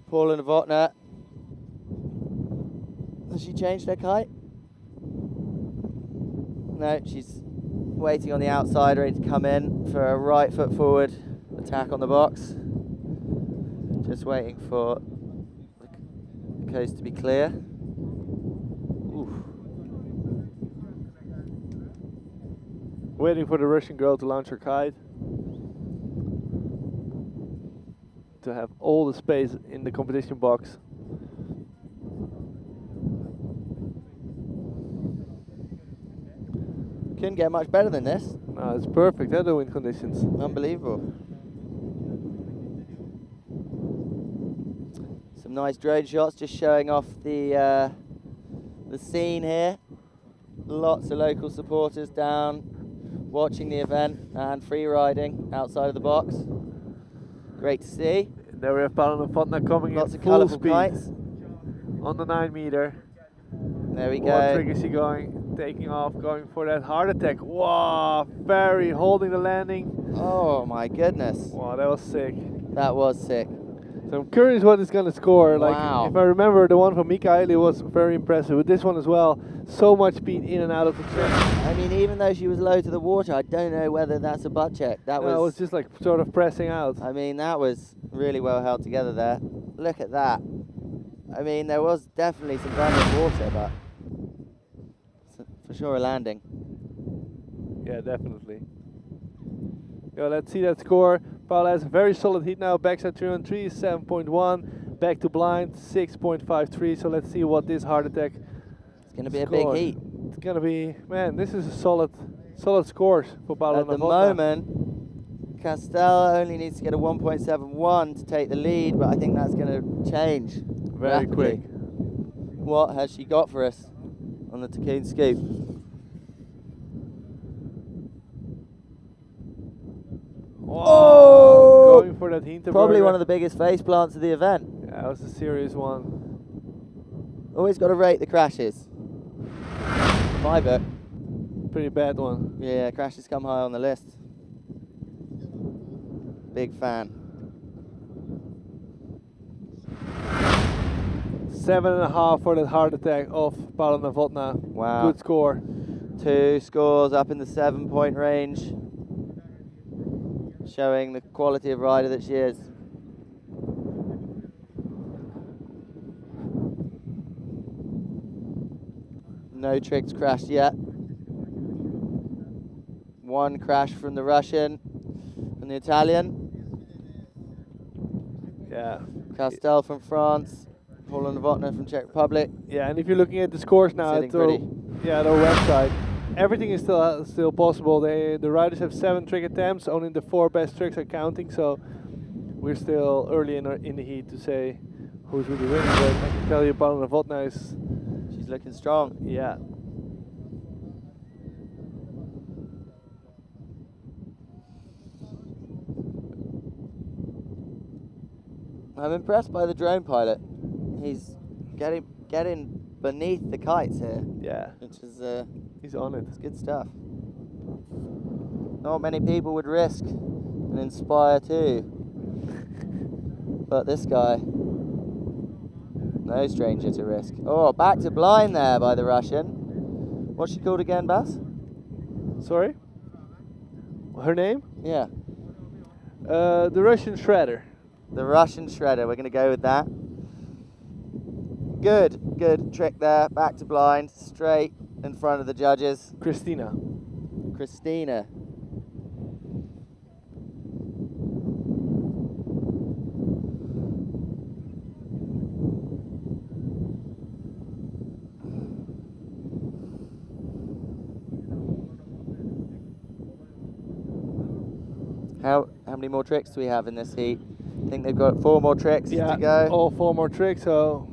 Paula Novotna. Has she changed her kite? No, she's waiting on the outside, ready to come in for a right foot forward attack on the box. Just waiting for the coast to be clear. Oof. Waiting for the Russian girl to launch her kite. To have all the space in the competition box. Couldn't get much better than this. No, it's perfect, the wind conditions. Unbelievable. Some nice drone shots, just showing off the scene here. Lots of local supporters down, watching the event and free riding outside of the box. Great to see. There we have Paula Novotna coming Lots in of full colourful speed kites. on the 9 meter. There we What go. trick is she going? Taking off, going for that heart attack. Wow, very holding the landing. Oh my goodness. Wow, that was sick. That was sick. So I'm curious what it's gonna score. Wow. Like, if I remember, the one from Mikaeli was very impressive. With this one as well, so much speed in and out of the trick. I mean, even though she was low to the water, I don't know whether that's a butt check. That No, it was just like sort of pressing out. I mean, that was really well held together there. Look at that. I mean, there was definitely some random water, but for sure a landing. Yeah, definitely. Yeah, let's see that score. Paula has a very solid heat now. Backside 3 on 3 is 7.1. Back to blind 6.53. So let's see what this heart attack. It's going to be a big heat. It's going to be, man, this is a solid scores for Paula. At the moment, Castell only needs to get a 1.71 to take the lead, but I think that's going to change very rapidly. quick. What has she got for us on the Tycoon Scoop? Oh! Going for that Hinterberger. Probably one of the biggest face plants of the event. Yeah, that was a serious one. Always got to rate the crashes. My book. Pretty bad one. Yeah, crashes come high on the list. Big fan. 7.5 for that heart attack of Paula Novotna. Wow. Good score. 2 scores up in the 7-point range, showing the quality of rider that she is. No tricks crashed yet. One crash from the Russian, from the Italian. Yeah. Castell from France, Paula Novotna from Czech Republic. Yeah, and if you're looking at the scores now Sitting at their, pretty. their website, everything is still possible. The riders have 7 trick attempts. Only the 4 best tricks are counting. So we're still early in the heat to say who's really winning. But I can tell you, Paula Novotna is. She's looking strong. Yeah. I'm impressed by the drone pilot. He's getting beneath the kites here. Yeah. Which is he's on it. It's good stuff. Not many people would risk an Inspire 2. But this guy No stranger to risk. Oh, back to blind there by the Russian. What's she called again, Bas? Sorry? Her name? Yeah. The Russian Shredder. The Russian Shredder, we're going to go with that. Good trick there. Back to blind, straight in front of the judges. Christina. How many more tricks do we have in this heat? I think they've got 4 more tricks to go. All 4 more tricks. So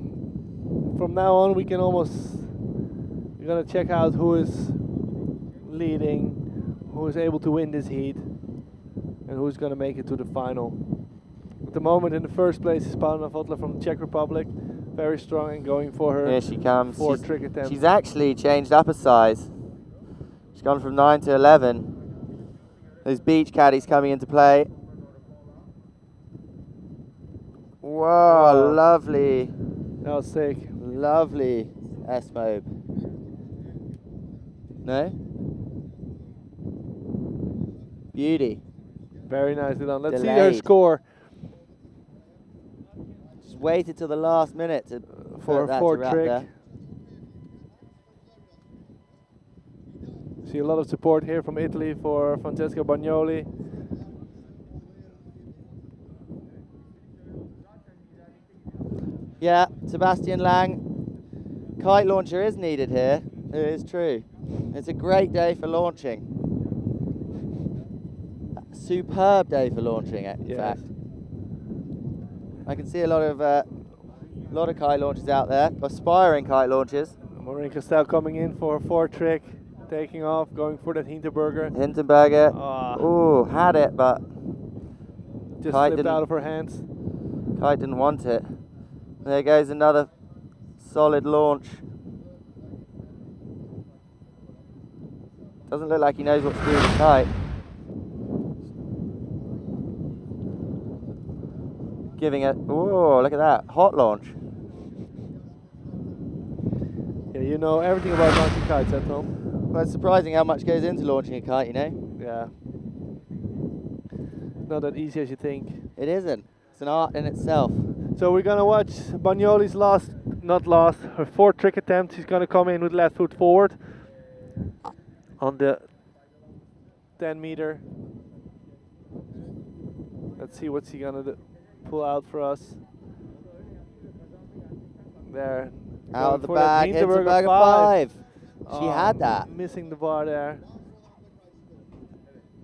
from now on, we're gonna check out who is leading, who is able to win this heat, and who's gonna make it to the final. At the moment, in the first place is Paula Votla from the Czech Republic, very strong and going for her. Here she comes. 4 trick attempts. She's actually changed up a size. She's gone from 9 to 11. Those beach caddies coming into play. Whoa, lovely. That was sick. Lovely S-mobe. No? Beauty. Very nicely done. Let's see her Delayed. score. Just waited till the last minute to For put that a 4 to wrap trick. there. See a lot of support here from Italy for Francesca Bagnoli. Yeah, Sebastian Lang. Kite launcher is needed here. It is true. It's a great day for launching. A superb day for launching, in fact. I can see a lot of kite launchers out there, aspiring kite launchers. Maureen Castell coming in for a 4 trick, taking off, going for that Hinterberger. Hindenburger. Ah. Ooh, had it, but Just kite slipped didn't, out of her hands. Kite didn't want it. There goes another solid launch. Doesn't look like he knows what to do with the kite. Giving it, oh, look at that, hot launch. Yeah, you know everything about launching kites at home. Well, it's surprising how much goes into launching a kite, you know? Yeah. Not that easy as you think. It isn't. It's an art in itself. So we're gonna watch Bagnoli's her 4th trick attempt. She's gonna come in with left foot forward on the 10 meter. Let's see what's she gonna pull out for us. There. Out of the for that bag, Hinterberger Hindenburger 5. 5. She had that. Missing the bar there.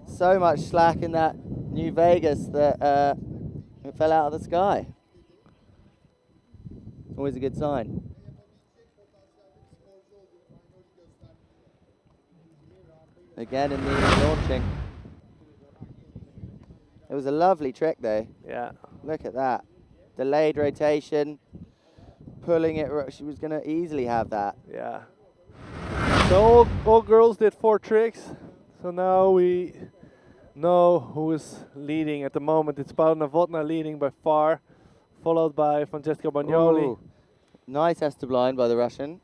So much slack in that New Vegas that it fell out of the sky. Always a good sign. Again in the launching. It was a lovely trick though. Yeah. Look at that. Delayed rotation. Pulling it, she was going to easily have that. Yeah. So all girls did 4 tricks. So now we know who is leading at the moment. It's Paula Novotna leading by far, followed by Francesca Bagnoli. Ooh. Nice S to blind by the Russian.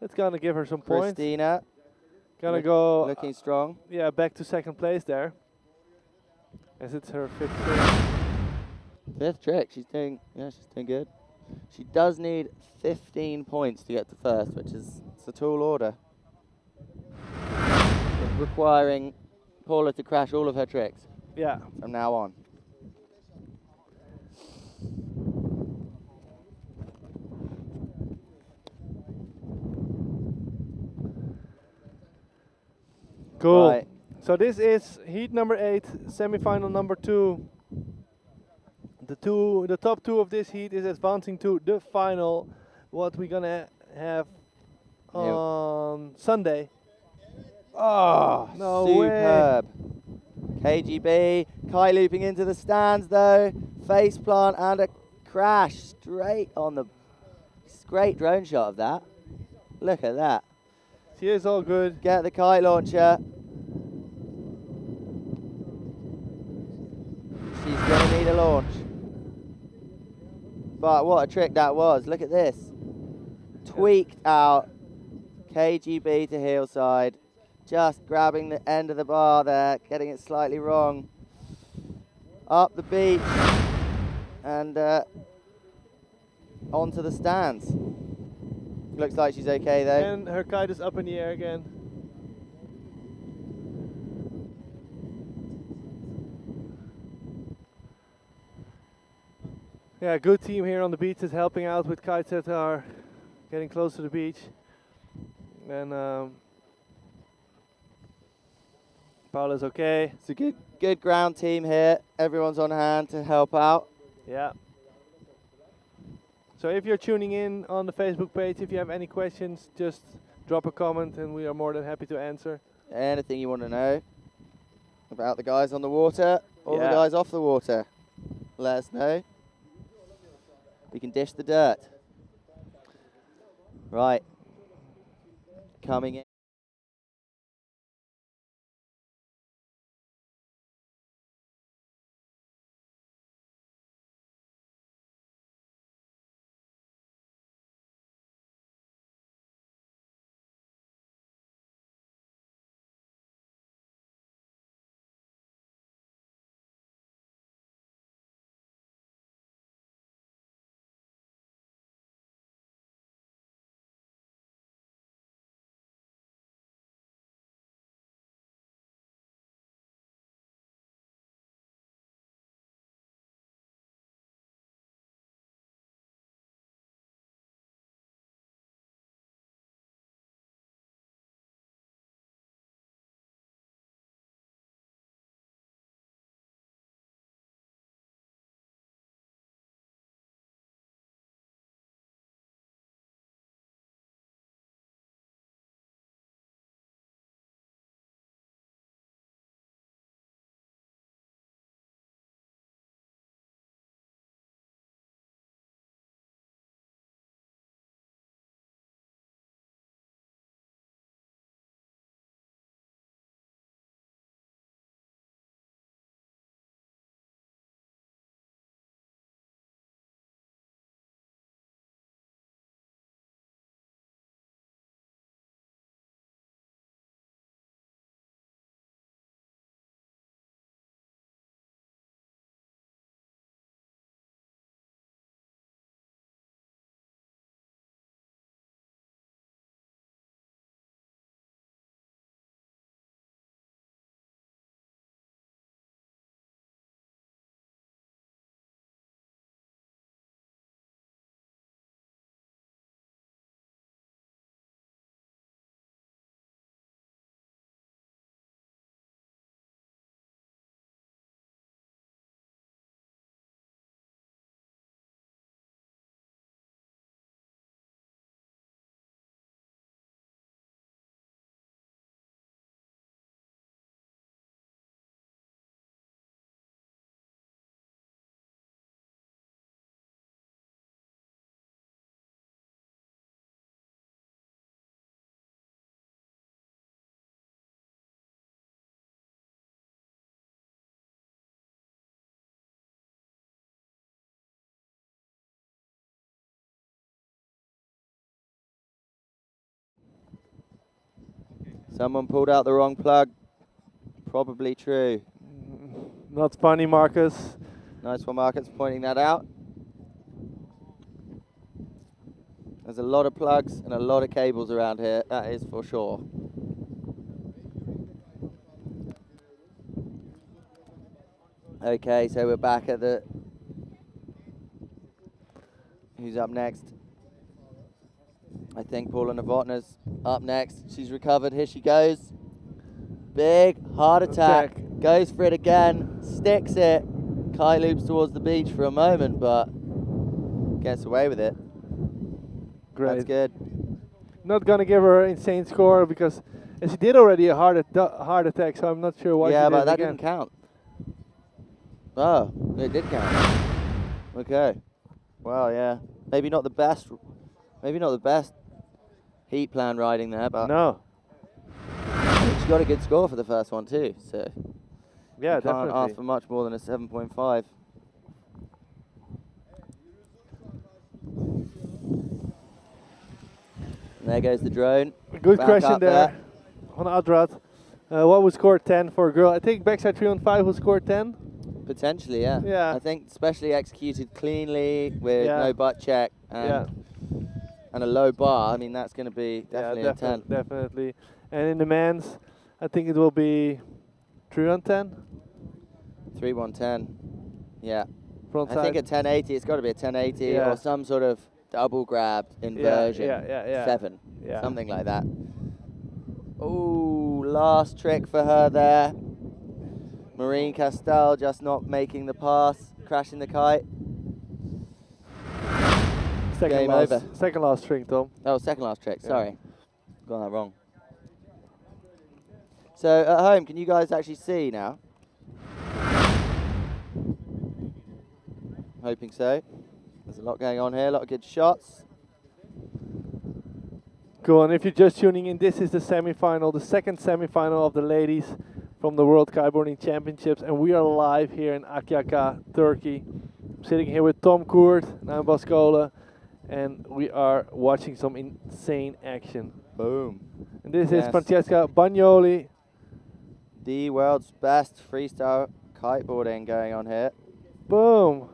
It's gonna give her some points. Christina. Gonna go. Looking strong. Yeah, back to 2nd place there. As it's her 5th trick. 5th trick. She's doing good. She does need 15 points to get to 1st, which is it's a tall order. Requiring Paula to crash all of her tricks. Yeah. From now on. Cool. Right. So this is heat number 8, semi-final number 2. The top 2 of this heat is advancing to the final. What we're gonna have on Sunday. Oh, no superb. way. KGB, kite looping into the stands though. Face plant and a crash straight on the. Great drone shot of that. Look at that. She is all good. Get the kite launcher. She's going to need a launch. But what a trick that was. Look at this. Tweaked out. KGB to heel side. Just grabbing the end of the bar there, getting it slightly wrong. Up the beach and onto the stands. Looks like she's okay though. And her kite is up in the air again. Yeah, good team here on the beach is helping out with kites that are getting close to the beach. And Paula's okay. It's a good ground team here. Everyone's on hand to help out. Yeah. So if you're tuning in on the Facebook page, if you have any questions, just drop a comment and we are more than happy to answer. Anything you want to know about the guys on the water or the Yeah. guys off the water, let us know. We can dish the dirt. Right. Coming in. Someone pulled out the wrong plug. Probably true. Not funny, Marcus. Nice one, Marcus, pointing that out. There's a lot of plugs and a lot of cables around here, that is for sure. Okay, so we're back at the... Who's up next? I think Paula Novotna's up next. She's recovered, here she goes. Big heart attack. Goes for it again, sticks it. Kite loops towards the beach for a moment, but gets away with it. Great. That's good. Not gonna give her an insane score because she did already a heart attack, so I'm not sure why. Yeah, she did but it that again. didn't count. Oh, it did count. Okay. Well, yeah. Maybe not the best heat plan riding there, but no. She got a good score for the first one too, so yeah, you can't definitely ask for much more than a 7.5. And there goes the drone. Good Back question up there on Adrat. What would score 10 for a girl? I think backside 3-on-5 will score 10. Potentially, yeah. Yeah. I think especially executed cleanly with Yeah. no butt check and, and a low bar. I mean, that's going to be definitely a 10. Definitely. And in the men's, I think it will be 3-on-10. 3-1-10. Yeah. Front I think side. at 1080, it's got to be a 1080 Yeah. or some sort of double grab inversion. Yeah. 7. Yeah. Something like that. Oh, last trick for her there. Maureen Castell just not making the pass, crashing the kite. Game over. Second last trick, Tom. Oh, second last trick, sorry. Got that wrong. So at home, can you guys actually see now? Hoping so. There's a lot going on here, a lot of good shots. Cool, and if you're just tuning in, this is the semi-final, the second semi-final of the ladies from the World Kiteboarding Championships, and we are live here in Akyaka, Turkey. I'm sitting here with Tom Koert and I'm Bascola, and we are watching some insane action. Boom. And this is Francesca Bagnoli. The world's best freestyle kiteboarding going on here. Boom.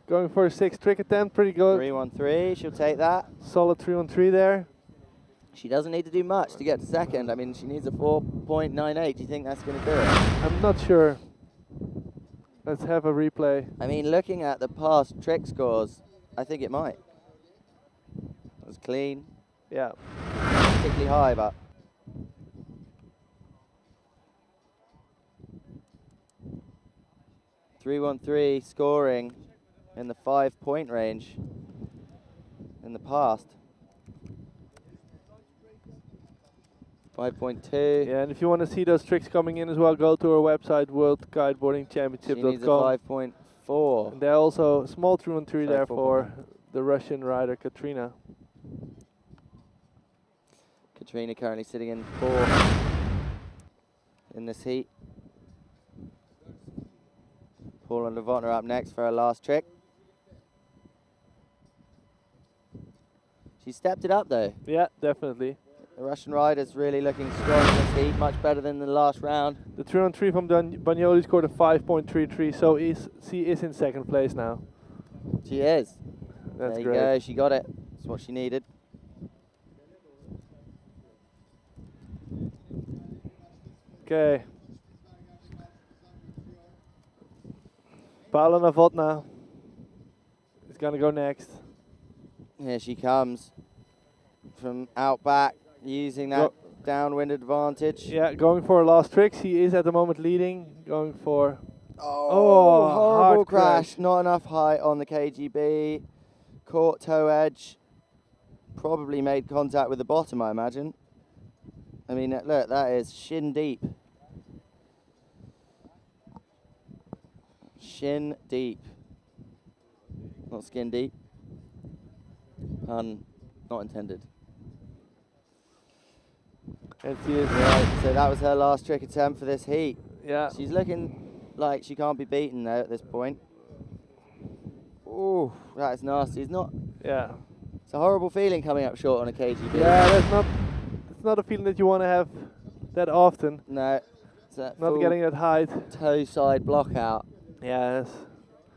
Going for a 6 trick attempt, pretty good. 3-1-3, she'll take that. Solid 3-on-3 there. She doesn't need to do much to get to second. I mean, she needs a 4.98. Do you think that's going to do it? I'm not sure. Let's have a replay. I mean, looking at the past trick scores, I think it might. It was clean. Yeah. Not particularly high, but... (3-1-3) scoring in the 5-point range in the past. 5.2. Yeah, and if you want to see those tricks coming in as well, go to our website, worldkiteboardingchampionship.com. She needs a 5.4. And there are also small 3-on-3 there 4.1. for the Russian rider Katrina. Katrina currently sitting in 4th in this heat. Paul and Levant are up next for her last trick. She stepped it up though. Yeah, definitely. The Russian rider's really looking strong in this heat, much better than the last round. The 3-on-3 from Bagnoli scored a 5.33, so she is in second place now. She is. That's there you great. go, she got it. That's what she needed. Okay. Paula Novotna is going to go next. Here she comes from out back, using that downwind advantage. Yeah, going for a last trick. She is at the moment leading, going for... Oh, horrible hard crash. Not enough height on the KGB. Caught toe edge. Probably made contact with the bottom, I imagine. I mean, look, that is shin deep. Shin deep. Not skin deep. Pun not intended. And she is... Right, so that was her last trick attempt for this heat. Yeah. She's looking like she can't be beaten though at this point. Ooh, that is nasty. It's not... Yeah. It's a horrible feeling coming up short on a KGB. Yeah, it's not a feeling that you want to have that often. No. It's that not getting that height. Toe side block out. Yes.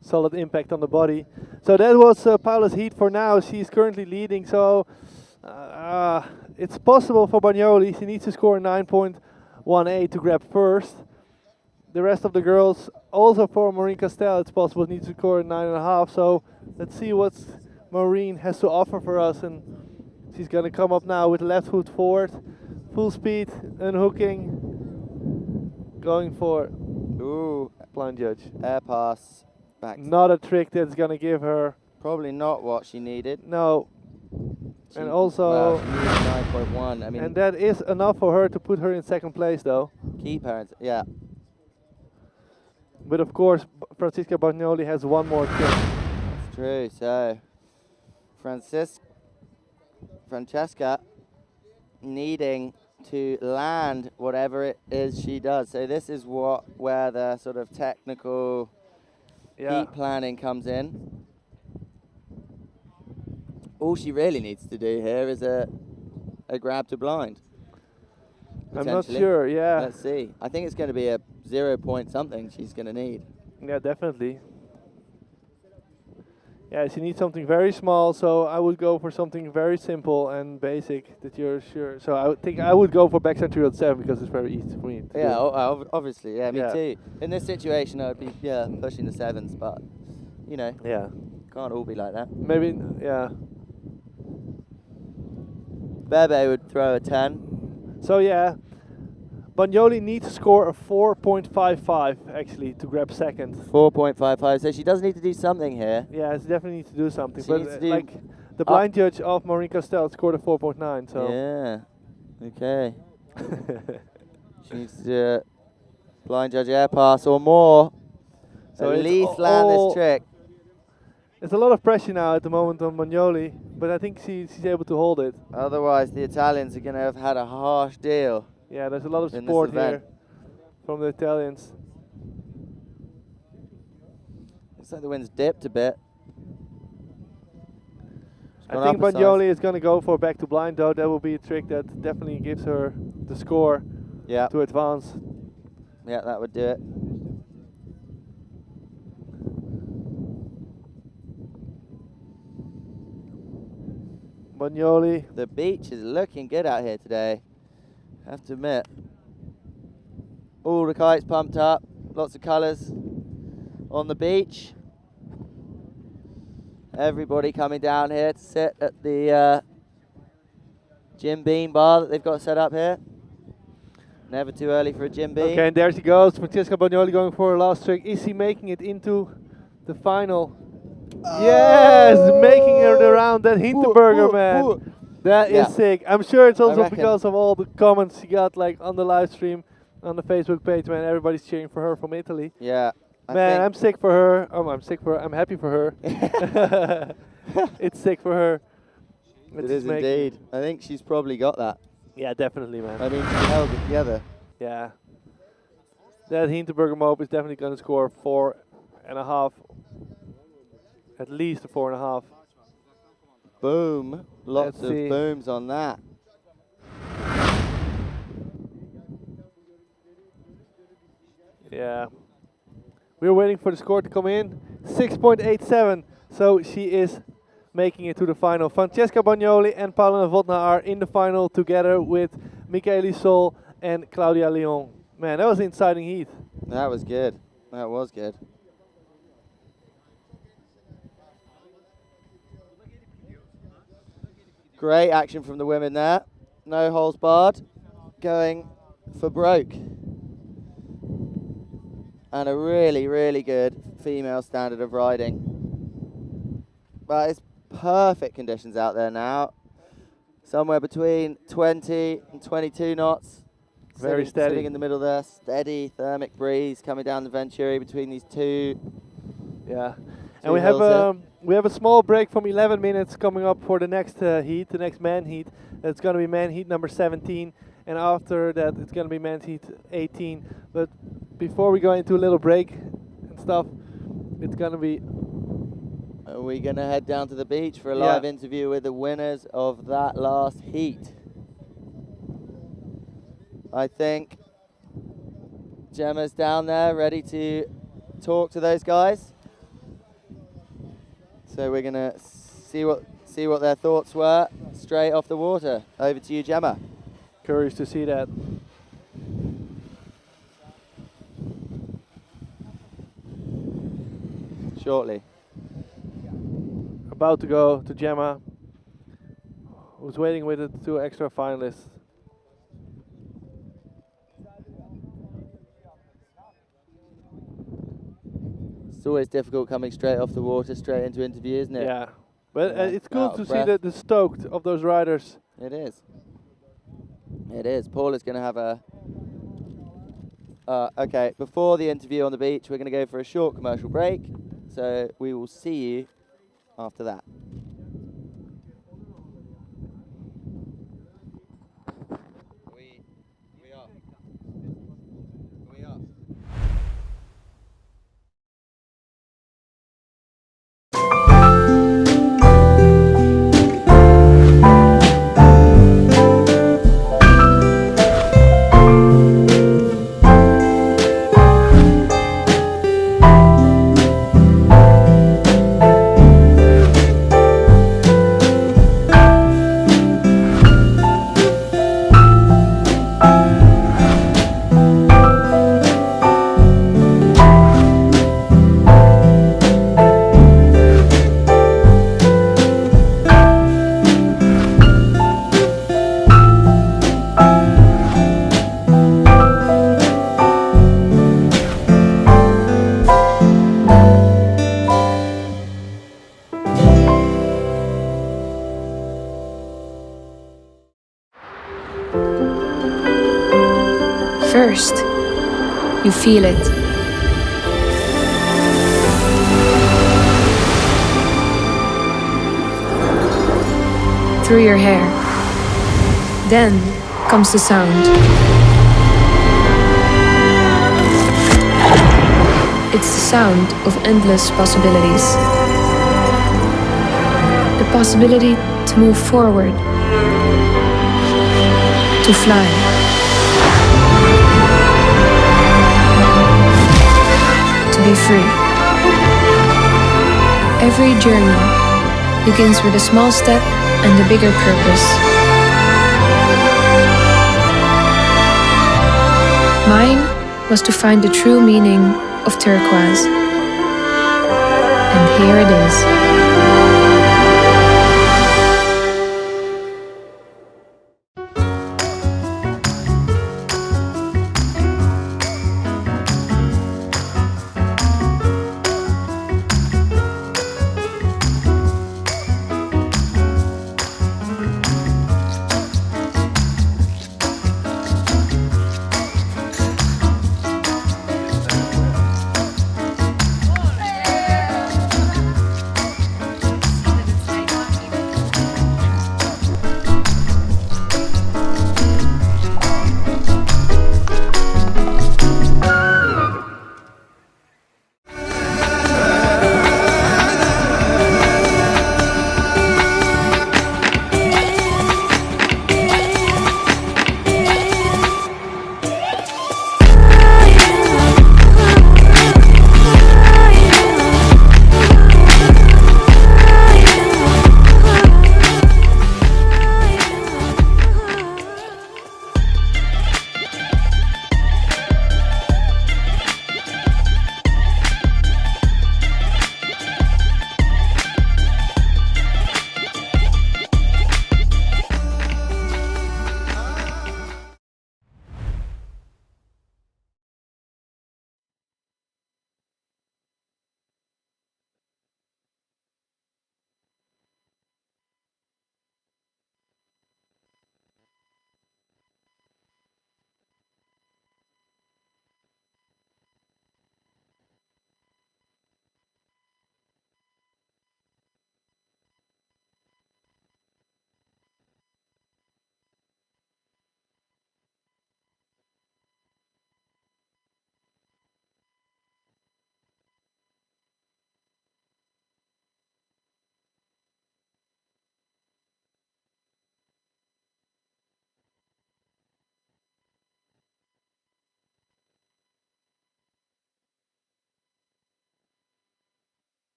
Solid impact on the body. So that was Paula's heat for now. She's currently leading, so it's possible for Bagnoli. She needs to score 9.18 to grab first. The rest of the girls, also for Maureen Castell, it's possible needs to score 9.5. So let's see what Maureen has to offer for us. And she's going to come up now with left foot forward, full speed, unhooking, going for blind judge. Air pass. Back. Not a trick that's going to give her... Probably not what she needed. No. And also... Well, she needed 9.1. I mean, and that is enough for her to put her in second place, though. Keep her, yeah. But of course, Francesca Bagnoli has one more trick. That's true. So, Francesca needing to land whatever it is she does. So this is where the sort of technical heat planning comes in. All she really needs to do here is a a grab to blind. I'm not Potentially. sure, yeah. Let's see. I think it's going to be a 0 point something she's going to need. Yeah, definitely. Yeah, she needs something very small, so I would go for something very simple and basic that you're sure. So I would think I would go for backside 307 because it's very easy for me to Yeah, do. obviously, yeah, me too. In this situation, I would be pushing the 7s, but you know, can't all be like that. Maybe, yeah. Bebe would throw a 10. So yeah, Bagnoli needs to score a 4.55 actually to grab second. 4.55. So she does need to do something here. Yeah, she definitely needs to do something. She But needs to do like the blind judge of Maureen Castell scored a 4.9. So yeah. Okay. She needs to do a blind judge air pass or more. So at it's least land this trick. There's a lot of pressure now at the moment on Bagnoli, but I think she's able to hold it. Otherwise, the Italians are going to have had a harsh deal. Yeah, there's a lot of in this support event. here from the Italians. Looks like the wind's dipped a bit. I think Bagnoli is going to go for back to blind though. That will be a trick that definitely gives her the score to advance. Yeah, that would do it. Bagnoli. The beach is looking good out here today, I have to admit. All the kites pumped up, lots of colours on the beach. Everybody coming down here to sit at the Jim Beam bar that they've got set up here. Never too early for a Jim Beam. Okay, and there she goes. Francesca Bagnoli going for her last trick. Is she making it into the final? Yes, making it around that Hinterberger, man. That is sick. I'm sure it's also because of all the comments she got like on the live stream on the Facebook page, man. Everybody's cheering for her from Italy. Yeah. Man, I'm sick for her. Oh, I'm sick for her. I'm happy for her. It's sick for her. It is indeed. I think she's probably got that. Yeah, definitely, man. I mean, she held it together. Yeah. That Hinterberger mob is definitely going to score 4.5. At least a 4.5. Boom. Lots of see. booms on that. Yeah. We're waiting for the score to come in. 6.87. So she is making it to the final. Francesca Bagnoli and Paula Novotna are in the final together with Michaeli Sol and Claudia Leon. Man, that was an exciting heat. That was good. That was good. Great action from the women there. No holes barred. Going for broke. And a really, really good female standard of riding. But it's perfect conditions out there now. Somewhere between 20 and 22 knots. Very steady. Sitting in the middle there. Steady thermic breeze coming down the Venturi between these two. Yeah. And we have a small break from 11 minutes coming up for the next heat, the next man heat. It's going to be man heat number 17. And after that, it's going to be man heat 18. But before we go into a little break and stuff, it's going to be... Are we going to head down to the beach for a live interview with the winners of that last heat? I think Gemma's down there ready to talk to those guys. So we're going to see what their thoughts were straight off the water. Over to you, Gemma. Curious to see that. Shortly. About to go to Gemma, who's waiting with the two extra finalists. It's always difficult coming straight off the water, straight into interview, isn't it? Yeah, but it's cool out to of see breath. the stoked of those riders. It is. It is. Paul is going to have a... okay, before the interview on the beach, we're going to go for a short commercial break. So we will see you after that. You feel it. Through your hair. Then comes the sound. It's the sound of endless possibilities. The possibility to move forward, to fly. To be free. Every journey begins with a small step and a bigger purpose. Mine was to find the true meaning of turquoise. And here it is.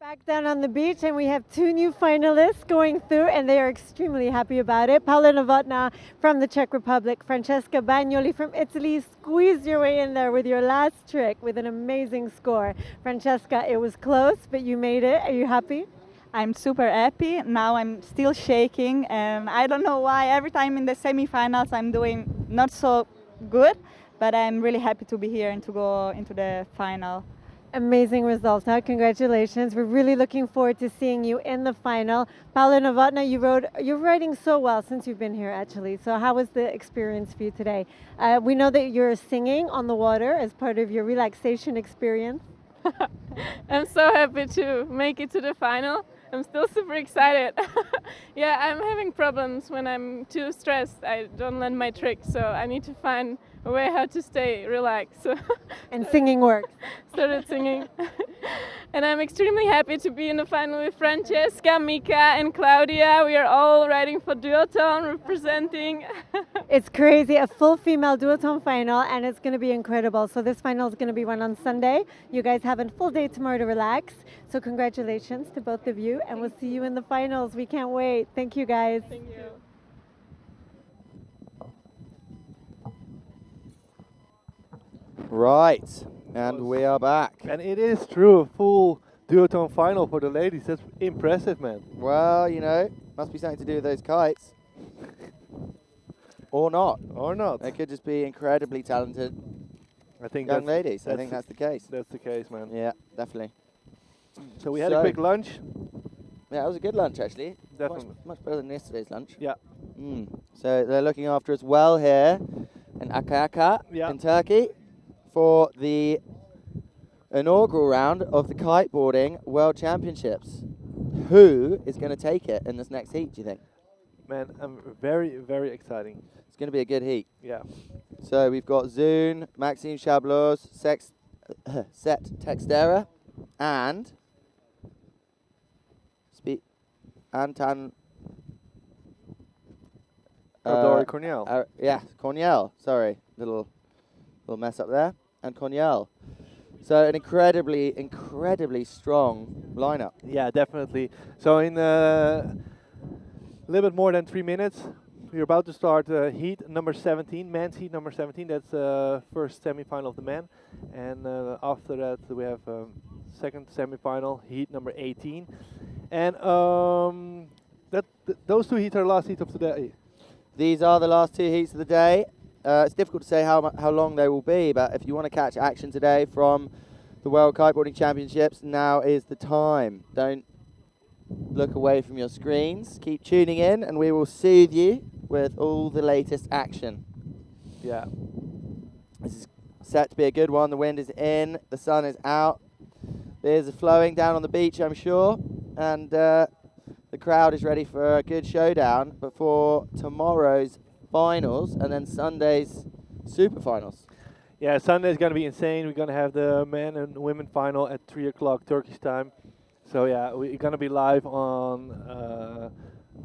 Back down on the beach, and we have two new finalists going through, and they are extremely happy about it. Paola Novotná from the Czech Republic, Francesca Bagnoli from Italy. Squeezed your way in there with your last trick with an amazing score. Francesca, it was close, but you made it. Are you happy? I'm super happy. Now I'm still shaking, and I don't know why. Every time in the semifinals I'm doing not so good, but I'm really happy to be here and to go into the final. Amazing result, huh? Congratulations. We're really looking forward to seeing you in the final. Paola Novotná, you're riding so well since you've been here, actually. So how was the experience for you today? We know that you're singing on the water as part of your relaxation experience. I'm so happy to make it to the final. I'm still super excited. Yeah, I'm having problems when I'm too stressed. I don't learn my tricks, so I need to find a way how to stay relaxed. And singing works. Started singing. And I'm extremely happy to be in the final with Francesca, Mika and Claudia. We are all riding for duathlon, representing. It's crazy, a full female duotone final, and it's going to be incredible. So this final is going to be run on Sunday. You guys have a full day tomorrow to relax. So congratulations to both of you, and we'll see you in the finals. We can't wait. Thank you, guys. Thank you. Right, and we are back. And it is true, a full duotone final for the ladies. That's impressive, man. Well, you know, must be something to do with those kites. Or not. Or not. They could just be incredibly talented I think young that's- ladies. I think that's the case. That's the case, man. Yeah, definitely. So we had a quick lunch. Yeah, it was a good lunch, actually. Definitely. Much better than yesterday's lunch. Yeah. So they're looking after us well here in Akyaka in Turkey for the inaugural round of the Kiteboarding World Championships. Who is going to take it in this next heat, do you think? Man, I'm very, very exciting. It's going to be a good heat. Yeah. So we've got Zune, Maxime Chablos, Set Textera, and Anton. Dori Cornell. Yeah, Cornell. Sorry, little mess up there. And Cornell. So an incredibly strong lineup. Yeah, definitely. So in a little bit more than 3 minutes, we're about to start heat number 17, men's heat number 17. That's the first semi-final of the men. And after that, we have second semi-final, heat number 18. And those two heats are the last heat of the day. These are the last two heats of the day. It's difficult to say how long they will be, but if you want to catch action today from the World Kiteboarding Championships, now is the time. Don't look away from your screens. Keep tuning in, and we will soothe you with all the latest action. Yeah. This is set to be a good one. The wind is in, the sun is out. Beers are flowing down on the beach, I'm sure, and the crowd is ready for a good showdown before tomorrow's finals and then Sunday's super finals. Yeah, Sunday's going to be insane. We're going to have the men and women final at 3 o'clock Turkish time. So yeah, we're going to be live on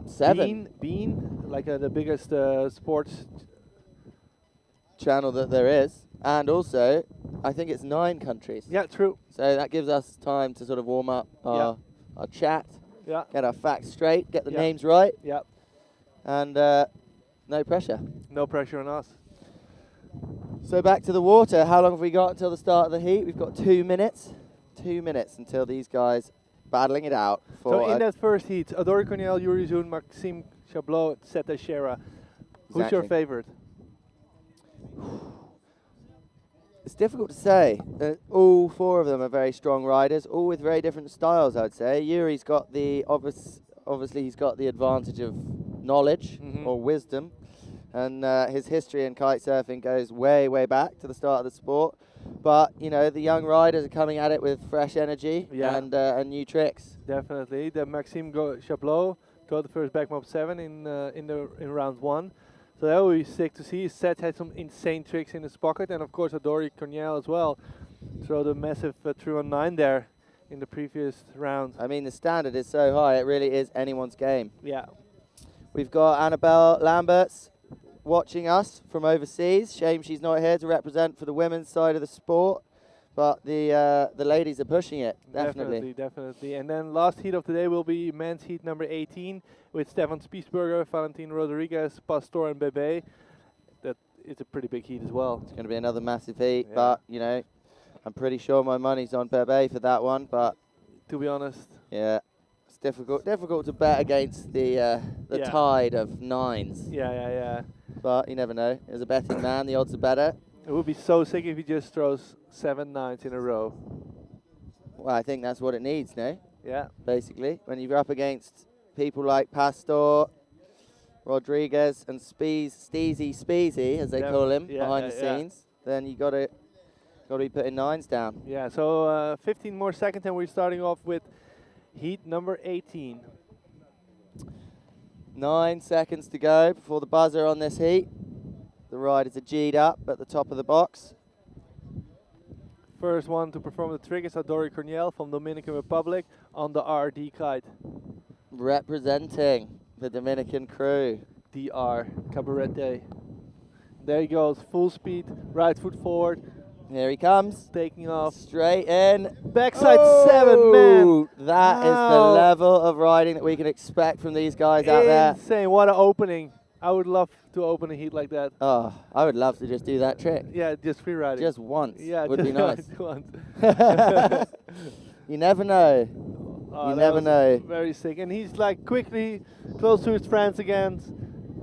7. Bean, like the biggest sports channel that there is. And also, I think it's 9 countries. Yeah, true. So that gives us time to sort of warm up our chat, get our facts straight, get the names right. Yeah. And no pressure. No pressure on us. So back to the water. How long have we got until the start of the heat? We've got 2 minutes. 2 minutes until these guys battling it out. For So in that first heat, Adori Cornell, Yuri Zun, Maxime Chabot, Seta Shera. Who's your favorite? It's difficult to say. All 4 of them are very strong riders, all with very different styles, I would say. Yuri's got the obviously he's got the advantage of knowledge or wisdom, and his history in kite surfing goes way, way back to the start of the sport. But you know, the young riders are coming at it with fresh energy and new tricks. Definitely. The Maxime Chabot got the first back mob 7 in round 1. So that will be sick to see. Seth had some insane tricks in his pocket, and of course Adori Cornell as well. Throw the massive 319 there in the previous round. I mean, the standard is so high, it really is anyone's game. Yeah. We've got Annabelle Lamberts watching us from overseas. Shame she's not here to represent for the women's side of the sport, but the ladies are pushing it, definitely. Definitely. And then last heat of the day will be men's heat number 18 with Stefan Spiesberger, Valentin Rodriguez, Pastor and Bebe. That is a pretty big heat as well. It's going to be another massive heat, but you know, I'm pretty sure my money's on Bebe for that one, but to be honest, yeah, it's difficult to bet against the tide of 9s. Yeah. But you never know. As a betting man, the odds are better. It would be so sick if he just throws 7 9s in a row. Well, I think that's what it needs, no? Yeah. Basically, when you're up against people like Pastor, Rodriguez, and Speezy, as they call him behind the scenes, then you got to be putting 9s down. Yeah. So 15 more seconds, and we're starting off with heat number 18. 9 seconds to go before the buzzer on this heat. The riders are G'd up at the top of the box. First one to perform the trick is Adori Cornell from Dominican Republic on the RD kite. Representing the Dominican crew. DR Cabarete. There he goes, full speed, right foot forward. Here he comes. Taking off. Straight in. Backside 7, man. That is the level of riding that we can expect from these guys out there. Insane, what an opening. I would love to open a heat like that. Oh, I would love to just do that trick. Yeah, just free riding. Just once. Yeah, would be nice. once. You never know. You never know. Very sick. And he's like quickly close to his friends again.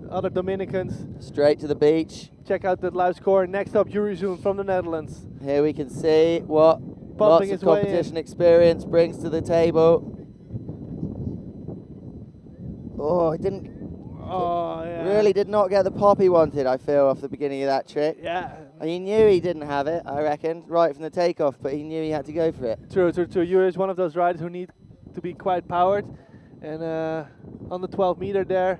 Other Dominicans. Straight to the beach. Check out that live score. Next up, Yuri Zoon from the Netherlands. Here we can see what lots of competition experience brings to the table. Oh, it didn't. Oh, yeah. Really did not get the pop he wanted, I feel, off the beginning of that trick. Yeah. He knew he didn't have it, I reckon, right from the takeoff, but he knew he had to go for it. True. Yuri is one of those riders who need to be quite powered. And on the 12 meter there,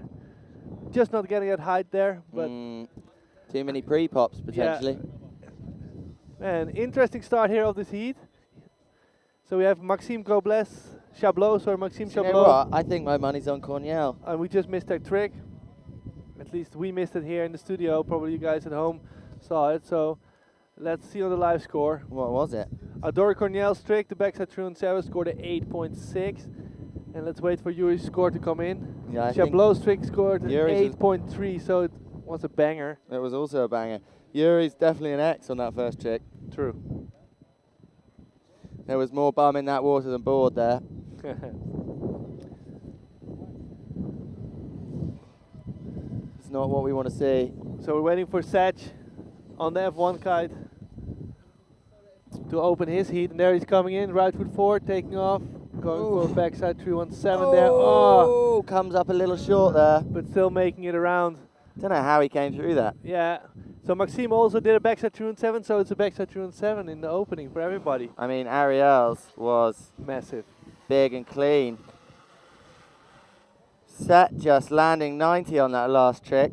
just not getting that height there. But too many pre-pops, potentially. Yeah. Man, interesting start here of this heat. So we have Maxime Chablot. You know what? I think my money's on Cornell. And we just missed that trick. At least we missed it here in the studio. Probably you guys at home saw it. So let's see on the live score. What was it? Adore Cornell's trick, the backside 317, scored an 8.6. And let's wait for Yuri's score to come in. Yeah, Chablot's trick scored an 8.3, so it was a banger. It was also a banger. Yuri's definitely an X on that first trick. True. There was more bum in that water than board there. It's not what we want to see. So we're waiting for Sach on the F1 kite to open his heat, and there he's coming in, right foot forward, taking off, going for backside 317 there. Oh, comes up a little short there. But still making it around. Don't know how he came through that. Yeah. So Maxime also did a backside 317, so it's a backside 317 in the opening for everybody. I mean, Ariel's was massive, big and clean. Set just landing 90 on that last trick.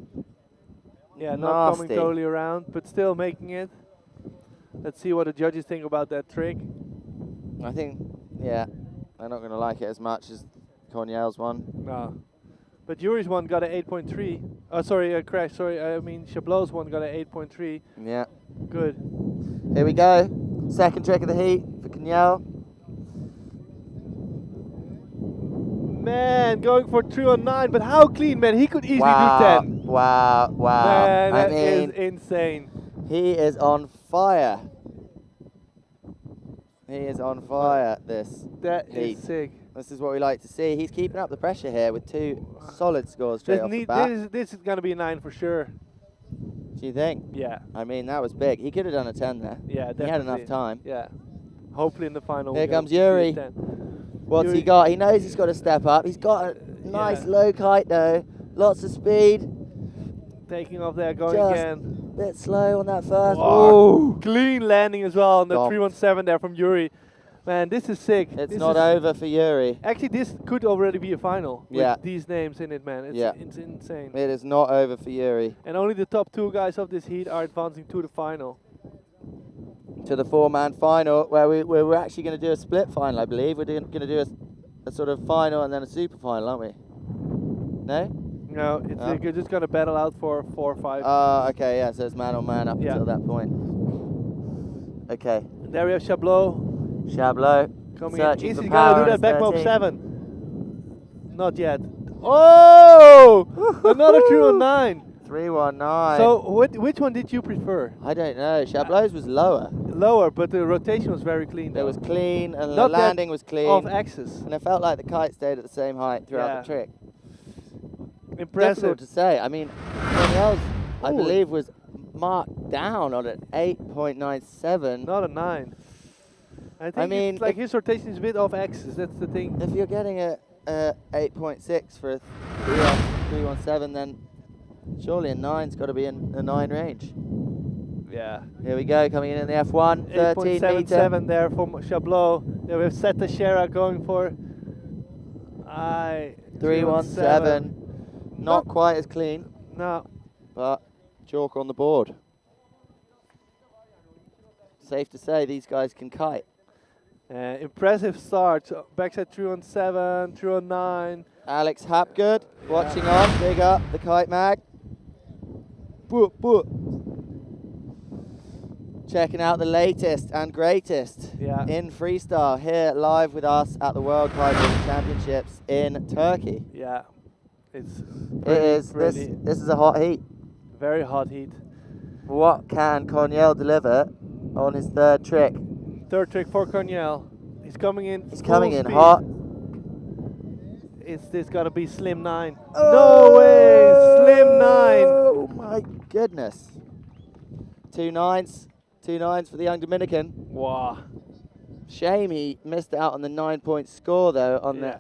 Yeah, not coming totally around, but still making it. Let's see what the judges think about that trick. I think, yeah, they're not going to like it as much as Cornell's one. No. But Yuri's one got an 8.3. Oh, sorry, crash. Sorry, I mean Chablot's one got an 8.3. Yeah. Good. Here we go. Second trick of the heat for Cornell. Man, going for 309, but how clean, man. He could easily do 10. Wow. Man, that I is mean, insane. He is on fire. He is on fire, this That heat. is sick. This is what we like to see. He's keeping up the pressure here with 2 solid scores straight off the bat. This is going to be a 9 for sure. Do you think? Yeah. I mean, that was big. He could have done a 10 there. Yeah, definitely. He had enough time. Yeah. Hopefully in the final. Here comes Yuri. What's he got? He knows he's got to step up. He's got a nice low kite though. Lots of speed. Taking off there, going Just again. A bit slow on that first. Oh, clean landing as well on the 317 there from Yuri. Man, this is sick. It's not over for Yuri. Actually, this could already be a final Yeah. with these names in it, man. It's insane. It is not over for Yuri. And only the top 2 guys of this heat are advancing to the final. To the 4-man final, where we're actually going to do a split final, I believe. We're going to do a sort of final and then a super final, aren't we? No? No, you're just going to battle out for 4 or 5. Okay, yeah, so it's man on man up until that point. Okay. And there we have Chablot. Coming in. Is he going to do that back bump 7? Not yet. Oh! Another 319. 319. So which one did you prefer? I don't know. Chablot's was lower. Lower, but the rotation was very clean. It was clean, and Not the landing was clean. Off axis. And it felt like the kite stayed at the same height throughout the trick. Impressive. Difficult to say. I mean, Cornell's, I believe, was marked down on an 8.97. Not a 9. I think it's like his rotation is a bit off axis. That's the thing. If you're getting a 8.6 for a 317, then surely a 9's got to be in a 9 range. Yeah. Here we go, coming in the F1, 13 meter. 8.77 there from Chablot. Then we have Seta Shera going for 317. Not quite as clean. No. But chalk on the board. Safe to say these guys can kite. Impressive start. Backside 317, 309. Alex Hapgood watching on. Big up the kite mag. Checking out the latest and greatest in freestyle here live with us at the World Kiteboarding Championships in Turkey. Yeah, it's This is a hot heat. Very hot heat. What can Corniel deliver on his third trick? Third trick for Corniel. He's coming in. He's coming in speed. hot. Is this gonna be Slim 9? No way! Slim 9! Oh my goodness. 2 9s. 2 9s for the young Dominican. Wow. Shame he missed out on the 9-point score though on the.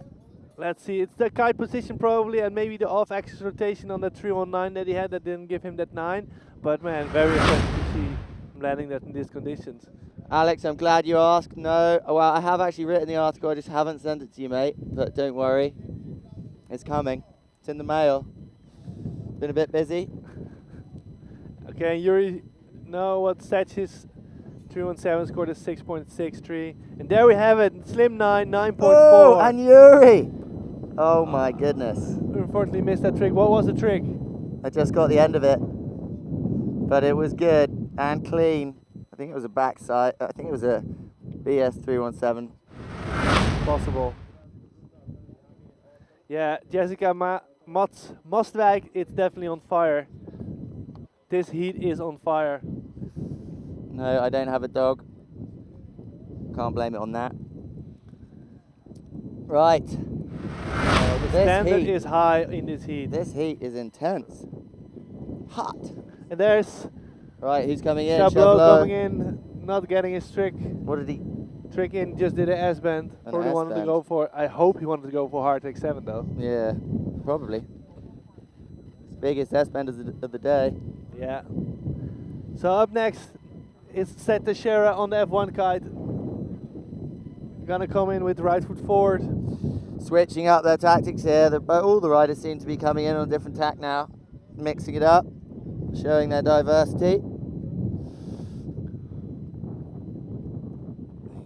Let's see, it's the kite position probably, and maybe the off-axis rotation on that 319 that he had that didn't give him that 9. But man, very impressive to see him landing that in these conditions. Alex, I'm glad you asked. No, well, I have actually written the article, I just haven't sent it to you, mate. But don't worry, it's coming. It's in the mail. Been a bit busy. Okay, Yuri, know what Satch's 317 scored a 6.63. And there we have it, Slim 9, 9.4. Oh, and Yuri! Oh my goodness. Unfortunately missed that trick. What was the trick? I just got the end of it. But it was good and clean. I think it was a backside. I think it was a BS 317. Possible. Yeah, Jessica Mostwijk, it's definitely on fire. This heat is on fire. No, I don't have a dog. Can't blame it on that. Right. The standard is high in this heat. This heat is intense. Hot. And there's right, who's coming in? Chabot coming in, not getting his trick. What did he? Trick in, just did an S-bend. Probably wanted to go for, I hope he wanted to go for hard take 7 though. Yeah, probably. Biggest S-bend of the day. Yeah. So up next is Seth Teixeira on the F1 kite. Gonna come in with right foot forward. Switching up their tactics here. All the riders seem to be coming in on a different tack now. Mixing it up, showing their diversity.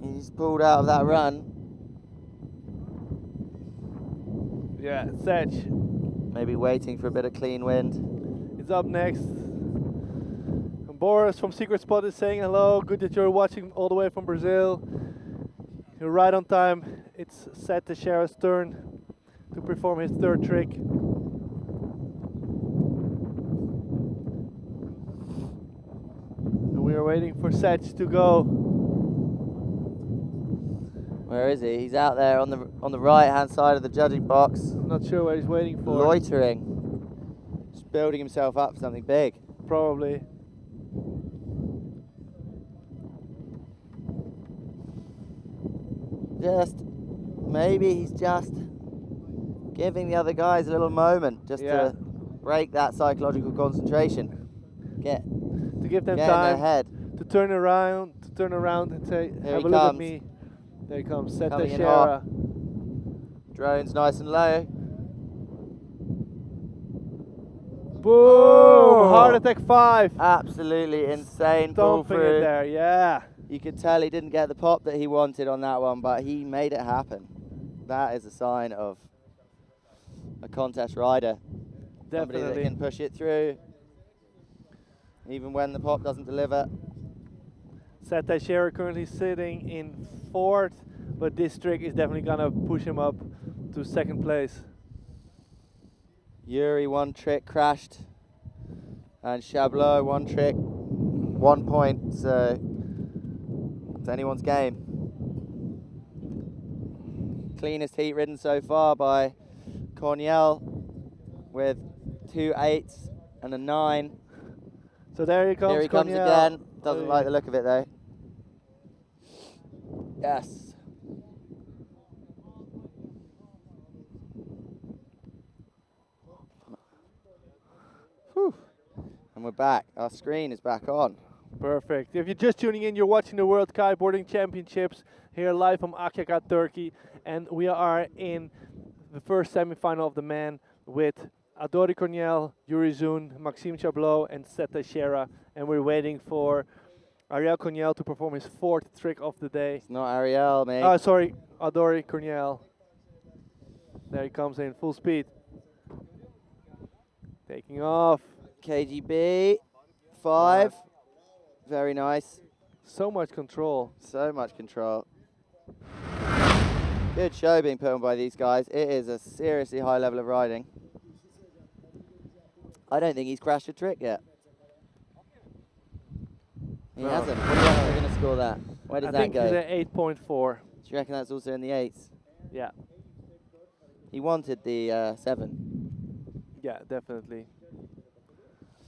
He's pulled out of that run. Yeah, Seth. Maybe waiting for a bit of clean wind. It's up next. And Boris from Secret Spot is saying hello. Good that you're watching all the way from Brazil. You're right on time. It's Seth Teixeira's turn to perform his third trick. And we are waiting for Seth to go. Where is he? He's out there on the right-hand side of the judging box. Not sure what he's waiting for. Loitering. Just building himself up for something big. Probably. Maybe he's just giving the other guys a little moment just to break that psychological concentration. To give them get time in their head. to turn around and say, Here have he a look at comes. me. There he comes, Seth Coming in Teixeira. hot. Drone's nice and low. Boom! Heart attack 5. Absolutely insane pull Stomping through. it there, yeah. You could tell he didn't get the pop that he wanted on that one, but he made it happen. That is a sign of a contest rider. Somebody that can push it through, even when the pop doesn't deliver. Seth Teixeira currently sitting in 4th, but this trick is definitely gonna push him up to 2nd place. Yuri, one trick crashed, and Chabot, one trick, 1 point, so it's anyone's game. Cleanest heat ridden so far by Corniel with 2 8s and a 9. So there he comes. Here he comes Corniel. again. Doesn't like the look of it though. Yes. Whew. And we're back. Our screen is back on. Perfect. If you're just tuning in, you're watching the World Kiteboarding Championships here live from Akyaka, Turkey. And we are in the first semi-final of the men with Adori Corniel, Yuri Zun, Maxime Chabot, and Seth Teixeira. And we're waiting for Ariel Corniel to perform his 4th trick of the day. It's not Ariel, mate. Oh, sorry, Adori Corniel. There he comes in full speed. Taking off. KGB, 5. Very nice. So much control. So much control. Good show being put on by these guys. It is a seriously high level of riding. I don't think he's crashed a trick yet. He No. hasn't. What do you reckon they're going to score that? Where does I that think go? he's at 8.4. Do you reckon that's also in the 8s? Yeah. He wanted the 7. Yeah, definitely.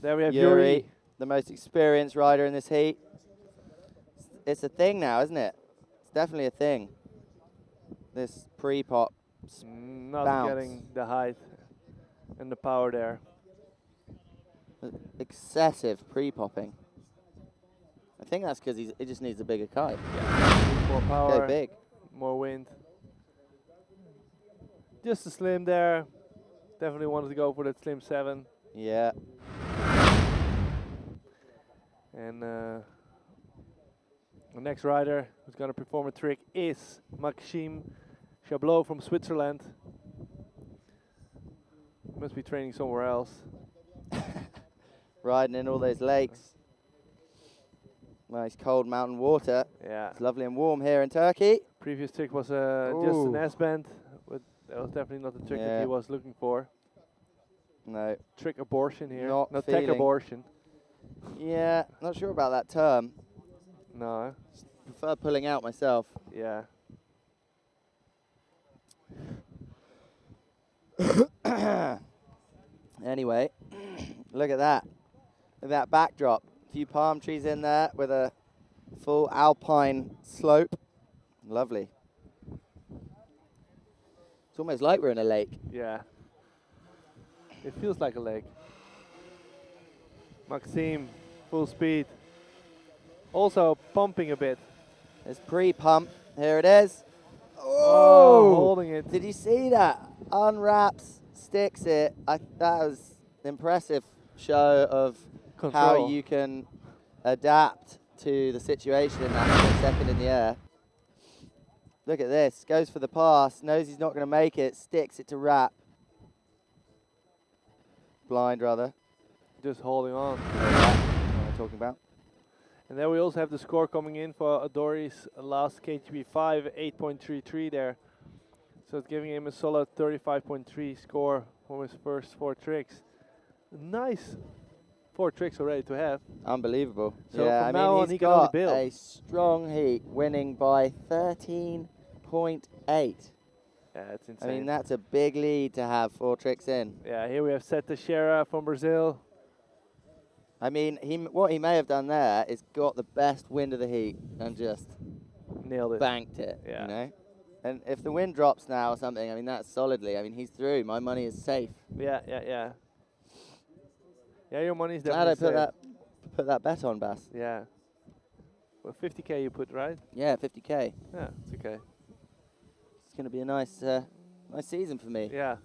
There we have Yuri, Yuri. the most experienced rider in this heat. It's a thing now, isn't it? It's definitely a thing. This pre-pop Not bounce. getting the height and the power there. Excessive pre-popping. I think that's because he just needs a bigger kite. More power. Go big. More wind. Just a slim there. Definitely wanted to go for that slim 7. Yeah. And the next rider who's going to perform a trick is Maxime Chablot from Switzerland. Must be training somewhere else. Riding in all those lakes. Nice cold mountain water. Yeah. It's lovely and warm here in Turkey. Previous trick was just an S-bend, but that was definitely not the trick that he was looking for. No. Trick abortion here. Not Not tech feeling. abortion. Yeah, not sure about that term. No. Prefer pulling out myself. Yeah. Anyway, look at that. Look at that backdrop. A few palm trees in there with a full alpine slope. Lovely. It's almost like we're in a lake. Yeah. It feels like a lake. Maxime, full speed. Also pumping a bit. It's pre-pump. Here it is. Oh, holding it. Did you see that? Unwraps, sticks it. That was an impressive show of how Control. you can adapt to the situation in that split second in the air. Look at this. Goes for the pass. Knows he's not going to make it. Sticks it to wrap. Blind, rather. Just holding on. What am I talking about? And then we also have the score coming in for Adori's last KGB 5, 8.33 there. So it's giving him a solid 35.3 score from his first 4 tricks. Nice 4 tricks already to have. Unbelievable. So yeah, from I now mean, on he he's can only got build. a strong heat, winning by 13.8. Yeah, it's insane. I mean, that's a big lead to have 4 tricks in. Yeah, here we have Seth Teixeira from Brazil. I mean, what he may have done there is got the best wind of the heat and just nailed it, banked it. Yeah. You know, and if the wind drops now or something, I mean, that's solidly. I mean, he's through. My money is safe. Yeah. Yeah, your money's Glad I definitely safe. put that bet on, Bass. Yeah. Well, 50k you put, right? Yeah, 50k. Yeah, it's okay. It's going to be a nice season for me. Yeah.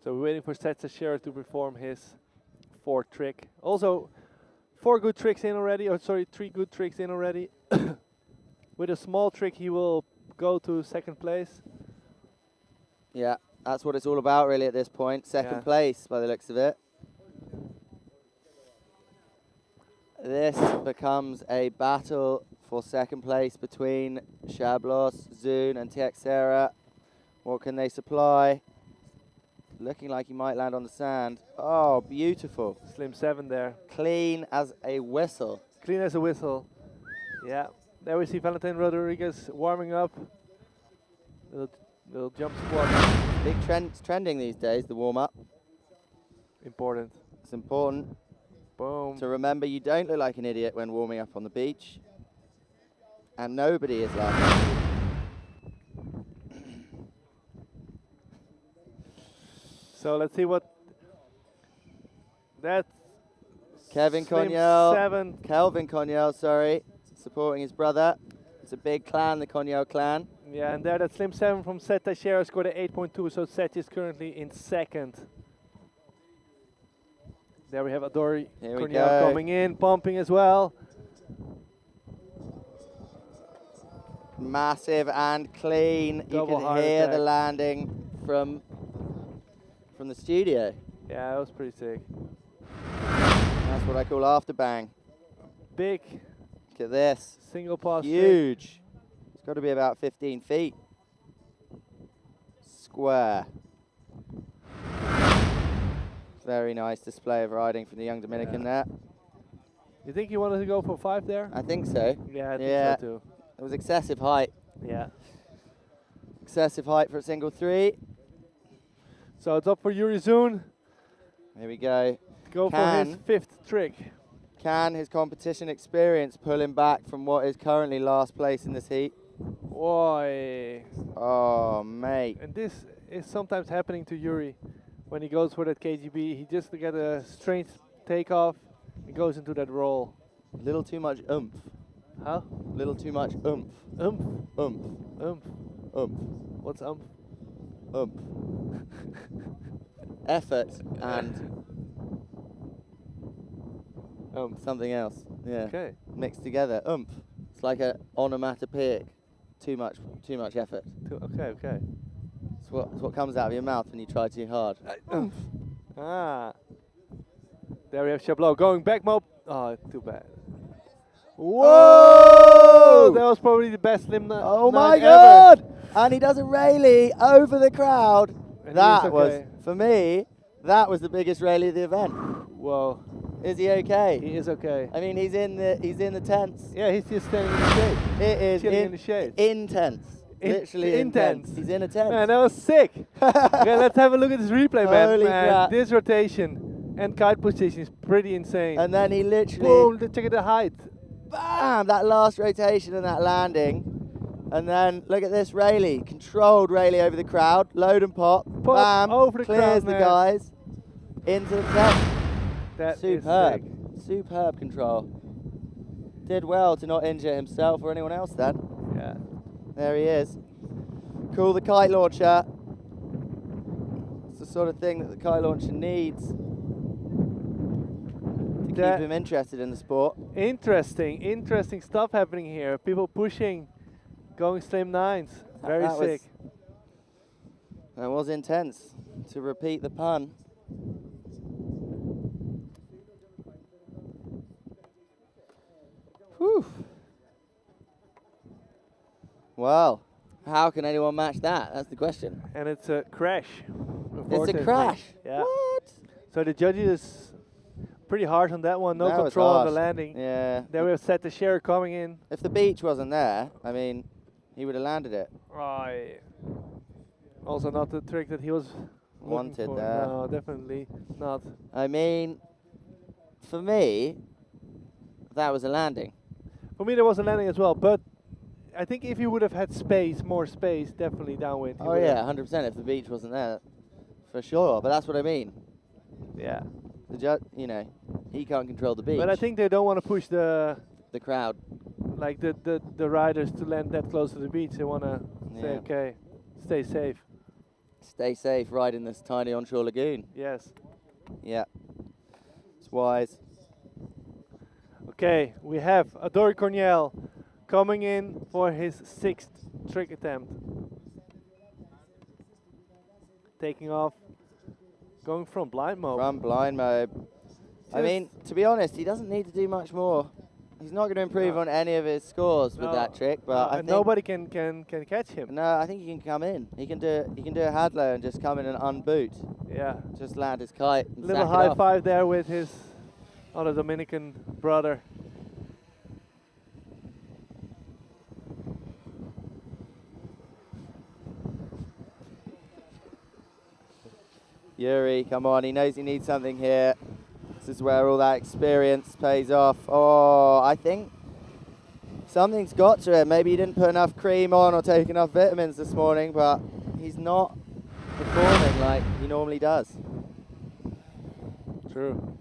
So we're waiting for Seth Teixeira to perform his 4th trick. Also, 4 good tricks in already, or sorry, 3 good tricks in already. With a small trick, he will go to 2nd place. Yeah, that's what it's all about really at this point. Second Yeah. place by the looks of it. This becomes a battle for 2nd place between Shablos, Zune and Teixeira. What can they supply? Looking like he might land on the sand. Oh, beautiful. Slim 7 there. Clean as a whistle. Clean as a whistle. Yeah. There we see Valentin Rodriguez warming up. Little jump squat. Big trending these days, the warm-up. Important. It's important. Boom. To remember you don't look like an idiot when warming up on the beach. And nobody is laughing. So let's see what that's Kelvin Slim Conyell, 7. sorry, supporting his brother. It's a big clan, the Conyell clan. Yeah, and there that Slim 7 from Seth Teixeira scored at 8.2, so Seth is currently in 2nd. There we have Adori Here we Conyell go. coming in, pumping as well. Massive and clean. Double You can heart hear the attack. landing from the studio. Yeah, that was pretty sick. That's what I call after bang. Big. Look at this. Single pass. Huge. It's got to be about 15 feet. Square. Very nice display of riding from the young Dominican there. You think he wanted to go for 5 there? I think so. Yeah, I think so too. It was excessive height. Yeah. Excessive height for a single 3. So it's up for Yuri Zun. Here we go. Go for his 5th trick. Can his competition experience pull him back from what is currently last place in this heat? Boy. Oh, mate. And this is sometimes happening to Yuri when he goes for that KGB. He just gets a strange takeoff. He goes into that roll. A little too much oomph. Huh? Little too much oomph. Oomph? Oomph. Oomph. Oomph. What's oomph? Oomph. Effort and something else. Yeah. Okay. Mixed together. Oomph. It's like a onomatopoeic. Too much effort. Okay. It's what comes out of your mouth when you try too hard. Oomph. Ah. There we have Chablot going back mob. Oh, too bad. Whoa! That was probably the best limb. Oh my God! And he does a Rayleigh over the crowd. And that was, for me, that was the biggest Rayleigh of the event. Whoa. Is he okay? He is okay. I mean, he's in the tents. Yeah, he's just standing in the shade. It is in the shade. Intense. Literally intense. He's in a tent. Man, that was sick. Okay, let's have a look at this replay, man. Holy crap. This rotation and kite position is pretty insane. And then he literally... Boom, check at the height. Bam! That last rotation and that landing. And then look at this Rayleigh. Controlled Rayleigh over the crowd. Load and pop. Bam! Over the clears crowd, the man. guys. Into the tent. That Superb. is sick. Superb control. Did well to not injure himself or anyone else then. Yeah. There he is. Cool, the kite launcher. It's the sort of thing that the kite launcher needs to keep him interested in the sport. Interesting stuff happening here. People pushing, going slim 9s. Very sick. That was intense, to repeat the pun. Whew. Well, how can anyone match that? That's the question. And it's a crash. It's a crash? Yeah. What? So the judges pretty hard on that one. No That was control on the harsh. landing. Yeah. There we have set the share coming in. If the beach wasn't there, I mean, he would have landed it. Right. Also not the trick that he was Wanted for. there. No, definitely not. I mean, for me, that was a landing. For me, there was a landing as well, but I think if he would have had more space, definitely downwind. Oh yeah, 100%. If the beach wasn't there, for sure. But that's what I mean. Yeah. You know, he can't control the beach. But I think they don't want to push the crowd, like the riders, to land that close to the beach. They want to say, okay, stay safe. Stay safe, ride in this tiny onshore lagoon. Yes. Yeah. It's wise. Okay, we have Adore Corniel coming in for his 6th trick attempt. Taking off, going from blind mode. From blind mode. I mean, to be honest, he doesn't need to do much more. He's not going to improve on any of his scores with that trick, but I think nobody can catch him. No, I think he can come in. He can do a Hadlow and just come in and unboot. Yeah. Just land his kite. And Little sack it high off. five there with his other Dominican brother. Yuri, come on, he knows he needs something here. This is where all that experience pays off. Oh, I think something's got to him. Maybe he didn't put enough cream on or take enough vitamins this morning, but he's not performing like he normally does. True.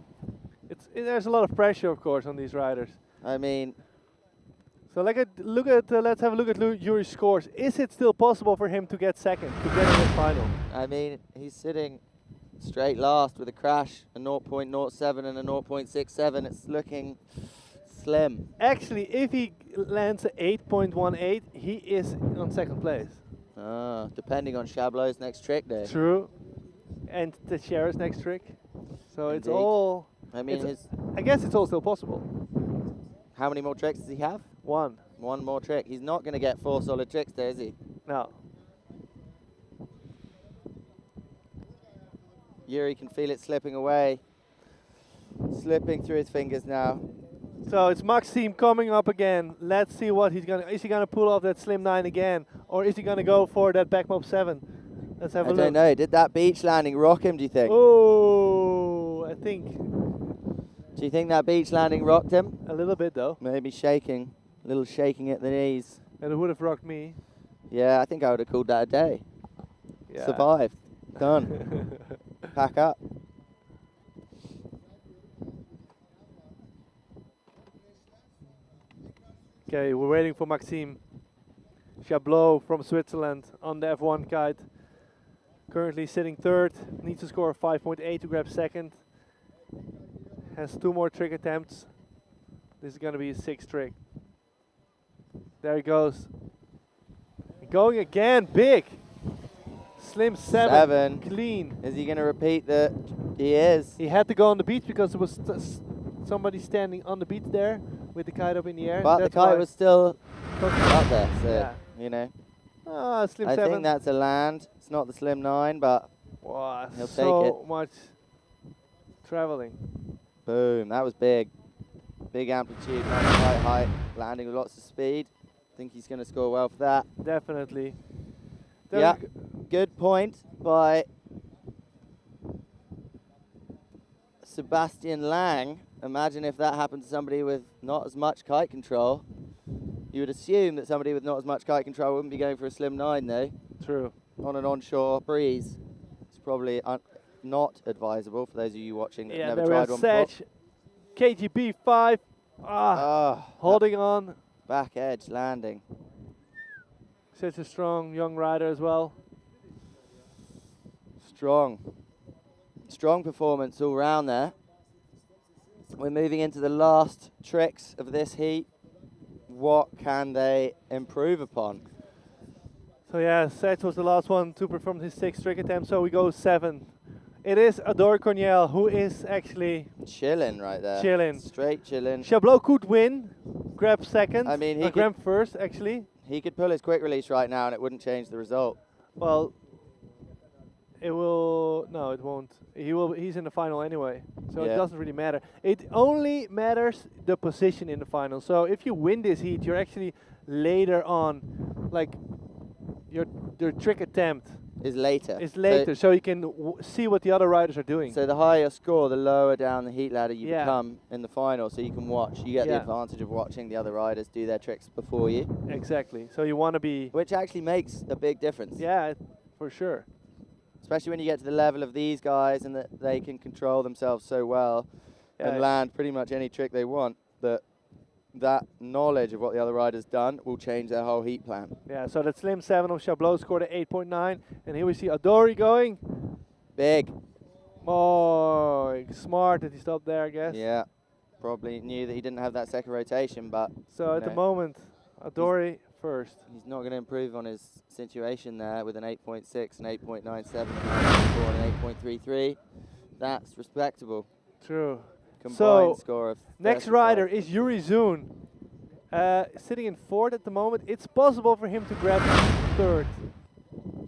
There's a lot of pressure, of course, on these riders. I mean, so let's have a look at Yuri's scores. Is it still possible for him to get second, to get in the final? I mean, he's sitting straight last with a crash, a 0.07 and a 0.67. It's looking slim. Actually, if he lands a 8.18, he is on second place. Depending on Chablot's next trick day. True. and Teixeira's next trick. So it's Indeed. all. I mean, I guess it's all still possible. how many more tricks does he have? One. One more trick. He's not going to get 4 solid tricks there, is he? No. Yuri can feel it slipping away. Slipping through his fingers now. So it's Maxime coming up again. Let's see what he's gonna. Is he gonna pull off that slim 9 again, or is he gonna go for that back mob 7? Let's have a I look. don't know. Did that beach landing rock him, do you think? Oh, I think Do you think that beach landing rocked him? a little bit though. Maybe shaking. A little shaking at the knees. And it would have rocked me. Yeah, I think I would have called that a day. Yeah. Survived. Done. Pack up. Okay, we're waiting for Maxime Chablot from Switzerland on the F1 kite. Currently sitting third, needs to score 5.8 to grab second. Has 2 more trick attempts. This is going to be his 6th trick. There he goes. Going again, big. Slim 7, clean. Is he going to repeat the? He is. He had to go on the beach because there was somebody standing on the beach there with the kite up in the air. But the kite was still up there, so, yeah. you know. Slim I 7. think that's a land. It's not the slim 9, but wow, he'll take so it. much traveling. Boom, that was big. Big amplitude, nice kite height, landing with lots of speed. I think he's going to score well for that. Definitely. Yeah, good point by Sebastian Lang. Imagine if that happened to somebody with not as much kite control. You would assume that somebody with not as much kite control wouldn't be going for a slim 9 though. True. On an onshore breeze. It's probably not advisable for those of you watching that Yeah, never there tried was one before. Sedge. KGB 5. Holding on. Back edge landing. Such a strong young rider as well. Strong performance all round there. We're moving into the last tricks of this heat. What can they improve upon? So yeah, Sedge was the last one to perform his 6th trick attempt, so we go 7. It is Adore Corniel who is actually chilling right there. Chilling. Straight chilling. Chablot could win, grab second. I mean, he grab first actually. He could pull his quick release right now and it wouldn't change the result. Well, it will. No, it won't. He will. He's in the final anyway, so it Yeah. doesn't really matter. It only matters the position in the final. So if you win this heat, you're actually later on, like your trick attempt is later. Is later, so you can see what the other riders are doing. So the higher your score, the lower down the heat ladder you Yeah. become in the final, so you can watch. You get the Yeah. advantage of watching the other riders do their tricks before you. Exactly. So you want to be. Which actually makes a big difference. Yeah, for sure. Especially when you get to the level of these guys and that they can control themselves so well Yeah. and land pretty much any trick they want, that knowledge of what the other rider's done will change their whole heat plan. Yeah. So that slim 7 of Chablot scored a 8.9, and here we see Adori going. Big. Oh, smart that he stopped there, I guess. Yeah. Probably knew that he didn't have that second rotation, but So at the moment, Adori first. he's not going to improve on his situation there with an 8.6, an 8.97, an 9.4, and an 8.33. That's respectable. True. Combined score of next 35. rider is Yuri Zun. Sitting in 4th at the moment. It's possible for him to grab 3rd,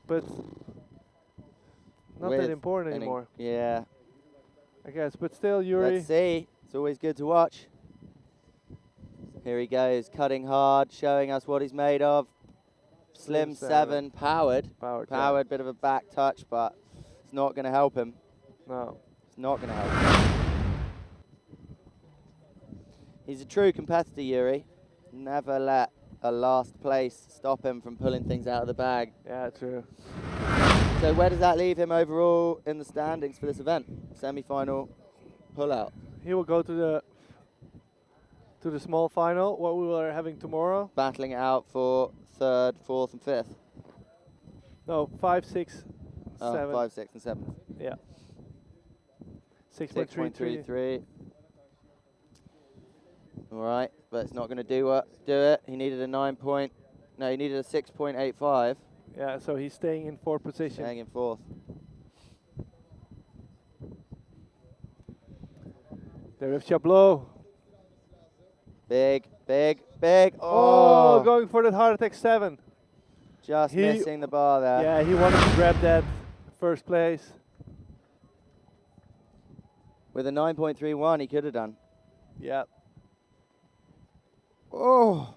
but not that With important an anymore. Yeah. I guess, but still, Yuri. Let's see. It's always good to watch. Here he goes, cutting hard, showing us what he's made of. Slim 7, powered. Powered, bit of a back touch, but it's not going to help him. No. It's not going to help him. He's a true competitor, Yuri. Never let a last place stop him from pulling things out of the bag. Yeah, true. So where does that leave him overall in the standings for this event? Semi-final pull-out. He will go to the small final, what we are having tomorrow. Battling it out for 3rd, 4th and 5th. No, 5, 6, 7. 5, 6 and 7. Yeah. 6.33. All right, but it's not going to do it. He needed a 6.85. Yeah, so he's staying in 4th position. Staying in 4th. There with Chabot. Big, big, big. Oh, Oh, going for that heart attack 7. just missing the bar there. Yeah, he wanted to grab that first place. With a 9.31, he could have done. Yeah. Oh,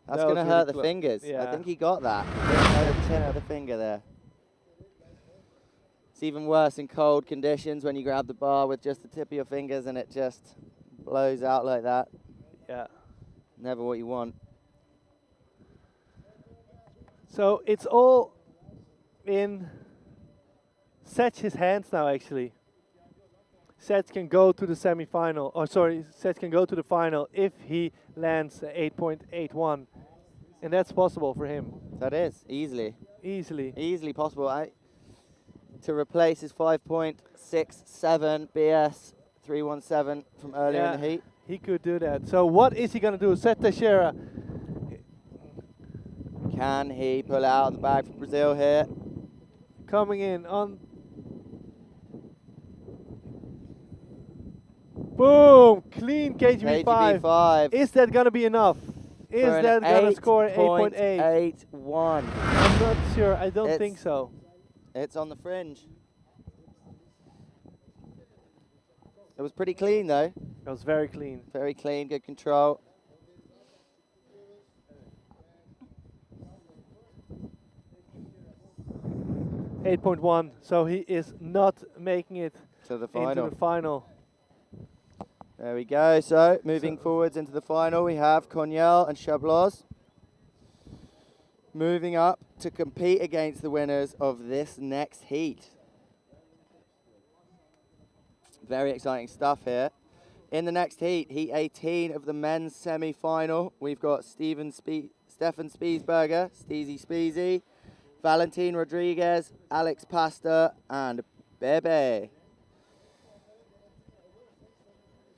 that's That going to was hurt really the close. fingers. I Yeah. think he got that. The tip of the finger there. It's even worse in cold conditions when you grab the bar with just the tip of your fingers and it just blows out like that. Yeah. Never what you want. So it's all in Setch's hands now, actually. Setch can go to the semi-final. Oh, sorry, Setch can go to the final if he lands 8.81, and that's possible for him. That is easily Easily possible. To replace his 5.67 BS 317 from earlier in the heat. He could do that. So what is he gonna do? Set Teixeira. Can he pull out the bag for Brazil here? Coming in on. Boom! Clean KGB 5. Is that gonna be enough? Is that gonna score 8.8? 8.81. I'm not sure. I don't think so. It's on the fringe. It was pretty clean though. It was very clean. Very clean, good control. .1, so he is not making it to the into the final. There we go. So moving forwards into the final, we have Coniel and Chablos moving up to compete against the winners of this next heat. Very exciting stuff here. In the next heat, heat 18 of the men's semi-final, we've got Stefan Spiesberger, Steezy Speezy, Valentin Rodriguez, Alex Pastor, and Bebe.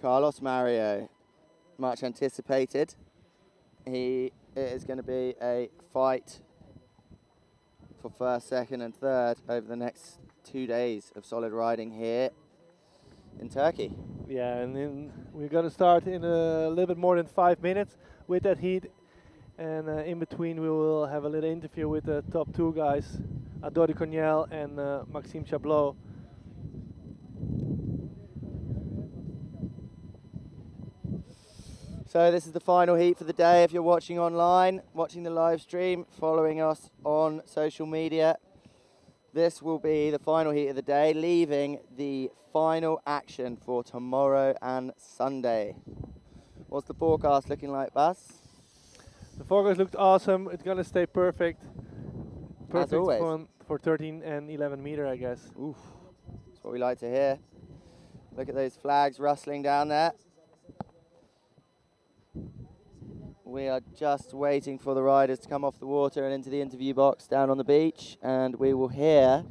Carlos Mario, much anticipated. It is going to be a fight for first, second, and third over the next 2 days of solid riding here in Turkey. Yeah, and then we're going to start in a little bit more than 5 minutes with that heat. And in between, we will have a little interview with the top 2 guys, Adori Coniel and Maxime Chabot. So this is the final heat for the day. If you're watching online, watching the live stream, following us on social media, this will be the final heat of the day, leaving the final action for tomorrow and Sunday. What's the forecast looking like, Bas? The forecast looked awesome. It's going to stay perfect. As always. For 13 and 11 meter, I guess. Oof. That's what we like to hear. Look at those flags rustling down there. We are just waiting for the riders to come off the water and into the interview box down on the beach, and we will hear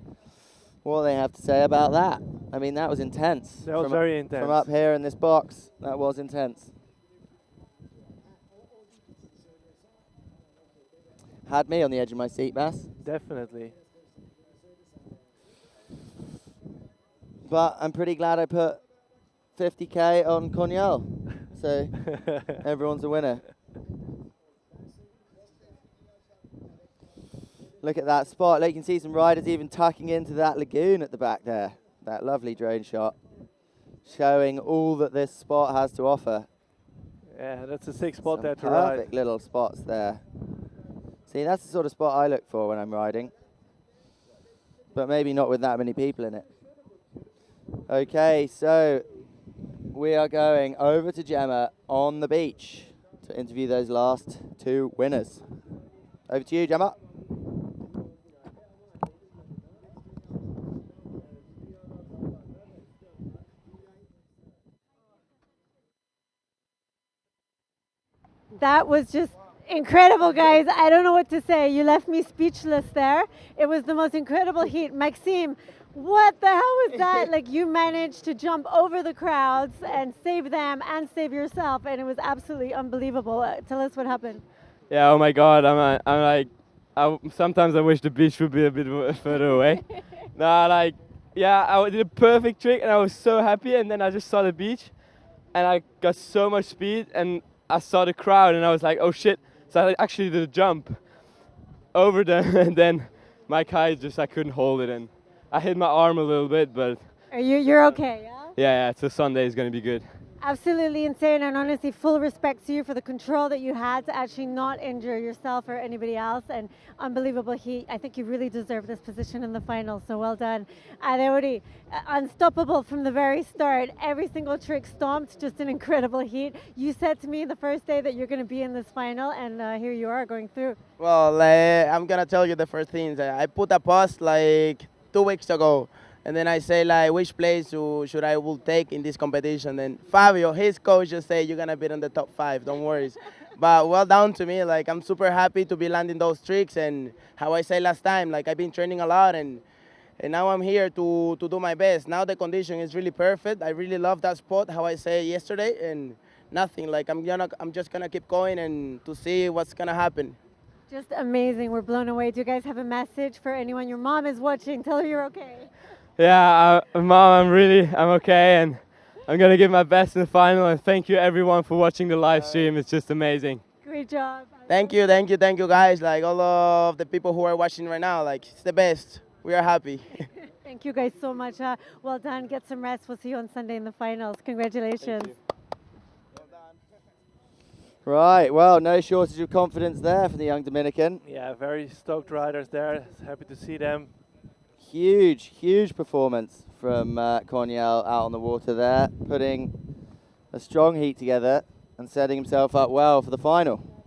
what they have to say about that. I mean, that was intense. That was very intense. From up here in this box, that was intense. Had me on the edge of my seat, Bas. Definitely. But I'm pretty glad I put 50k on Coniel, so everyone's a winner. Look at that spot. You can see some riders even tucking into that lagoon at the back there. That lovely drone shot, showing all that this spot has to offer. Yeah, that's a sick spot Some there to ride. perfect little spots there. See, that's the sort of spot I look for when I'm riding, but maybe not with that many people in it. Okay, so we are going over to Gemma on the beach to interview those last 2 winners. Over to you, Gemma. That was just incredible, guys. I don't know what to say. You left me speechless there. It was the most incredible heat. Maxime, what the hell was that? Like, you managed to jump over the crowds and save them and save yourself, and it was absolutely unbelievable. Tell us what happened. Yeah, oh my God, I'm like, sometimes I wish the beach would be a bit further away. I did a perfect trick and I was so happy, and then I just saw the beach and I got so much speed, and I saw the crowd, and I was like, oh shit. So I actually did a jump over them, and then my kite I couldn't hold it, and I hit my arm a little bit, but You're okay, yeah? yeah, so Sunday is going to be good. Absolutely insane, and honestly, full respect to you for the control that you had to actually not injure yourself or anybody else, and unbelievable heat. I think you really deserve this position in the final, so well done. Adeori, unstoppable from the very start. Every single trick stomped, just an incredible heat. You said to me the first day that you're going to be in this final, and here you are going through. Well, I'm gonna tell you the first things. I put a post like 2 weeks ago, and then I say like which place should I will take in this competition. Then Fabio, his coach, just say you're gonna be in the top 5. Don't worry. But well done to me. Like I'm super happy to be landing those tricks, and how I say last time, like I've been training a lot, and now I'm here to do my best. Now the condition is really perfect. I really love that spot, how I say yesterday, and nothing. Like I'm just gonna keep going and to see what's gonna happen. Just amazing. We're blown away. Do you guys have a message for anyone? Your mom is watching. Tell her you're okay. Yeah, Mom, I'm okay, and I'm gonna give my best in the final. And thank you everyone for watching the live stream. It's just amazing. Great job. Thank you guys. Like all of the people who are watching right now, like it's the best. We are happy. Thank you guys so much. Well done. Get some rest. We'll see you on Sunday in the finals. Congratulations. Right, well, no shortage of confidence there for the young Dominican. Yeah, very stoked riders there. Happy to see them. Huge performance from Corniel out on the water there, putting a strong heat together and setting himself up well for the final.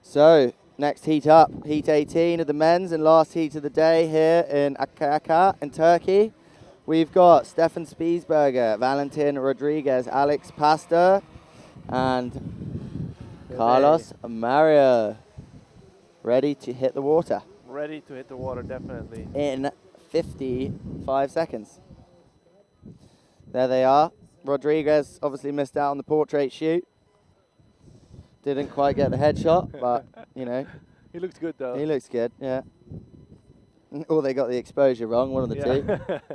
So, next heat up, heat 18 of the men's and last heat of the day here in Akyaka in Turkey. We've got Stefan Spiesberger, Valentin Rodriguez, Alex Pastor, and Carlos Mario, ready to hit the water. Ready to hit the water, definitely. In 55 seconds. There they are. Rodriguez obviously missed out on the portrait shoot. Didn't quite get the headshot, but, you know. He looks good, though. He looks good, yeah. Or they got the exposure wrong, one of the two.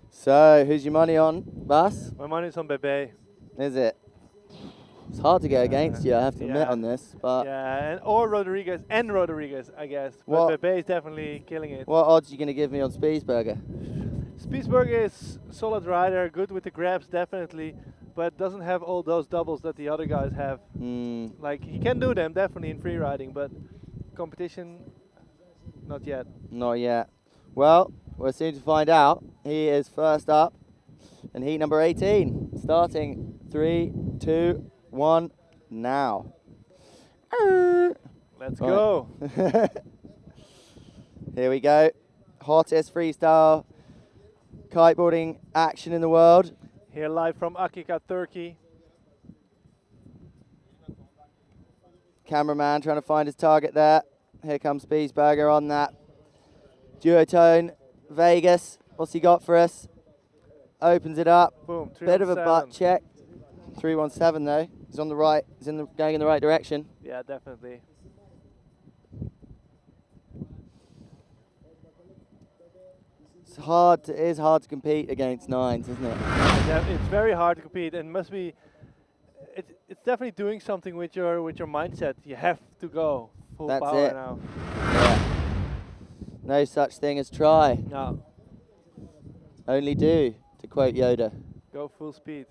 So, who's your money on, Bas? My money's on Bebe. Is it? It's hard to go against you, I have to admit, on this. But yeah, or Rodriguez, I guess. What? But Bebe is definitely killing it. What odds are you going to give me on Spiesberger? Spiesberger is solid rider, good with the grabs, definitely, but doesn't have all those doubles that the other guys have. Like, he can do them, definitely, in free riding, but competition, not yet. Not yet. Well, we're soon to find out. He is first up in heat number 18. Starting 3, 2, 1, now. Let's go. Here we go. Hottest freestyle kiteboarding action in the world. Here live from Akyaka, Turkey. Cameraman trying to find his target there. Here comes Spiesberger on that duotone. Vegas, what's he got for us? Opens it up. Boom, bit of a butt check. 317 though. He's on the right. He's going in the right direction. Yeah, definitely. It is hard to compete against nines, isn't it? Yeah, it's very hard to compete, and must be. It's definitely doing something with your mindset. You have to go full That's power it. now. Yeah. No such thing as try. No. Only do, to quote Yoda. Go full speed.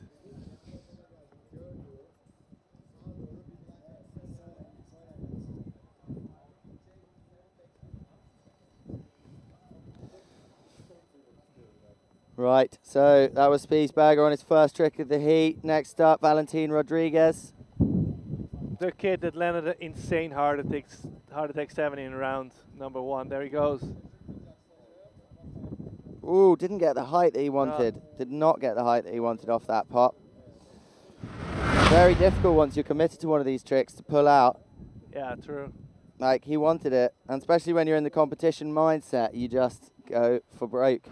Right, so that was Spiesberger on his first trick of the heat. Next up, Valentin Rodriguez. The kid that landed an insane heart attack 70 in round number 1. There he goes. Ooh, didn't get the height that he wanted. No. Did not get the height that he wanted off that pop. Very difficult once you're committed to one of these tricks to pull out. Yeah, true. Like, he wanted it, and especially when you're in the competition mindset, you just go for broke.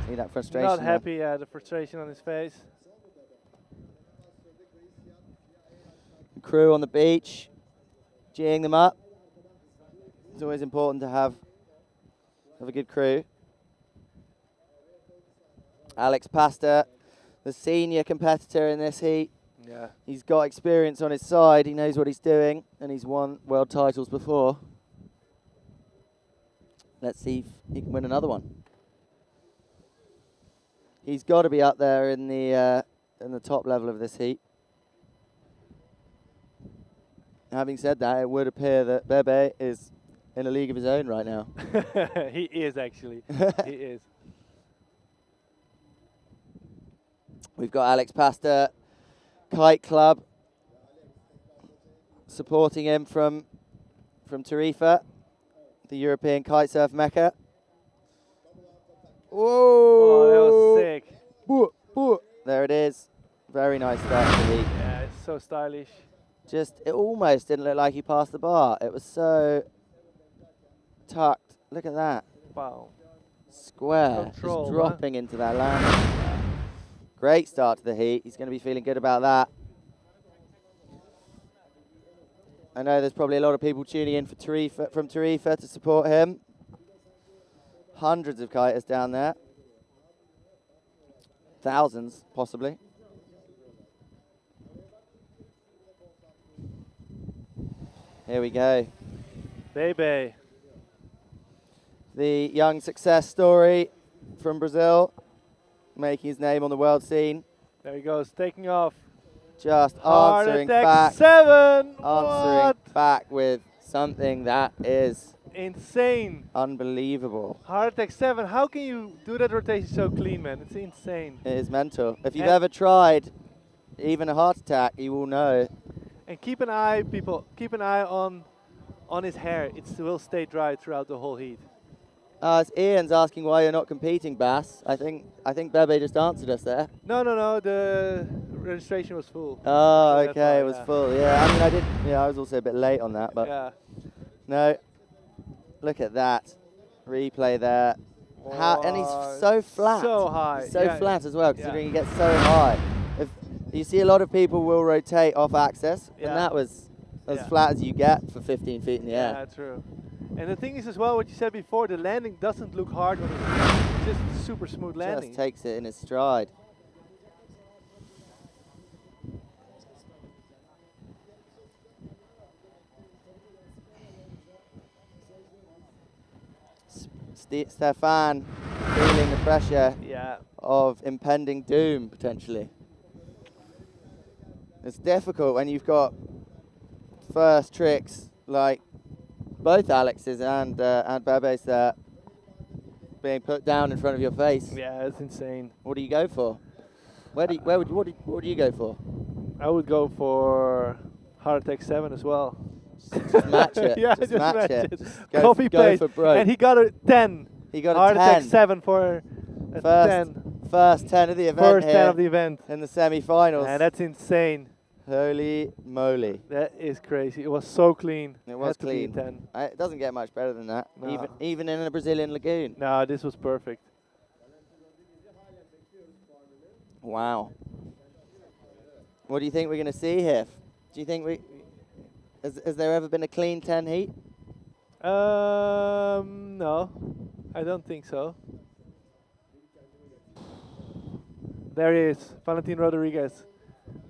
See that frustration? Not there? happy, yeah, the frustration on his face. The crew on the beach, geeing them up. It's always important to have a good crew. Alex Pasta, the senior competitor in this heat. Yeah. He's got experience on his side. He knows what he's doing, and he's won world titles before. Let's see if he can win another one. He's got to be up there in the top level of this heat. Having said that, it would appear that Bebe is in a league of his own right now. He is actually. He is. We've got Alex Pasta, Kite Club, supporting him from Tarifa, the European kitesurf mecca. Whoa! Oh, that was sick. There it is. Very nice start to the heat. Yeah, it's so stylish. It almost didn't look like he passed the bar. It was so tucked. Look at that. Wow. Square. Control, just dropping into that landing. Great start to the heat. He's going to be feeling good about that. I know there's probably a lot of people tuning in from Tarifa to support him. Hundreds of kiters down there. Thousands, possibly. Here we go. Bebe. The young success story from Brazil, making his name on the world scene. There he goes, taking off. Just Heart answering attack back. 7. Answering What? back with something that is insane. Unbelievable. Heart attack 7. How can you do that rotation so clean, man? It's insane. It is mental. If you've ever tried even a heart attack, you will know. And keep an eye, people. Keep an eye on his hair. It will stay dry throughout the whole heat. It's Ian's asking why you're not competing, Bass. I think Bebe just answered us there. No. The registration was full. Oh, So that's okay, why, it was yeah. full. Yeah, I mean, I did. Yeah, I was also a bit late on that, but Yeah. no. Look at that replay there. And he's so flat. So high. He's so Yeah, flat as well, considering yeah. he gets so high. If you see, a lot of people will rotate off axis, Yeah. and that was as Yeah. flat as you get for 15 feet in the air. Yeah, true. And the thing is as well, what you said before, the landing doesn't look hard when it's just super smooth landing. Just takes it in his stride. Stefan feeling the pressure of impending doom, potentially. It's difficult when you've got first tricks like both Alex's and Bebe's there being put down in front of your face. Yeah, it's insane. What do you go for? What do you go for? I would go for Heart Attack 7 as well. Just match it. Yeah, just match match it. it. Just go Copy go paste. for broke. And he got a 10. He got Heart a Attack 10. 7 for a 10. First 10 of the event. First 10 here of the event. in the semi-finals. And that's insane. Holy moly. That is crazy. It was so clean. It was Had to be a clean. 10. It doesn't get much better than that, No. even in a Brazilian lagoon. No, this was perfect. Wow. What do you think we're going to see here? Do you think has there ever been a clean 10 heat? No, I don't think so. There he is, Valentin Rodriguez,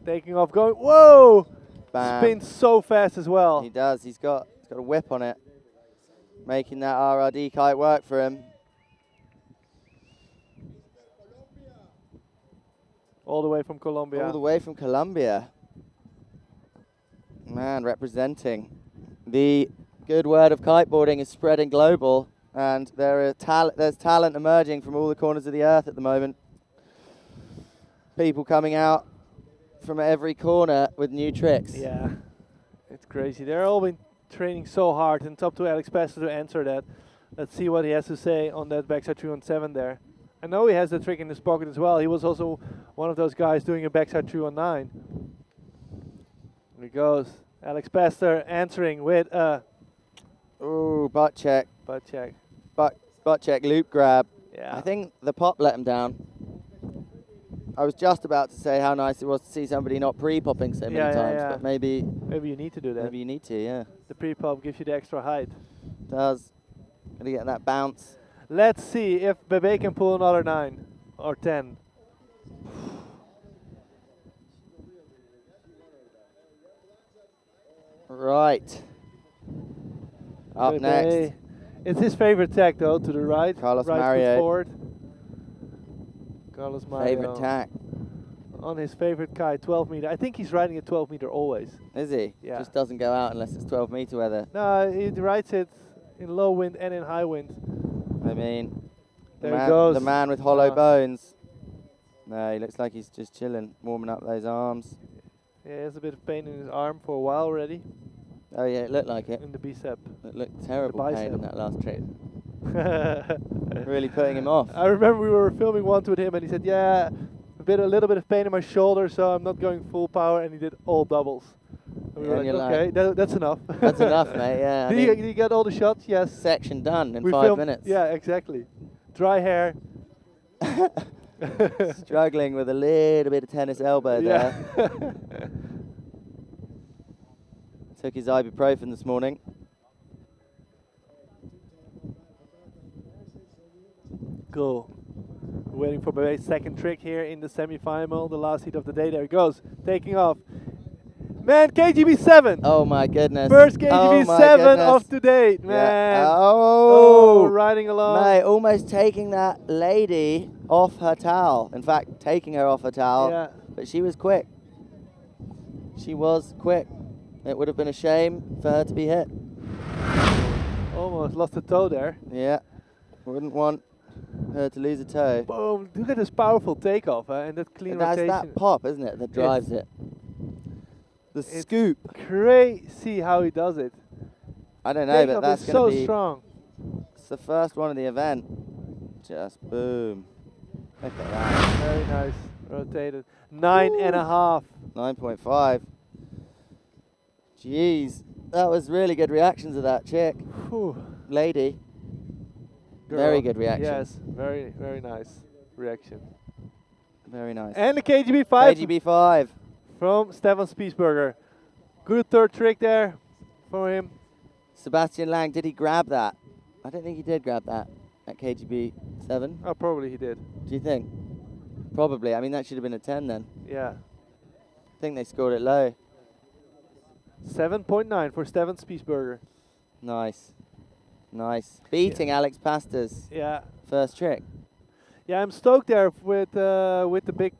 taking off, going, whoa! Bam. Spins so fast as well. He does. He's got a whip on it, making that RRD kite work for him. All the way from Colombia. All the way from Colombia. Man, representing. The good word of kiteboarding is spreading global, and there's talent emerging from all the corners of the earth at the moment. People coming out from every corner with new tricks. Yeah, it's crazy. They're all been training so hard, and it's up to Alex Pastor to answer that. Let's see what he has to say on that backside 317 there. I know he has the trick in his pocket as well. He was also one of those guys doing a backside 319. Here he goes. Alex Pastor answering with a... Ooh, butt check. Butt check. Butt check, loop grab. Yeah. I think the pop let him down. I was just about to say how nice it was to see somebody not pre-popping so many times, but maybe you need to do that. Maybe you need to, yeah. The pre-pop gives you the extra height. Does. Gonna get that bounce. Let's see if Bebe can pull another 9. or 10. Right. Up next. It's his favorite tack though, to the right. Carlos right Mario. foot forward. Carlos Mario. Favorite tack. On his favorite kite, 12 meter. I think he's riding a 12 meter always. Is he? Yeah. Just doesn't go out unless it's 12 meter weather. No, he rides it in low wind and in high wind. I mean, there he goes. The man with hollow bones. No, he looks like he's just chilling, warming up those arms. Yeah, he has a bit of pain in his arm for a while already. Oh yeah, it looked like it. In the bicep. It looked terrible pain in that last trick. Really Really putting him off. I remember we were filming once with him and he said, yeah, a little bit of pain in my shoulder, so I'm not going full power, and he did all doubles. And we were like, okay, that's enough. That's enough, mate, yeah. Did you get all the shots? Yes. Section done in we 5 minutes. Yeah, exactly. Dry hair. Struggling with a little bit of tennis elbow there. Took his ibuprofen this morning. Cool. Waiting for Bebe's second trick here in the semi-final, the last heat of the day. There he goes, taking off. Man, KGB 7. Oh my goodness. First KGB 7 of today, man. Yeah. Oh, riding along. Mate, almost taking that lady off her towel. In fact, taking her off her towel. Yeah. But she was quick. She was quick. It would have been a shame for her to be hit. Almost lost a toe there. Yeah. Wouldn't want her to lose a toe. Boom. Look at this powerful takeoff and that clean rotation. That's that pop, isn't it, that drives it. The scoop. Crazy how he does it. I don't know, but that's going to be so strong. It's the first one of the event. Just boom. Look at that. Very nice. Rotated. 9.5. 9.5. Jeez. That was really good reaction to that chick. Whew. Lady. Girl. Very good reaction. Yes, very, very nice reaction. Very nice. And the KGB 5. KGB 5. From Stefan Spiesberger. Good third trick there for him. Sebastian Lang, did he grab that? I don't think he did grab that at KGB 7. Oh, probably he did. Do you think? Probably. I mean, that should have been a 10 then. Yeah. I think they scored it low. 7.9 for Stefan Spiesberger. Nice. Nice. Beating Alex Pasta's first trick. Yeah, I'm stoked there with the big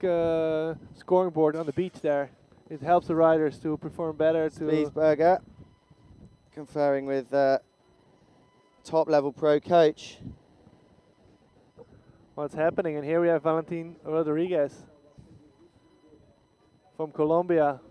scoring board on the beach there. It helps the riders to perform better. Spiesberger conferring with top-level pro coach. What's happening? And here we have Valentin Rodriguez from Colombia.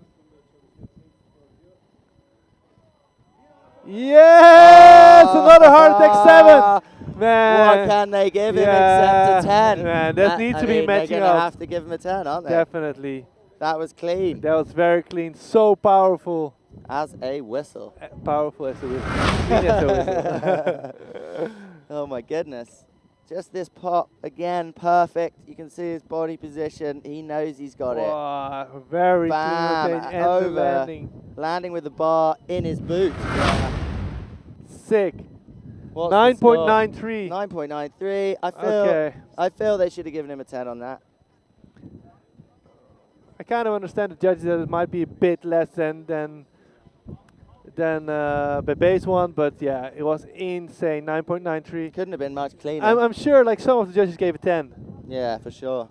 Yes! Another heart attack 7! Man. What can they give him except a 10? Man, that needs to be matching they're up. going to have to give him a 10, aren't they? Definitely. That was clean. That was very clean. So powerful. As a whistle. Powerful as a whistle. Clean as a whistle. Oh my goodness. Just this pop, again, perfect. You can see his body position. He knows he's got it. Very Bam, clean. And over. the landing. Landing with the bar in his boot. Sick. 9.93. 9.93. 9.93. I feel they should have given him a 10 on that. I kind of understand the judges that it might be a bit less than Bebe's one, but yeah, it was insane. 9.93. Couldn't have been much cleaner. I'm sure like some of the judges gave it 10. Yeah, for sure.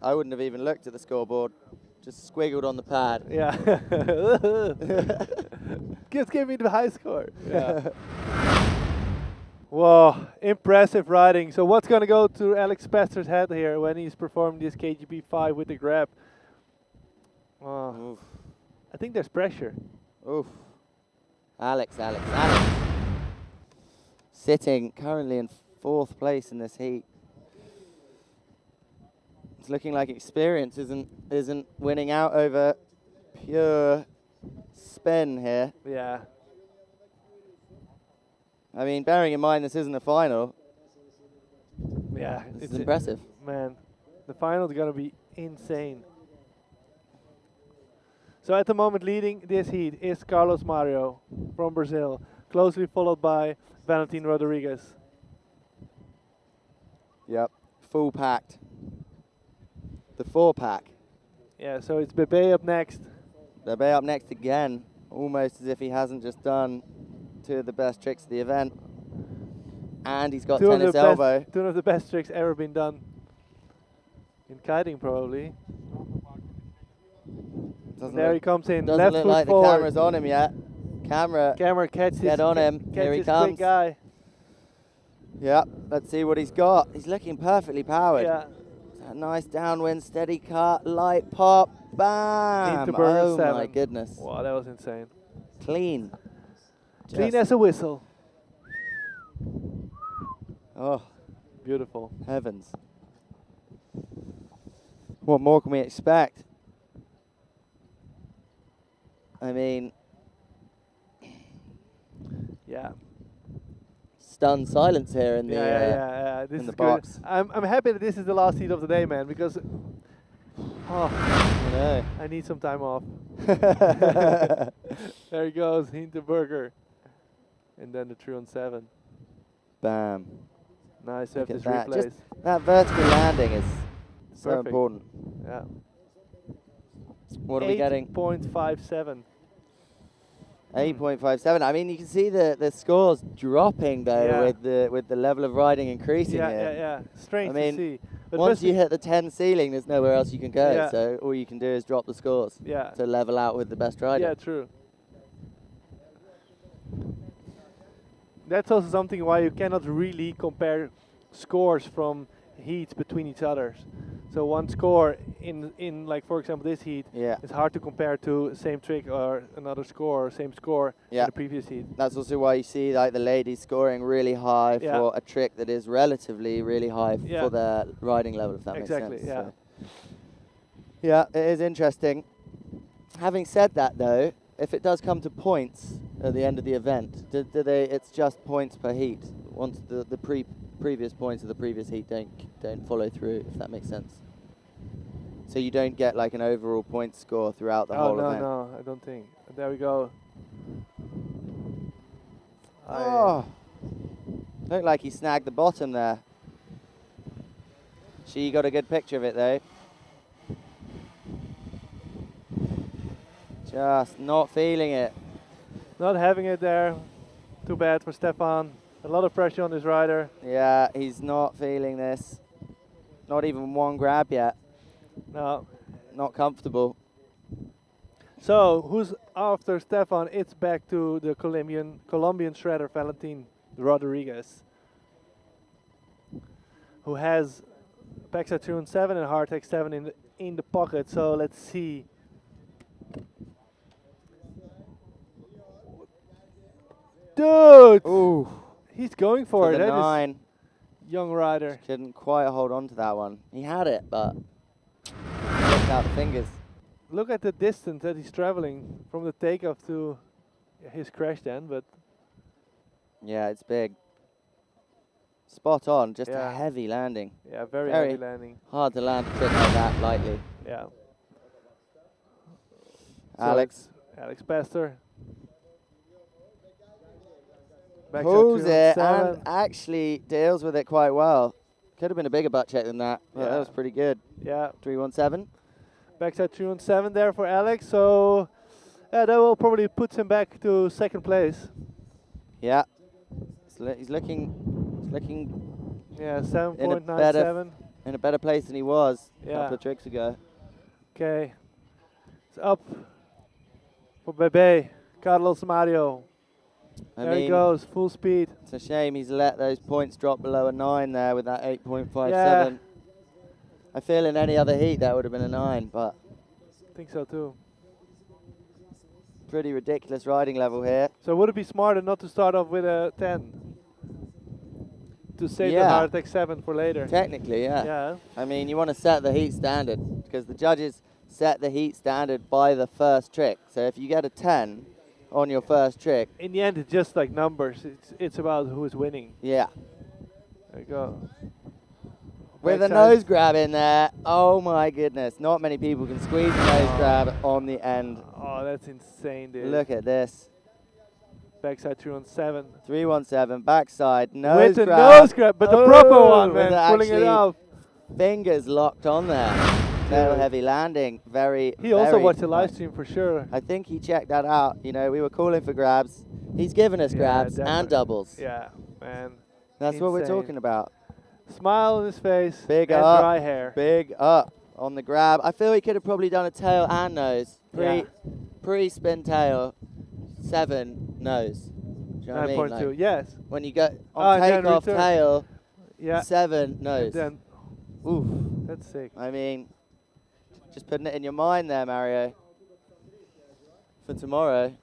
I wouldn't have even looked at the scoreboard. Just squiggled on the pad. Yeah. Just give me the high score. Yeah. Whoa, impressive riding. So what's going to go to Alex Paster's head here when he's performing this KGB 5 with the grab? I think there's pressure. Oof. Alex. Sitting currently in 4th place in this heat. It's looking like experience isn't winning out over pure spin here. Yeah. I mean, bearing in mind this isn't a final. Yeah. It's impressive. Man, the final is going to be insane. So at the moment leading this heat is Carlos Mario from Brazil, closely followed by Valentin Rodriguez. Yep, full packed. The 4-pack. Yeah, so it's Bebe up next. Bebe up next again, almost as if he hasn't just done 2 of the best tricks of the event. And he's got tennis elbow. 2 of the best tricks ever been done. In kiting, probably. There he comes in. Doesn't left look foot like forward. the camera's on him yet. Camera catches. get on him. Here he comes. Guy. Yep, let's see what he's got. He's looking perfectly powered. Yeah. A nice downwind, steady cut, light pop, bam! Into burner Oh 7. my goodness. Wow, that was insane. Clean. Clean Just- as a whistle. Oh, beautiful. Heavens. What more can we expect? I mean, yeah. Stunned silence here in the This in is the good. box. I'm happy that this is the last heat of the day, man, because I need some time off. There he goes, Hinterberger. And then the 3-on-7. Bam. Nice to have Look this at that. replays. Just that vertical landing is so Perfect. important. Yeah. What are we getting? 8.57. 8.57. I mean, you can see the scores dropping though Yeah. with the level of riding increasing here. Yeah. Strange I mean, to see. But once mostly- you hit the 10 ceiling, there's nowhere else you can go. Yeah. So all you can do is drop the scores to level out with the best rider. Yeah, true. That's also something why you cannot really compare scores from heats between each others. So one score in like, for example, this heat, it's hard to compare to same trick or another score or same score in the previous heat. That's also why you see like the ladies scoring really high Yeah. for a trick that is relatively really high Yeah. for their riding level, if that Exactly, makes sense. yeah. So. Yeah, it is interesting. Having said that though, if it does come to points at the end of the event, do they? It's just points per heat. Once the previous points of the previous heat don't follow through, if that makes sense. So you don't get like an overall point score throughout the whole event. No, I don't think. There we go. Oh, looked like he snagged the bottom there. She got a good picture of it though. Just not feeling it. Not having it there. Too bad for Stefan. A lot of pressure on this rider. Yeah, he's not feeling this. Not even one grab yet. No. Not comfortable. So, who's after Stefan? It's back to the Colombian shredder, Valentin Rodriguez, who has backside 2-on-7 and hardtack 7 in the pocket. So let's see. Dude! Ooh. He's going for it. The That is 9. young rider. Couldn't quite hold on to that one. He had it, but slipped out the fingers. Look at the distance that he's traveling from the takeoff to his crash then, but Yeah, it's big. Spot on, just Yeah. a heavy landing. yeah, very heavy landing. Hard to land a trick like that lightly. Yeah. Alex. Alex Pastor. Backside Pulls it 3-on-7. and actually deals with it quite well. Could have been a bigger butt check than that, but that Yeah. was pretty good. Yeah. 3-1-7. Backside 3-on-7 there for Alex. So that will probably put him back to second place. Yeah. He's looking Yeah, in a 7.97. better place than he was a Yeah. couple of tricks ago. Okay. It's up for Bebe. Carlos Mario. I There he mean, goes, full speed. It's a shame he's let those points drop below a 9 there with that 8.57. I feel in any other heat that would have been a 9, but I think so too. pretty ridiculous riding level here. So would it be smarter not to start off with a 10? To save the Yeah. hardtack 7 for later? Technically, yeah. Yeah. I mean, you want to set the heat standard because the judges set the heat standard by the first trick. So if you get a 10 on your first trick, In the end, it's just like numbers. It's about who is winning. yeah. There you go. With a Backside. nose grab in there, oh my goodness. Not many people can squeeze a nose grab on the end. Oh, that's insane, dude. Look at this. Backside 317. 317, backside, nose With the grab. nose grab, but the proper one, with man, pulling it actually off. Fingers locked on there. Tail heavy landing, He also very watched the live nice. stream for sure. I think he checked that out. You know, we were calling for grabs. He's given us grabs and definitely. doubles. Yeah, man. That's what we're Insane. talking about. Smile on his face. Big and up. dry hair. Big up on the grab. I feel he could have probably done a tail and nose. Pre-spin tail, 7 nose. Do you know what I mean? 9.2, Like, yes. when you go on and then takeoff return. tail, Yeah. 7 nose. And then, oof. That's sick. I mean, just putting it in your mind there, Mario, for tomorrow.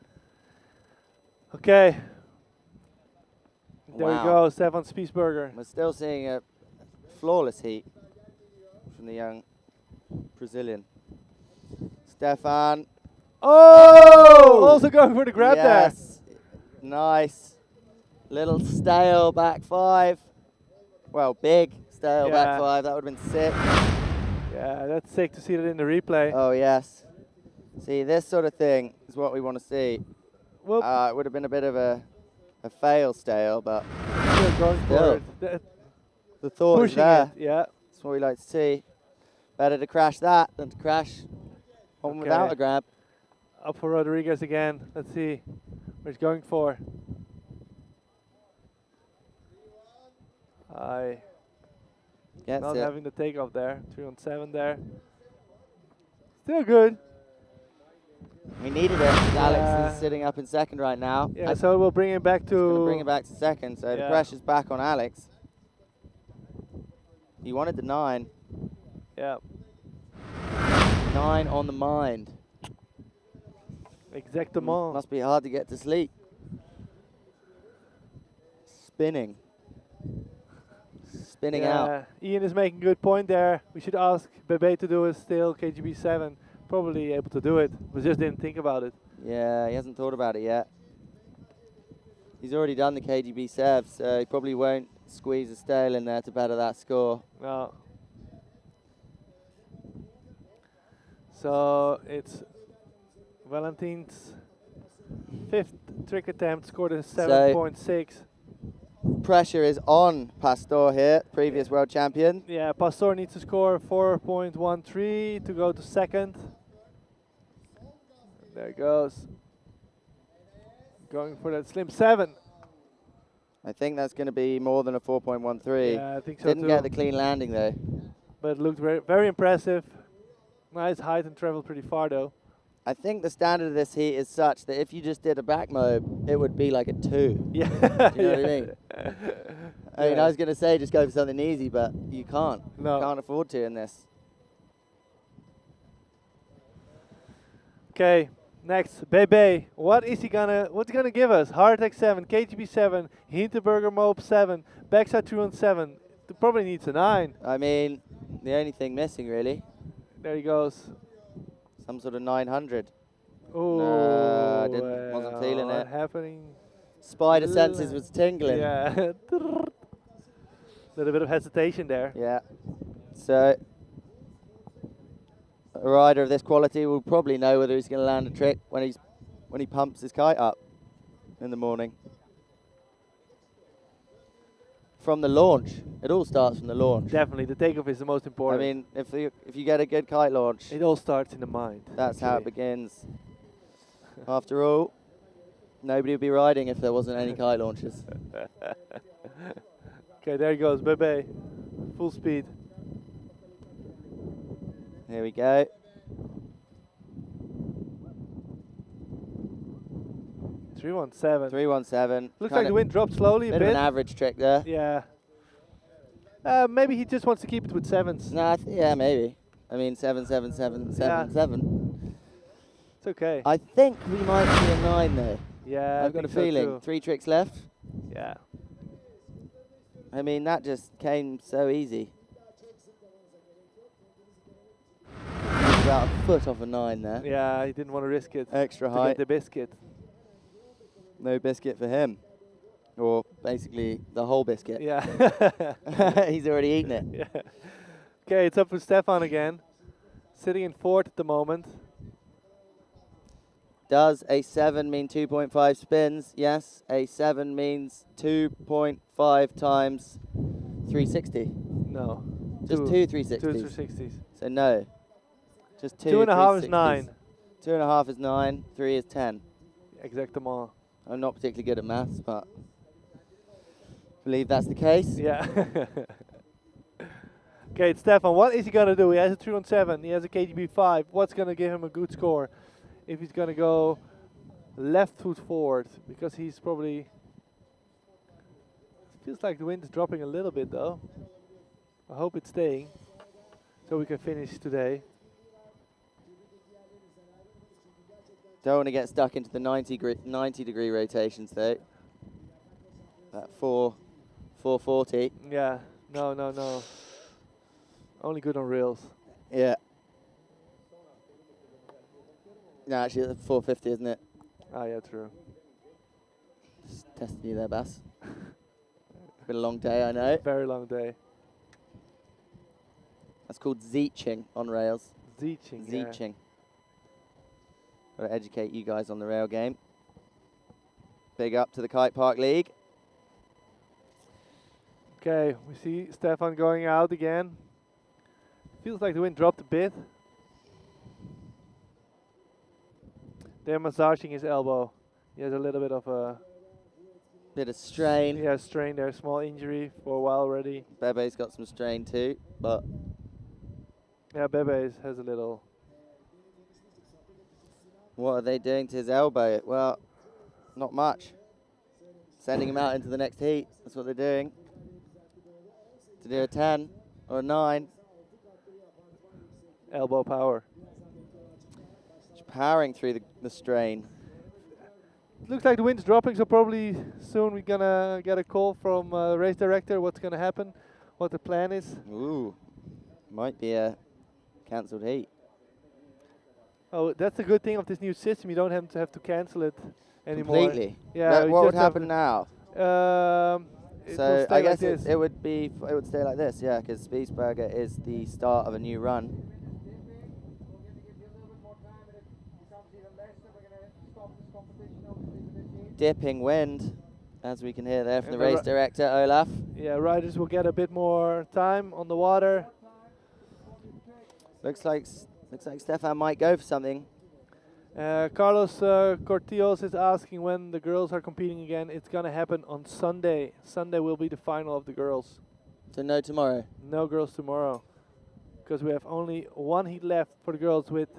Okay. There Wow. we go, Stefan Spiesberger. We're still seeing a flawless heat from the young Brazilian. Stefan. Oh! Also going for the grab yes. Nice. Little stale back 5. Well, big stale back 5. That would have been sick. Yeah, that's sick to see that in the replay. Oh, yes. See, this sort of thing is what we want to see. It would have been a bit of a fail stale, but Still going for it. the thought is Pushing there. it, yeah. That's what we like to see. Better to crash that than to crash on without a grab. Up for Rodriguez again. Let's see what he's going for. Not having the takeoff there. 317 there. Still good. We needed it. Alex is sitting up in second right now. Yeah, so we'll bring him back to... Bring him back to second, so the pressure's back on Alex. He wanted the 9. Yeah. 9 on the mind. Exactement. Must be hard to get to sleep. Spinning. Spinning out. Ian is making a good point there. We should ask Bebe to do it still, KGB 7. Probably able to do it, but just didn't think about it. Yeah, he hasn't thought about it yet. He's already done the KGB serve, so he probably won't squeeze a stale in there to better that score. No. So it's Valentin's 5th trick attempt, scored a 7.6. Pressure is on Pastor here, previous world champion. Yeah, Pastor needs to score 4.13 to go to second. There it goes. Going for that slim 7. I think that's going to be more than a 4.13. Yeah, I think so Didn't too. get the clean landing though. But it looked very, very impressive. Nice height and traveled pretty far though. I think the standard of this heat is such that if you just did a back mob, it would be like a 2. Yeah. Do you know what I mean? I mean, I was going to say just go for something easy, but you can't. No. You can't afford to in this. Okay, next, Bebe. What's he gonna give us? Heart attack 7, KGB 7, Hinterberger Mob 7, backside 2 on 7. It probably needs a 9. I mean, the only thing missing really. There he goes. Some sort of 900. Oh, Wasn't feeling it. Happening. Spider senses was tingling. Yeah. Little bit of hesitation there. Yeah. So a rider of this quality will probably know whether he's going to land a trick when he pumps his kite up in the morning. From the launch. It all starts from the launch. Definitely, the takeoff is the most important. I mean, if you get a good kite launch, it all starts in the mind. That's how it begins. After all, nobody would be riding if there wasn't any kite launches. Okay, there he goes, Bebe. Full speed. Here we go. .317. 317. Looks like the wind dropped slowly a bit. Bit of an average trick there. Yeah. Maybe he just wants to keep it with 7s. Nah, yeah, maybe. I mean, 7, 7, 7, 7, 7. It's okay. I think we might see a 9 though. Yeah, I've got a feeling. 3 tricks left. Yeah. I mean, that just came so easy. About a foot off a 9 there. Yeah, he didn't want to risk it. Extra to height. Get the biscuit. No biscuit for him. Or basically the whole biscuit. Yeah. He's already eaten it. Yeah. Okay, it's up for Stefan again. Sitting in 4th at the moment. Does a 7 mean 2.5 spins? Yes. A 7 means 2.5 times 360. No. Just two 360s. Two 360s. So no. Just two. 2.5 is 360s. 9. 2.5 is 9. 3 is 10. Exactement. I'm not particularly good at maths, but I believe that's the case. Yeah. Okay, it's Stefan. What is he going to do? He has a 3-on-7. He has a KGB 5. What's going to give him a good score? If he's going to go left foot forward, because he's probably... Feels like the wind is dropping a little bit, though. I hope it's staying, so we can finish today. Don't want to get stuck into the 90-degree rotations, though. That 440. Yeah, no. Only good on rails. Yeah. No, actually, it's 450, isn't it? Ah, yeah, true. Just testing you there, Bass. Been a long day, I know. Very long day. That's called zeeching on rails. Zeeching, Zeeching. Got to educate you guys on the rail game. Big up to the Kite Park League. Okay, we see Stefan going out again. Feels like the wind dropped a bit. They're massaging his elbow. He has a little bit of a... Bit of strain. Yeah, strain there. Small injury for a while already. Bebe's got some strain too, but... Yeah, Bebe has a little... What are they doing to his elbow? Well, not much. Sending him out into the next heat. That's what they're doing. To do a 10 or a 9. Elbow power. Just powering through the strain. Looks like the wind's dropping, so probably soon we're gonna get a call from race director. What's gonna happen? What the plan is? Ooh, might be a cancelled heat. Oh, that's the good thing of this new system. You don't have to cancel it anymore. Completely. Yeah. What would happen now? So I guess it would stay like this, yeah, because Spitzberger is the start of a new run. Dipping wind, as we can hear there from the race director, Olaf. Yeah, riders will get a bit more time on the water. Looks like Stefan might go for something. Carlos Cortillos is asking when the girls are competing again. It's going to happen on Sunday. Sunday will be the final of the girls. So no tomorrow? No girls tomorrow. Because we have only one heat left for the girls with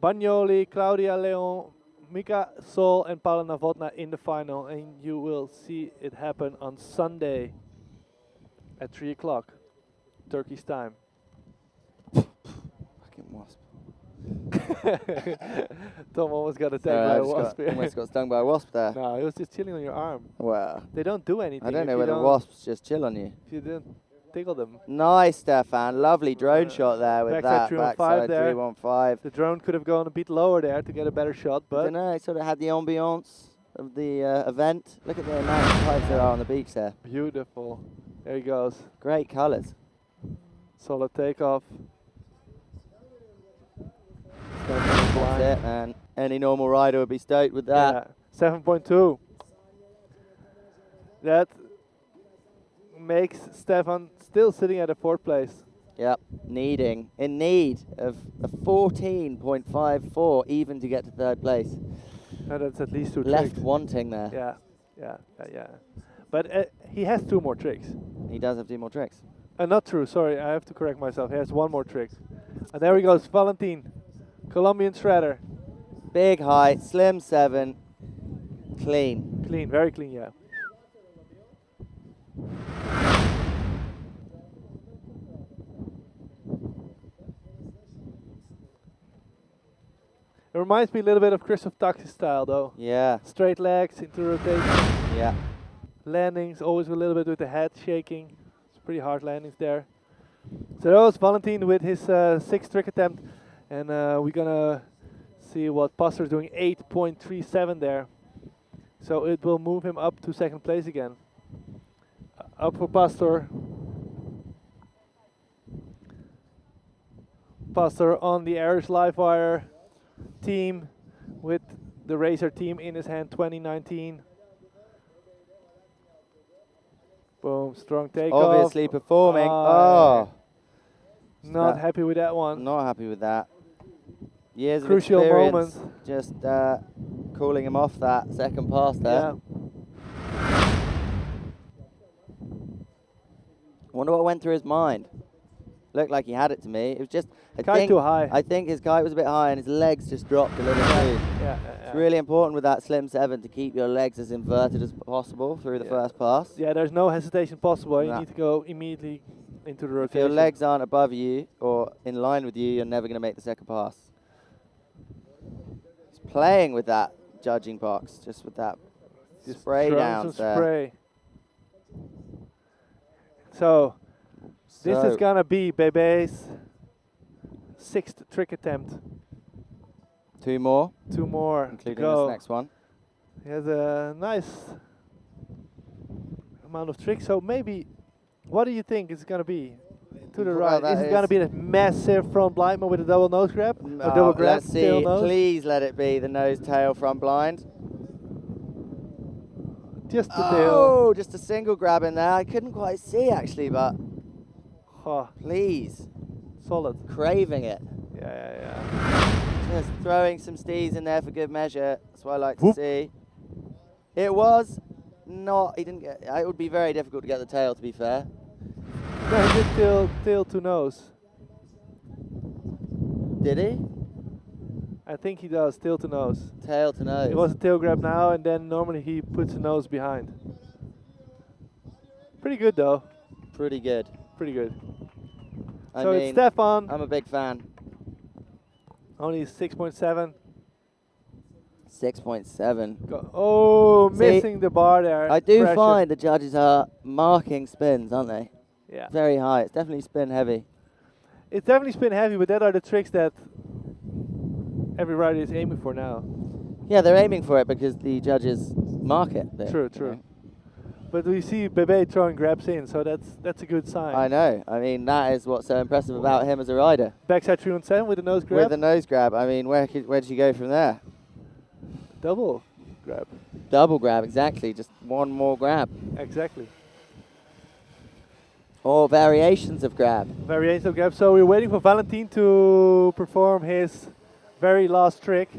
Bagnoli, Claudia Leon, Mika Sol and Paula Novotná in the final. And you will see it happen on Sunday at 3 o'clock, Turkish time. Fucking wasp. Tom almost got attacked by a wasp. Almost got stung by a wasp there. No, it was just chilling on your arm. Wow. They don't do anything. I don't know whether wasps just chill on you. If you didn't tickle them. Nice, Stefan. Lovely drone shot there with backside that. 315 Backside there. 315. The drone could have gone a bit lower there to get a better shot, but... I don't know, it sort of had the ambiance of the event. Look at the amount of kites there are on the beach there. Beautiful. There he goes. Great colours. Solid takeoff. That's it, man. Any normal rider would be stoked with that. Yeah, 7.2. That makes Stefan still sitting at a 4th place. Yep, in need of a 14.54 even to get to 3rd place. No, that's at least 2 Left tricks. wanting there. Yeah. But he has 2 more tricks. He does have 2 more tricks. Not true, sorry, I have to correct myself. He has 1 more trick. And there he goes, Valentin, Colombian shredder. Big height, slim 7, clean. Clean, very clean, yeah. It reminds me a little bit of Christoph Taxi's style, though. Yeah. Straight legs into rotation. Yeah. Landings, always a little bit with the head shaking. It's pretty hard landings there. So that was Valentin with his 6th trick attempt. And we're going to see what Pastor's doing, 8.37 there. So it will move him up to 2nd place again. Up for Pastor. Pastor on the Irish Livewire team with the Racer team in his hand 2019. Boom, strong takeoff. Obviously performing. Oh, not That- happy with that one. Not happy with that. Years Crucial of experience. moment. Just calling him off that second pass there. Wonder what went through his mind. Looked like he had it to me. It was just Kite too high. I think his kite was a bit high and his legs just dropped a little too. It's really important with that slim 7 to keep your legs as inverted as possible through the first pass. Yeah, there's no hesitation possible. You Nah. need to go immediately into the If rotation. your legs aren't above you or in line with you, you're never going to make the second pass. He's playing with that judging box, just with that spray throwing down some there. spray. So, this is So- gonna be Bebe's 6th trick attempt. 2 more. 2 more to Including go. this next one. He has a nice amount of tricks. So maybe, what do you think it's gonna be? To the Well, right. that Is it gonna is- be that massive front blind with a double nose grab? Or Oh, double grab, let's tail see. nose? Please let it be the nose tail front blind. Just the tail. Oh, just a single grab in there. I couldn't quite see actually, but Huh. please. Solid. Craving it. Yeah. Just throwing some stees in there for good measure. That's what I like to Whoop. see. It was not, he didn't get, it would be very difficult to get the tail, to be fair. No, he did tail to nose. Did he? I think he does, tail to nose. Tail to nose. It was a tail grab now, and then normally he puts the nose behind. Pretty good though. Pretty good. Pretty good. I So mean, it's Stefan. I'm a big fan. Only 6.7. 6.7. Oh, See, missing the bar there. I do Pressure. find the judges are marking spins, aren't they? Yeah. Very high. It's definitely spin heavy. It's definitely spin heavy, but that are the tricks that every rider is aiming for now. Yeah, they're aiming for it because the judges mark it. There, True. But we see Bebe throwing grabs in, so that's a good sign. I know. I mean, that is what's so impressive about him as a rider. Backside 317 with a nose grab. With a nose grab. I mean, where did you go from there? Double grab. Double grab, exactly. Just one more grab. Exactly. Or variations of grab. Variations of grab. So we're waiting for Valentin to perform his very last trick.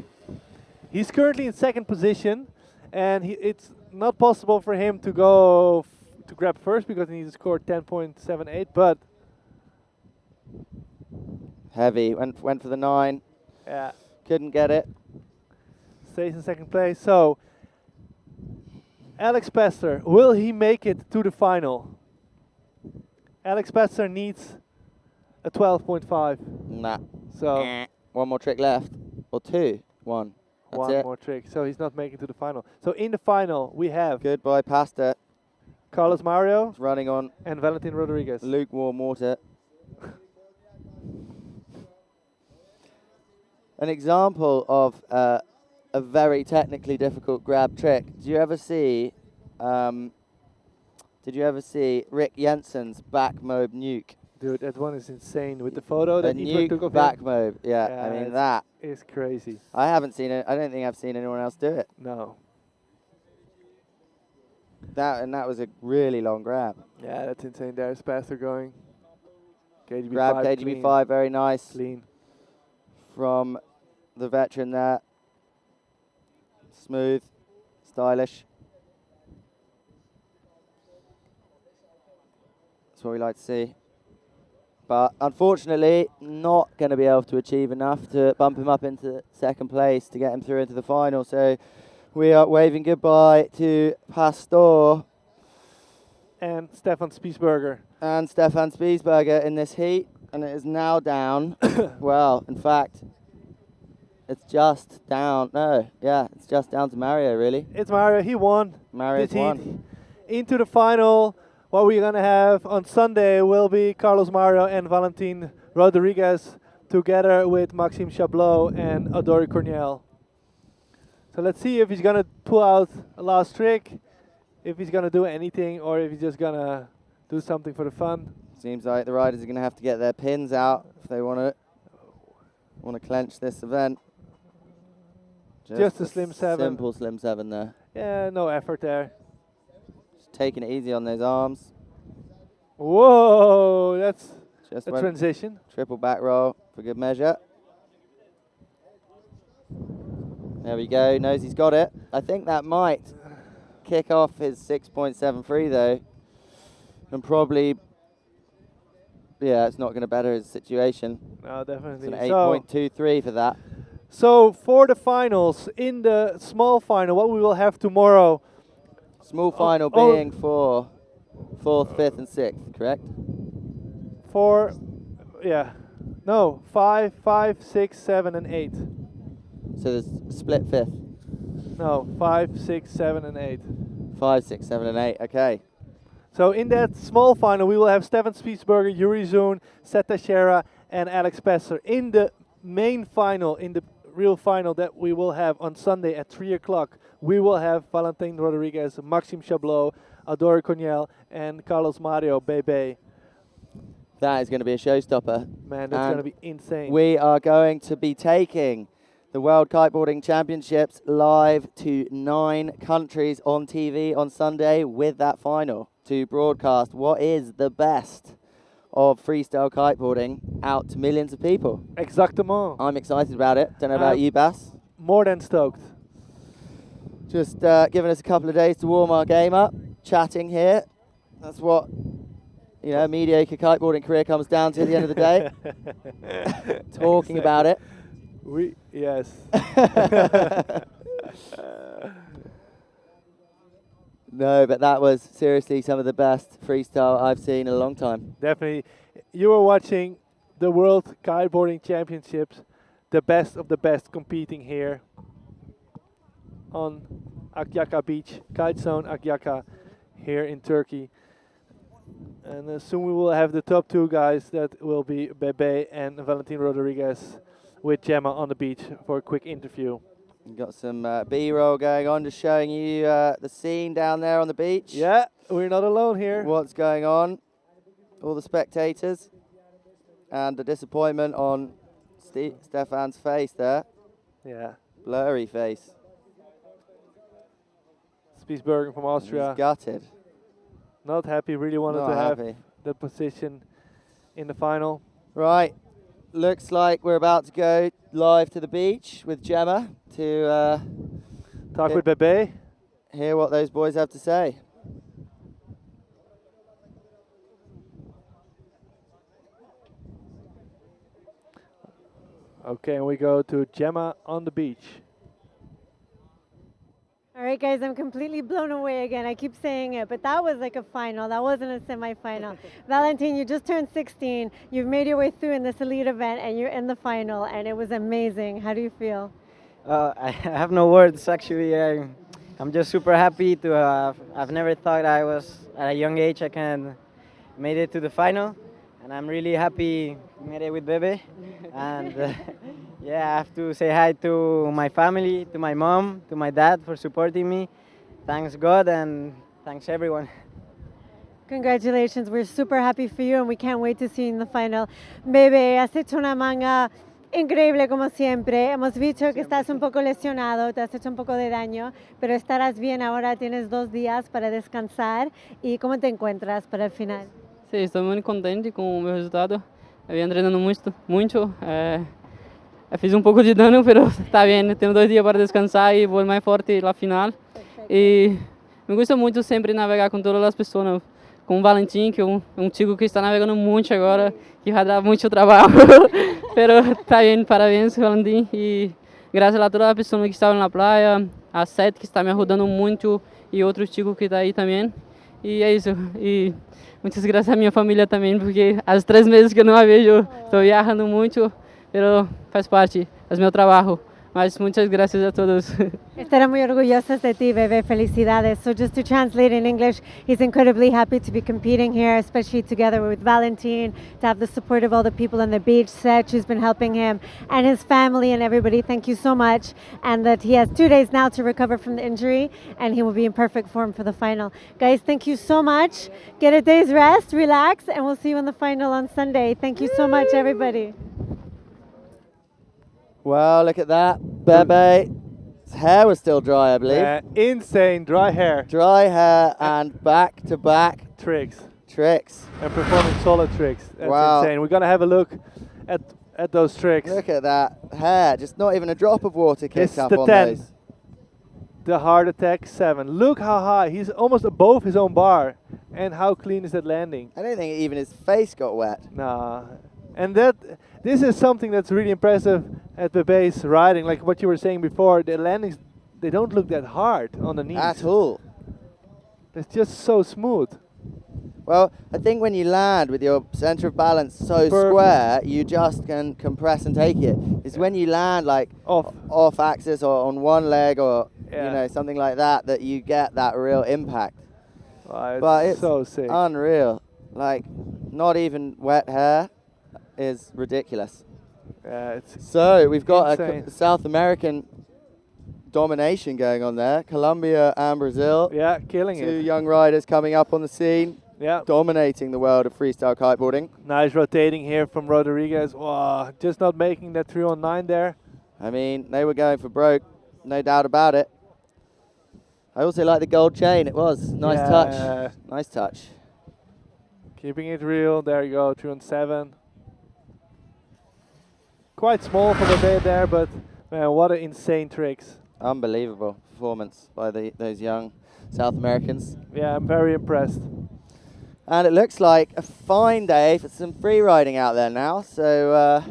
He's currently in 2nd position, and it's not possible for him to go to grab first because he needs to score 10.78, but Heavy. Went for the 9. yeah, Couldn't get it. stays in 2nd place. So Alex Pester, will he make it to the final? Alex Pester needs a 12.5. Nah. So One more trick left. Or 2. 1. That's one it. more trick. So he's not making it to the final. So in the final we have Goodbye, Pasta. Carlos Mario Running on and Valentin Rodriguez. lukewarm water. An example of a very technically difficult grab trick. Did you ever see Rick Jensen's back mob nuke? Dude, that one is insane with the photo The that Igor took nuke of back him. mob. Yeah, I mean that is crazy. I haven't seen it. I don't think I've seen anyone else do it. No. That was a really long grab. Yeah, that's insane. There's Pastor going. KGB Grab 5 KGB 5, very nice. Clean. From the veteran there. Smooth, stylish. That's what we like to see. But unfortunately, not going to be able to achieve enough to bump him up into 2nd place to get him through into the final. So we are waving goodbye to Pastor And Stefan Spiesberger. and Stefan Spiesberger in this heat. And it is now down. Well, in fact, it's just down. No, yeah, it's just down to Mario, really. It's Mario. He won. Mario's this heat. won. Into the final. What we're going to have on Sunday will be Carlos Mario and Valentin Rodriguez together with Maxime Chablot and Adori Corniel. So let's see if he's going to pull out a last trick, if he's going to do anything, or if he's just going to do something for the fun. Seems like the riders are going to have to get their pins out if they want to clench this event. Just a slim 7. Simple slim 7 there. Yeah, no effort there. Just taking it easy on those arms. Whoa, that's Just a went transition. triple back roll for good measure. There we go, knows he's got it. I think that might kick off his 6.73 though. And probably, yeah, it's not going to better his situation. No, definitely. It's an 8.23 for that. So for the finals, in the small final, what we will have tomorrow. Small final being for 4th, 5th and 6th, correct? 5, 6, 7 and 8. So there's split 5th. No, 5, 6, 7 and 8. 5, 6, 7 and 8, okay. So in that small final, we will have Stefan Spiesberger, Yuri Zoon, Seth Teixeira and Alex Pesser. In the main final, in the real final that we will have on Sunday at 3 o'clock, we will have Valentin Rodriguez, Maxime Chablot, Adore Coniel and Carlos Mario Bebe. That is going to be a showstopper. Man, that's going to be insane. We are going to be taking the World Kiteboarding Championships live to 9 countries on TV on Sunday with that final to broadcast what is the best of freestyle kiteboarding out to millions of people. Exactement. I'm excited about it. Don't know about you, Bass. More than stoked. Just giving us a couple of days to warm our game up, chatting here. That's what, you know, a mediocre kiteboarding career comes down to at the end of the day. Talking about it. Yes. No, but that was seriously some of the best freestyle I've seen in a long time. Definitely. You were watching the World Kiteboarding Championships, the best of the best competing here on Akyaka Beach, Kite Zone Akyaka here in Turkey. And soon we will have the top 2 guys, that will be Bebe and Valentin Rodriguez with Gemma on the beach for a quick interview. We've got some B-roll going on, just showing you the scene down there on the beach. Yeah, we're not alone here. What's going on, all the spectators, and the disappointment on Stefan's face there. Yeah. Blurry face. Spiesbergen from Austria. He's gutted. Not happy, really wanted Not to have happy. the position in the final. Right, looks like we're about to go live to the beach with Gemma to talk with Bebe. Hear what those boys have to say. Okay, and we go to Gemma on the beach. All right, guys, I'm completely blown away again. I keep saying it, but that was like a final. That wasn't a semifinal. Valentin, you just turned 16. You've made your way through in this elite event, and you're in the final, and it was amazing. How do you feel? I have no words, actually. I'm just super happy to have. I've never thought I was, at a young age, I can made it to the final. And I'm really happy made it with Bebe. And yeah, I have to say hi to my family, to my mom, to my dad for supporting me. Thanks God and thanks everyone. Congratulations. We're super happy for you and we can't wait to see you in the final. Bebe, has hecho una manga increíble como siempre. Hemos visto que estás un poco lesionado, te has hecho un poco de daño, pero estarás bien ahora, tienes 2 días para descansar. ¿Y cómo te encuentras para el final? Sí, estou muito contente com o meu resultado. Eu venho treinando muito. Eu fiz um pouco de dano, mas está bem. Tenho 2 dias para descansar e vou mais forte na final. E me gusta muito sempre navegar com todas as pessoas, com o Valentim, que é um chico que está navegando muito agora, que vai dar muito trabalho. Mas está bem, parabéns, Valentim. E graças a todas as pessoas que estavam na praia, a Seth, que está me ajudando muito, e outros chicos que estão aí também. E é isso. E muitas graças à minha família também, porque há 3 meses que eu não a vejo, estou viajando muito, mas faz parte do meu trabalho. Mas muchas gracias a todos. Estarán muy orgullosos de ti, Bebe. Felicidades. So just to translate in English, he's incredibly happy to be competing here, especially together with Valentin, to have the support of all the people on the beach, Seth, who's been helping him, and his family and everybody. Thank you so much. And that he has 2 days now to recover from the injury, and he will be in perfect form for the final. Guys, thank you so much. Get a day's rest, relax, and we'll see you in the final on Sunday. Thank you so much, everybody. Well, look at that. Bebe hair was still dry, I believe. Yeah, insane dry hair. Dry hair and back-to-back Tricks. And performing solid tricks. That's wow. insane. We're gonna have a look at those tricks. Look at that hair. Just not even a drop of water kicked up the on 10. those. The heart attack 7. Look how high. He's almost above his own bar. And how clean is that landing? I don't think even his face got wet. Nah. And this is something that's really impressive at the base riding. Like what you were saying before, the landings, they don't look that hard on the knees. At all. It's just so smooth. Well, I think when you land with your center of balance so square, you just can compress and take it. It's when you land like off axis or on one leg or you know something like that that you get that real impact. But it's so sick. Unreal. Like not even wet hair is ridiculous. Yeah, it's so we've got insane. a South American domination going on there. Colombia and Brazil. Yeah, killing it. Two young riders coming up on the scene. Yeah. Dominating the world of freestyle kiteboarding. Nice rotating here from Rodriguez. Wow, just not making that 319 there. I mean, they were going for broke, no doubt about it. I also like the gold chain. It was nice touch. Nice touch. Keeping it real. There you go, 317. Quite small for the bed there, but man, what an insane tricks. Unbelievable performance by those young South Americans. Yeah, I'm very impressed. And it looks like a fine day for some free riding out there now. So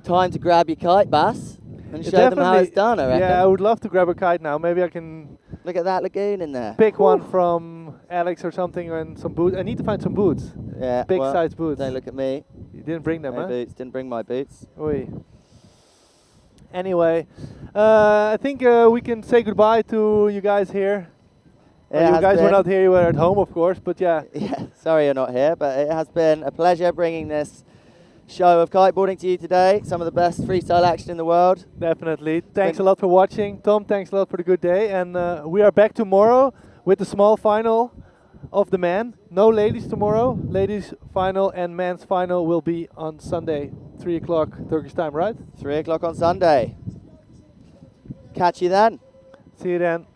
time to grab your kite, Bass, and show them how it's done, I reckon. Yeah, I would love to grab a kite now. Maybe I can... Look at that lagoon in there. Pick one from Alex or something and some boots. I need to find some boots. Yeah, big size boots. Don't look at me. You didn't bring them, no huh? boots. Didn't bring my boots. Oi. Anyway, I think we can say goodbye to you guys here. You guys were not here, you were at home, of course, but yeah. Yeah, sorry you're not here, but it has been a pleasure bringing this show of kiteboarding to you today. Some of the best freestyle action in the world. Definitely. Thanks a lot for watching. Tom, thanks a lot for the good day. And we are back tomorrow with the small final of the men. No ladies tomorrow. Ladies final and men's final will be on Sunday, 3 o'clock Turkish time, right? 3 o'clock on Sunday. Catch you then. See you then.